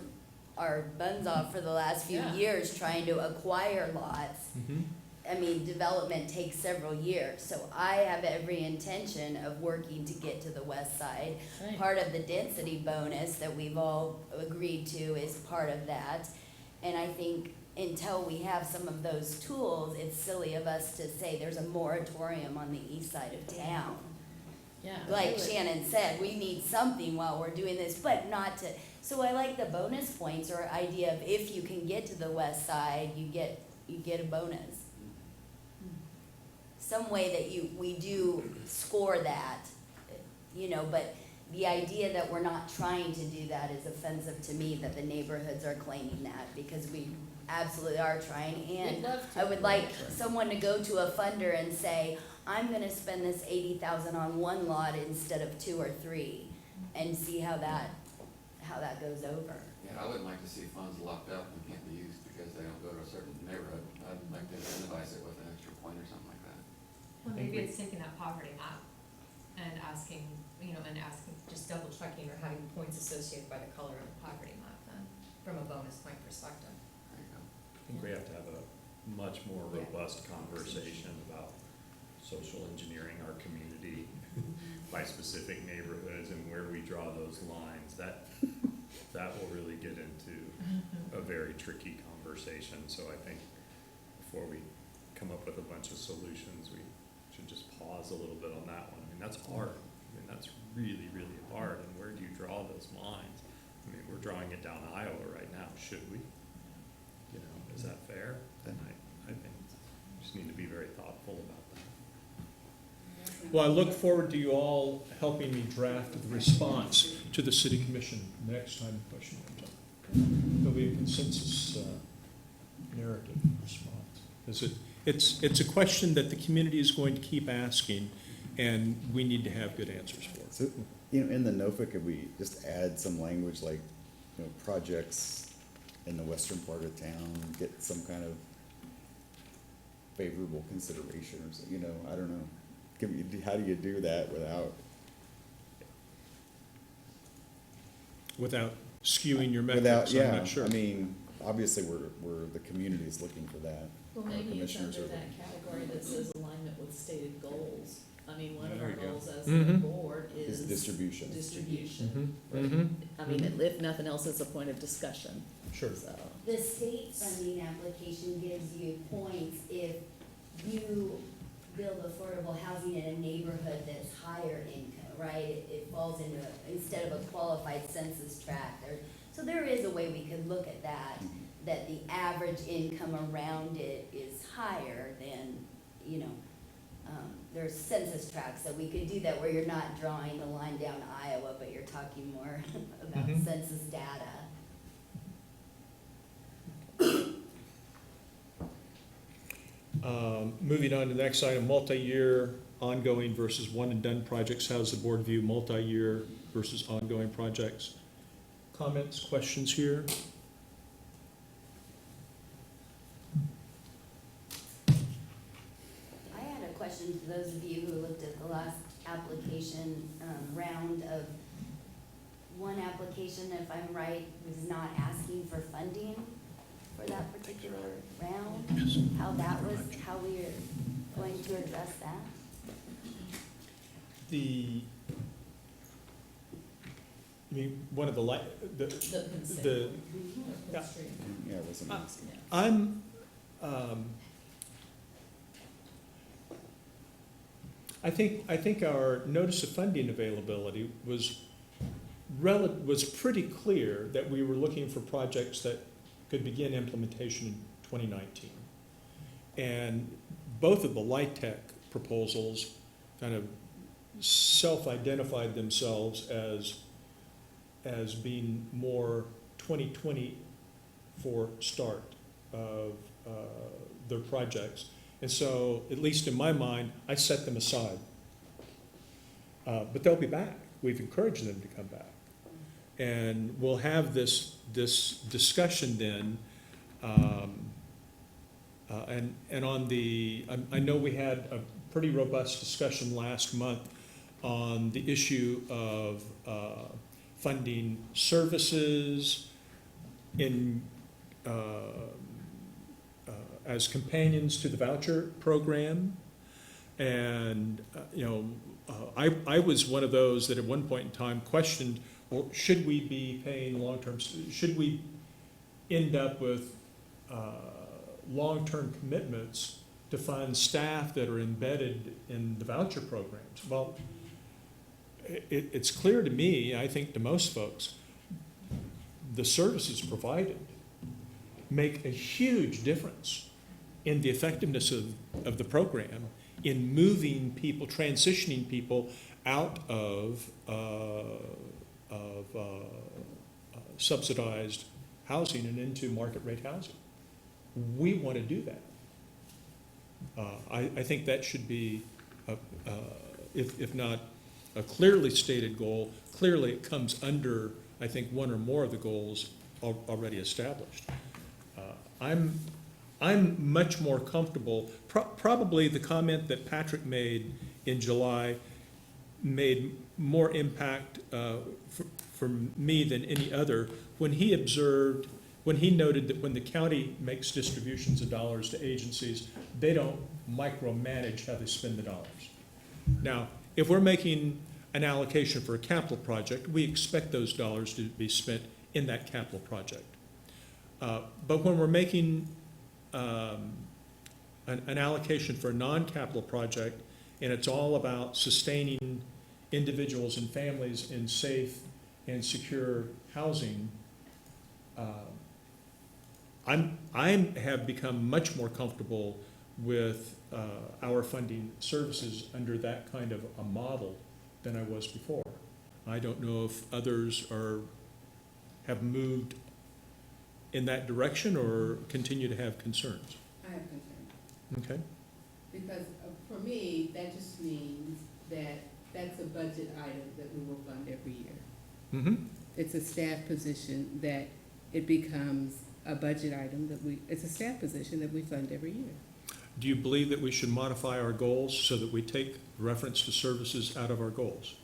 our buns off for the last few years trying to acquire lots. Mm-hmm. I mean, development takes several years, so I have every intention of working to get to the west side. Right. Part of the density bonus that we've all agreed to is part of that. And I think until we have some of those tools, it's silly of us to say there's a moratorium on the east side of town. Yeah. Like really. Shannon said, we need something while we're doing this, but not to, so I like the bonus points or idea of if you can get to the west side, you get a bonus. Some way that we do score that, you know, but the idea that we're not trying to do that is offensive to me, that the neighborhoods are claiming that, because we absolutely are trying. And We'd love to. I would like someone to go to a funder and say, I'm gonna spend this $80,000 on one lot instead of 2 or 3, and see how that goes over. Yeah, I wouldn't like to see funds locked up and can't be used because they don't go to a certain neighborhood. I'd like to incentivize it with an extra point or something like that. Well, maybe it's taking that poverty map and asking, just double checking or having points associated by the color of the poverty map then, from a bonus point perspective. There you go. I think we have to have a much more robust conversation about social engineering our community by specific neighborhoods and where we draw those lines, that will really get into a very tricky conversation. So I think before we come up with a bunch of solutions, we should just pause a little bit on that one. I mean, that's hard. I mean, that's really, really hard. And where do you draw those lines? I mean, we're drawing it down Iowa right now. Should we? You know, is that fair? And I think we just need to be very thoughtful about that. Well, I look forward to you all helping me draft the response to the city commission next time the question comes up. There'll be a consensus narrative response. It's a question that the community is going to keep asking, and we need to have good answers for it. So, you know, in the NOFA, could we just add some language like, you know, projects in the western part of town get some kind of favorable consideration or something, you know, I don't know. How do you do that Without skewing your without, metrics, I'm yeah, not sure. I mean, obviously, the community is looking for that. Well, Our maybe it's commissioners under are that category that says alignment with stated goals. I mean, one of There our you go. goals as Mhm. a board Is is distribution. distribution. Mhm. I mean, if nothing else, it's a point of discussion, Sure. so. The state funding application gives you points if you build affordable housing in a neighborhood that's higher income, right? It falls into, instead of a qualified census tract, so there is a way we could look at that, that the average income around it is higher than, you know, there's census tracts, so we could do that where you're not drawing the line down Iowa, but you're talking more about Mhm. census data. Moving on to the next item, multi-year ongoing versus one and done projects. How does the board view multi-year versus ongoing projects? Comments, questions here? I had a question for those of you who looked at the last application round of one application, if I'm right, was not asking for funding for that particular round. How that was, how we are going to address that? I mean, one of the, The consent. the, yeah. Yeah, it wasn't asking. I'm, I think our notice of funding availability was pretty clear that we were looking for projects that could begin implementation in 2019. And both of the LIHTC proposals kind of self-identified themselves as being more 2024 start of their projects. And so, at least in my mind, I set them aside. But they'll be back. We've encouraged them to come back. And we'll have this discussion then. And on the, I know we had a pretty robust discussion last month on the issue of funding services in, as companions to the voucher program. And, I was one of those that at one point in time questioned, or should we be paying long-term, should we end up with long-term commitments to fund staff that are embedded in the voucher programs? Well, it's clear to me, I think to most folks, the services provided make a huge difference in the effectiveness of the program in moving people, transitioning people out of subsidized housing and into market rate housing. We want to do that. I think that should be, if not a clearly stated goal, clearly it comes under, I think, one or more of the goals already established. I'm much more comfortable, probably the comment that Patrick made in July made more impact for me than any other when he observed when he noted that when the county makes distributions of dollars to agencies, they don't micromanage how they spend the dollars. Now, if we're making an allocation for a capital project, we expect those dollars to be spent in that capital project. But when we're making an allocation for a non-capital project, and it's all about sustaining individuals and families in safe and secure housing, I have become much more comfortable with our funding services under that kind of a model than I was before. I don't know if others have moved in that direction or continue to have concerns. I have concerns. Okay? Because for me, that just means that that's a budget item that we will fund every year. Mm-hmm. It's a staff position that it becomes a budget item it's a staff position that we fund every year. Do you believe that we should modify our goals so that we take reference to services out of our goals?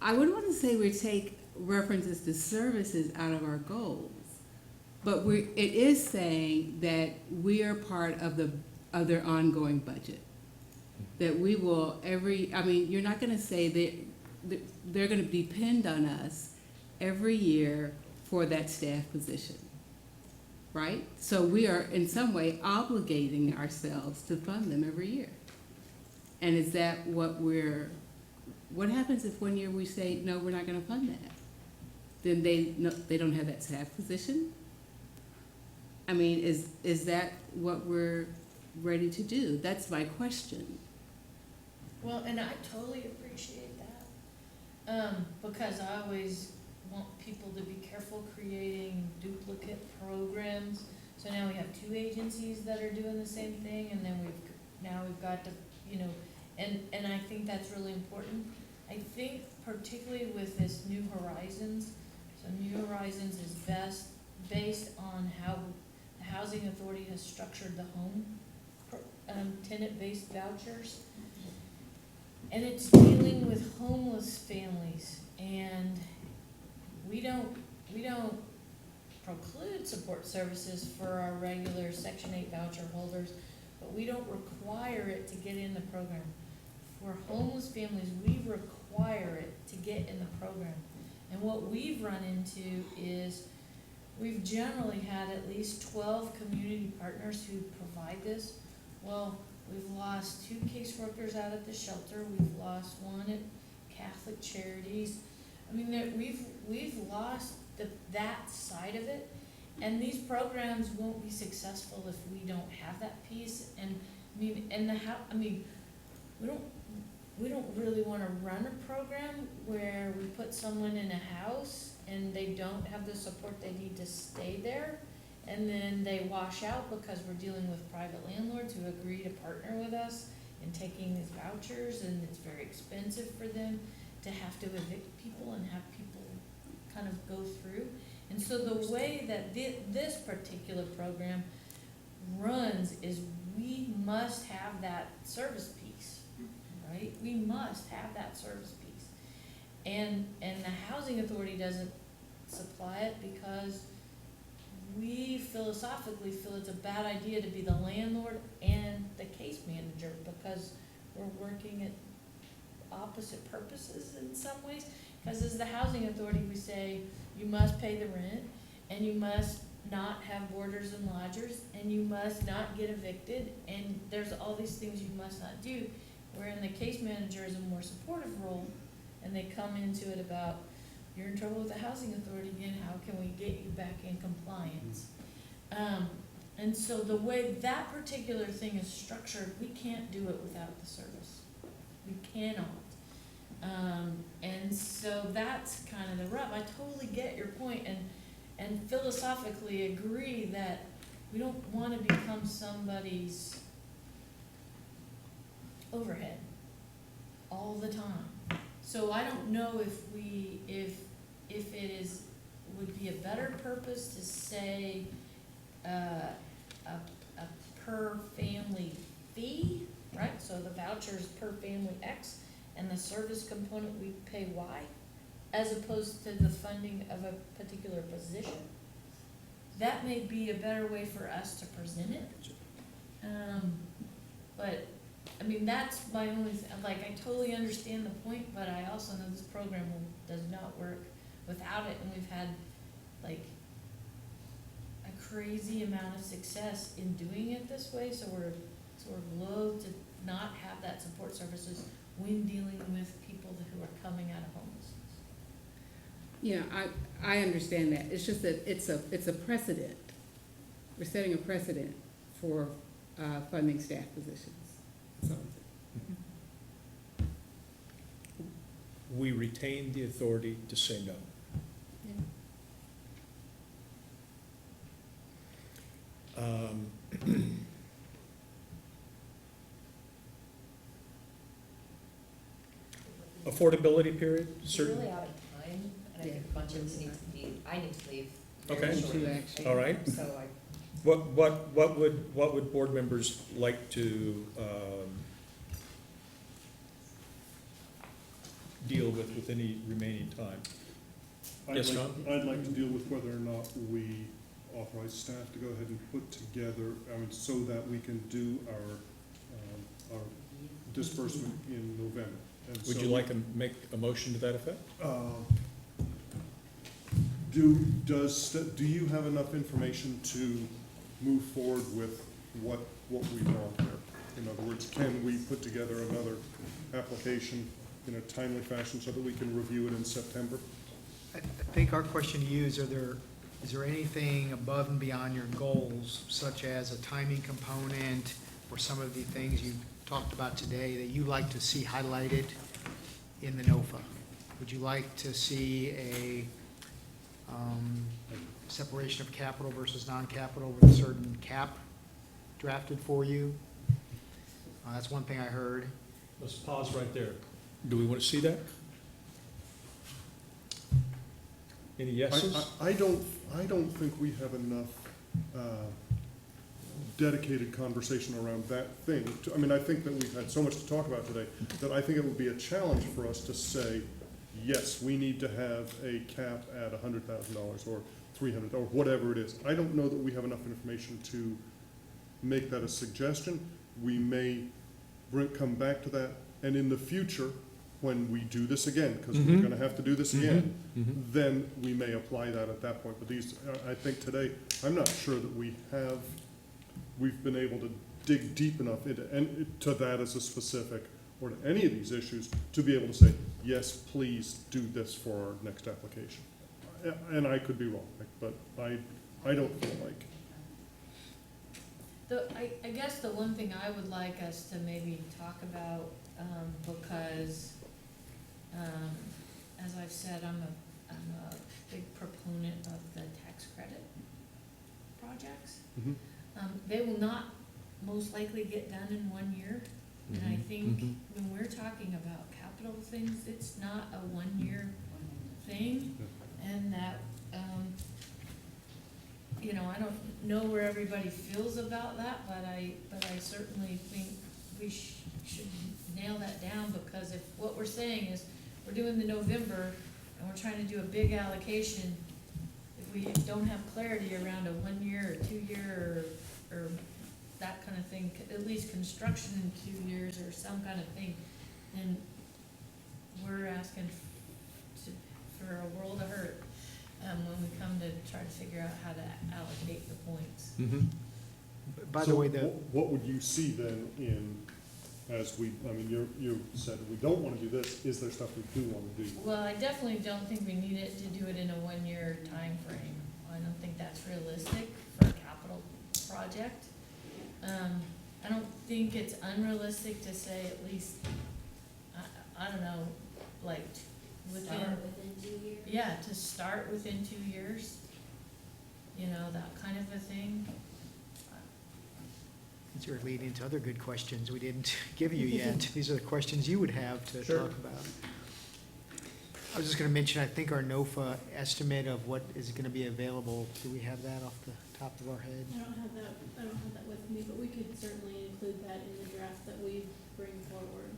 I wouldn't want to say we take references to services out of our goals, but it is saying that we are part of their ongoing budget. That we will you're not going to say that they're going to depend on us every year for that staff position, right? So we are in some way obligating ourselves to fund them every year. And is that what happens if one year we say, no, we're not going to fund that? Then they don't have that staff position? I mean, is that what we're ready to do? That's my question. Well, and I totally appreciate that, because I always want people to be careful creating duplicate programs. So now we have two agencies that are doing the same thing, and then we've got to, and I think that's really important. I think particularly with this New Horizons, so New Horizons is based on how the Housing Authority has structured the home tenant-based vouchers. And it's dealing with homeless families, and we don't preclude support services for our regular Section 8 voucher holders, but we don't require it to get in the program. For homeless families, we require it to get in the program. And what we've run into is we've generally had at least 12 community partners who provide this. Well, we've lost 2 caseworkers out at the shelter. We've lost 1 at Catholic Charities. I mean, we've lost that side of it, and these programs won't be successful if we don't have that piece. And we don't really want to run a program where we put someone in a house and they don't have the support they need to stay there, and then they wash out because we're dealing with private landlords who agree to partner with us in taking these vouchers, and it's very expensive for them to have to evict people and have people kind of go through. And so the way that this particular program runs is we must have that service piece, right? We must have that service piece. And the Housing Authority doesn't supply it because we philosophically feel it's a bad idea to be the landlord and the case manager, because we're working at opposite purposes in some ways. Because as the Housing Authority, we say you must pay the rent, and you must not have boarders and lodgers, and you must not get evicted, and there's all these things you must not do. Wherein the case manager is a more supportive role, and they come into it about, you're in trouble with the Housing Authority again, how can we get you back in compliance? And so the way that particular thing is structured, we can't do it without the service. We cannot. And so that's kind of the rub. I totally get your point, and philosophically agree that we don't want to become somebody's overhead all the time. So I don't know if it would be a better purpose to say a per family fee, right? So the vouchers per family X and the service component we pay Y, as opposed to the funding of a particular position. That may be a better way for us to present it. But, I mean, that's my only, like, I totally understand the point, but I also know this program does not work without it, and we've had, like, a crazy amount of success in doing it this way, so we're sort of loath to not have that support services when dealing with people who are coming out of homelessness. Yeah, I understand that. It's just that it's a precedent. We're setting a precedent for funding staff positions. So, We retain the authority to say no. Affordability period, We're certain, really out of time, and I think a bunch of us need to leave. I need to leave. Okay. very Me shortly. too, actually. All right. So I, what would board members like to, deal with any remaining time? Yes, Tom? I'd like to deal with whether or not we authorize staff to go ahead and put together, so that we can do our disbursement in November. And Would so- you like to make a motion to that effect? Do you have enough information to move forward with what we want there? In other words, can we put together another application in a timely fashion so that we can review it in September? I think our question to you is, is there anything above and beyond your goals, such as a timing component or some of the things you've talked about today that you like to see highlighted in the NOFA? Would you like to see a separation of capital versus non-capital with a certain cap drafted for you? That's one thing I heard. Let's pause right there. Do we want to see that? Any yeses? I don't think we have enough dedicated conversation around that thing. I think that we've had so much to talk about today that I think it would be a challenge for us to say, yes, we need to have a cap at $100,000 or $300,000 or whatever it is. I don't know that we have enough information to make that a suggestion. We may come back to that, and in the future, when we do this again, because we're gonna have to do this again, then we may apply that at that point. But I think today, I'm not sure that we've been able to dig deep enough to that as a specific, or to any of these issues, to be able to say, yes, please do this for our next application. And I could be wrong, but I don't feel like. I guess the one thing I would like us to maybe talk about, because, as I've said, I'm a big proponent of the tax credit projects. They will not most likely get done in 1 year. And I think when we're talking about capital things, it's not a 1 year thing. And that, I don't know where everybody feels about that, but I certainly think we should nail that down, because if what we're saying is we're doing the November and we're trying to do a big allocation, if we don't have clarity around a 1 year or 2 year or that kind of thing, at least construction in 2 years or some kind of thing, then we're asking for a world of hurt when we come to try to figure out how to allocate the points. By the So way, what would you see then you said we don't want to do this, is there stuff we do want to do? Well, I definitely don't think we need it to do it in a 1 year time frame. I don't think that's realistic for a capital project. I don't think it's unrealistic to say at least, I don't know, like Start within 2 years? Yeah, to start within 2 years, that kind of a thing. Since you're leading into other good questions we didn't give you yet, these are the questions you would have to Sure. talk about. I was just gonna mention, I think our NOFA estimate of what is gonna be available, do we have that off the top of our head? I don't have that with me, but we could certainly include that in the draft that we bring forward.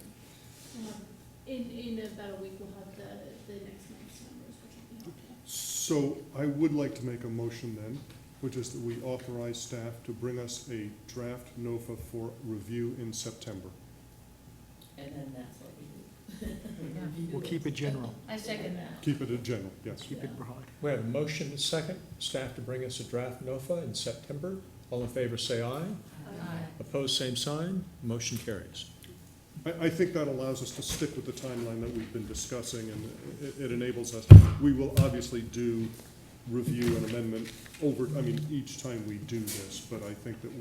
In about a week, we'll have the next month's numbers, which will be helpful. So I would like to make a motion then, which is that we authorize staff to bring us a draft NOFA for review in September. And then that's what we do. We'll keep it general, I second that. Keep it in general, yes. keep it broad. We have a motion and second, staff to bring us a draft NOFA in September. All in favor, say aye. Opposed, same sign. Motion carries. I think that allows us to stick with the timeline that we've been discussing, and it enables us, we will obviously do review and amendment each time we do this, but I think that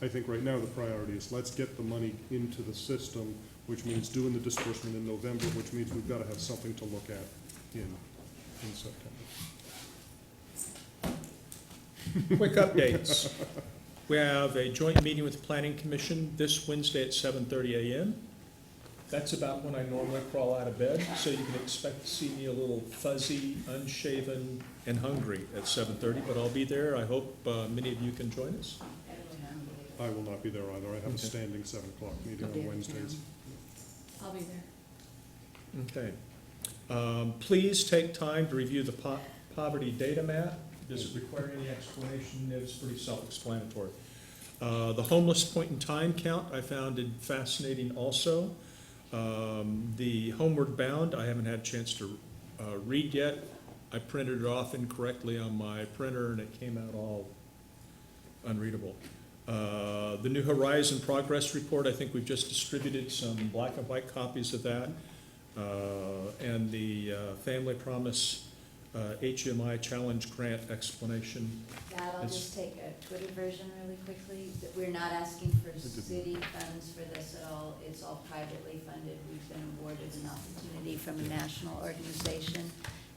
I think right now the priority is let's get the money into the system, which means doing the disbursement in November, which means we've gotta have something to look at in September. Quick updates. We have a joint meeting with the Planning Commission this Wednesday at 7:30 a.m. That's about when I normally crawl out of bed, so you can expect to see me a little fuzzy, unshaven, and hungry at 7:30, but I'll be there. I hope many of you can join us. I will not be there either. I have a Okay. standing 7 o'clock meeting on Wednesdays. I'll be there. Okay. Please take time to review the poverty data map. Does it require any explanation? It is pretty self-explanatory. The homeless point in time count, I found it fascinating also. The Homeward Bound, I haven't had a chance to read yet. I printed it off incorrectly on my printer and it came out all unreadable. The New Horizon Progress Report, I think we've just distributed some black and white copies of that. And the Family Promise HMI Challenge Grant explanation. That, I'll It's- just take a Twitter version really quickly, that we're not asking for city funds for this at all, it's all privately funded. We've been awarded an opportunity from a national organization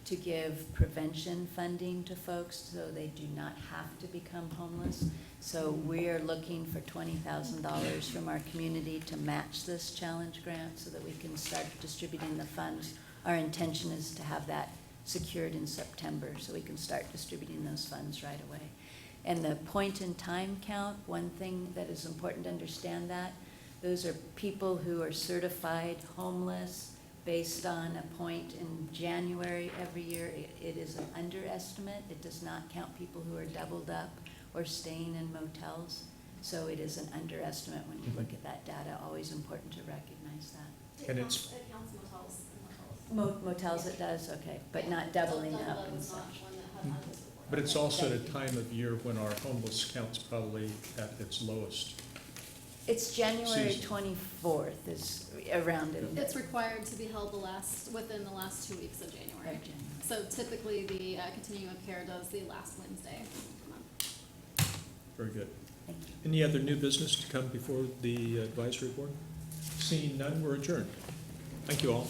to give prevention funding to folks so they do not have to become homeless. So we're looking for $20,000 from our community to match this challenge grant so that we can start distributing the funds. Our intention is to have that secured in September so we can start distributing those funds right away. And the point in time count, one thing that is important to understand that, those are people who are certified homeless based on a point in January every year. It is an underestimate. It does not count people who are doubled up or staying in motels. So it is an underestimate when you look at that data. Always important to recognize that. And it's, It counts motels Motels it does, okay, but not doubling up and such. but it's also at a time of year when our homeless count's probably at its lowest. It's January Season. 24th is around in there. It's required to be held within the last 2 weeks of January. Of January. So typically, the Continuum of Care does the last Wednesday of the month. Very good. Thank you. Any other new business to come before the advisory board? Seeing none, we're adjourned. Thank you all.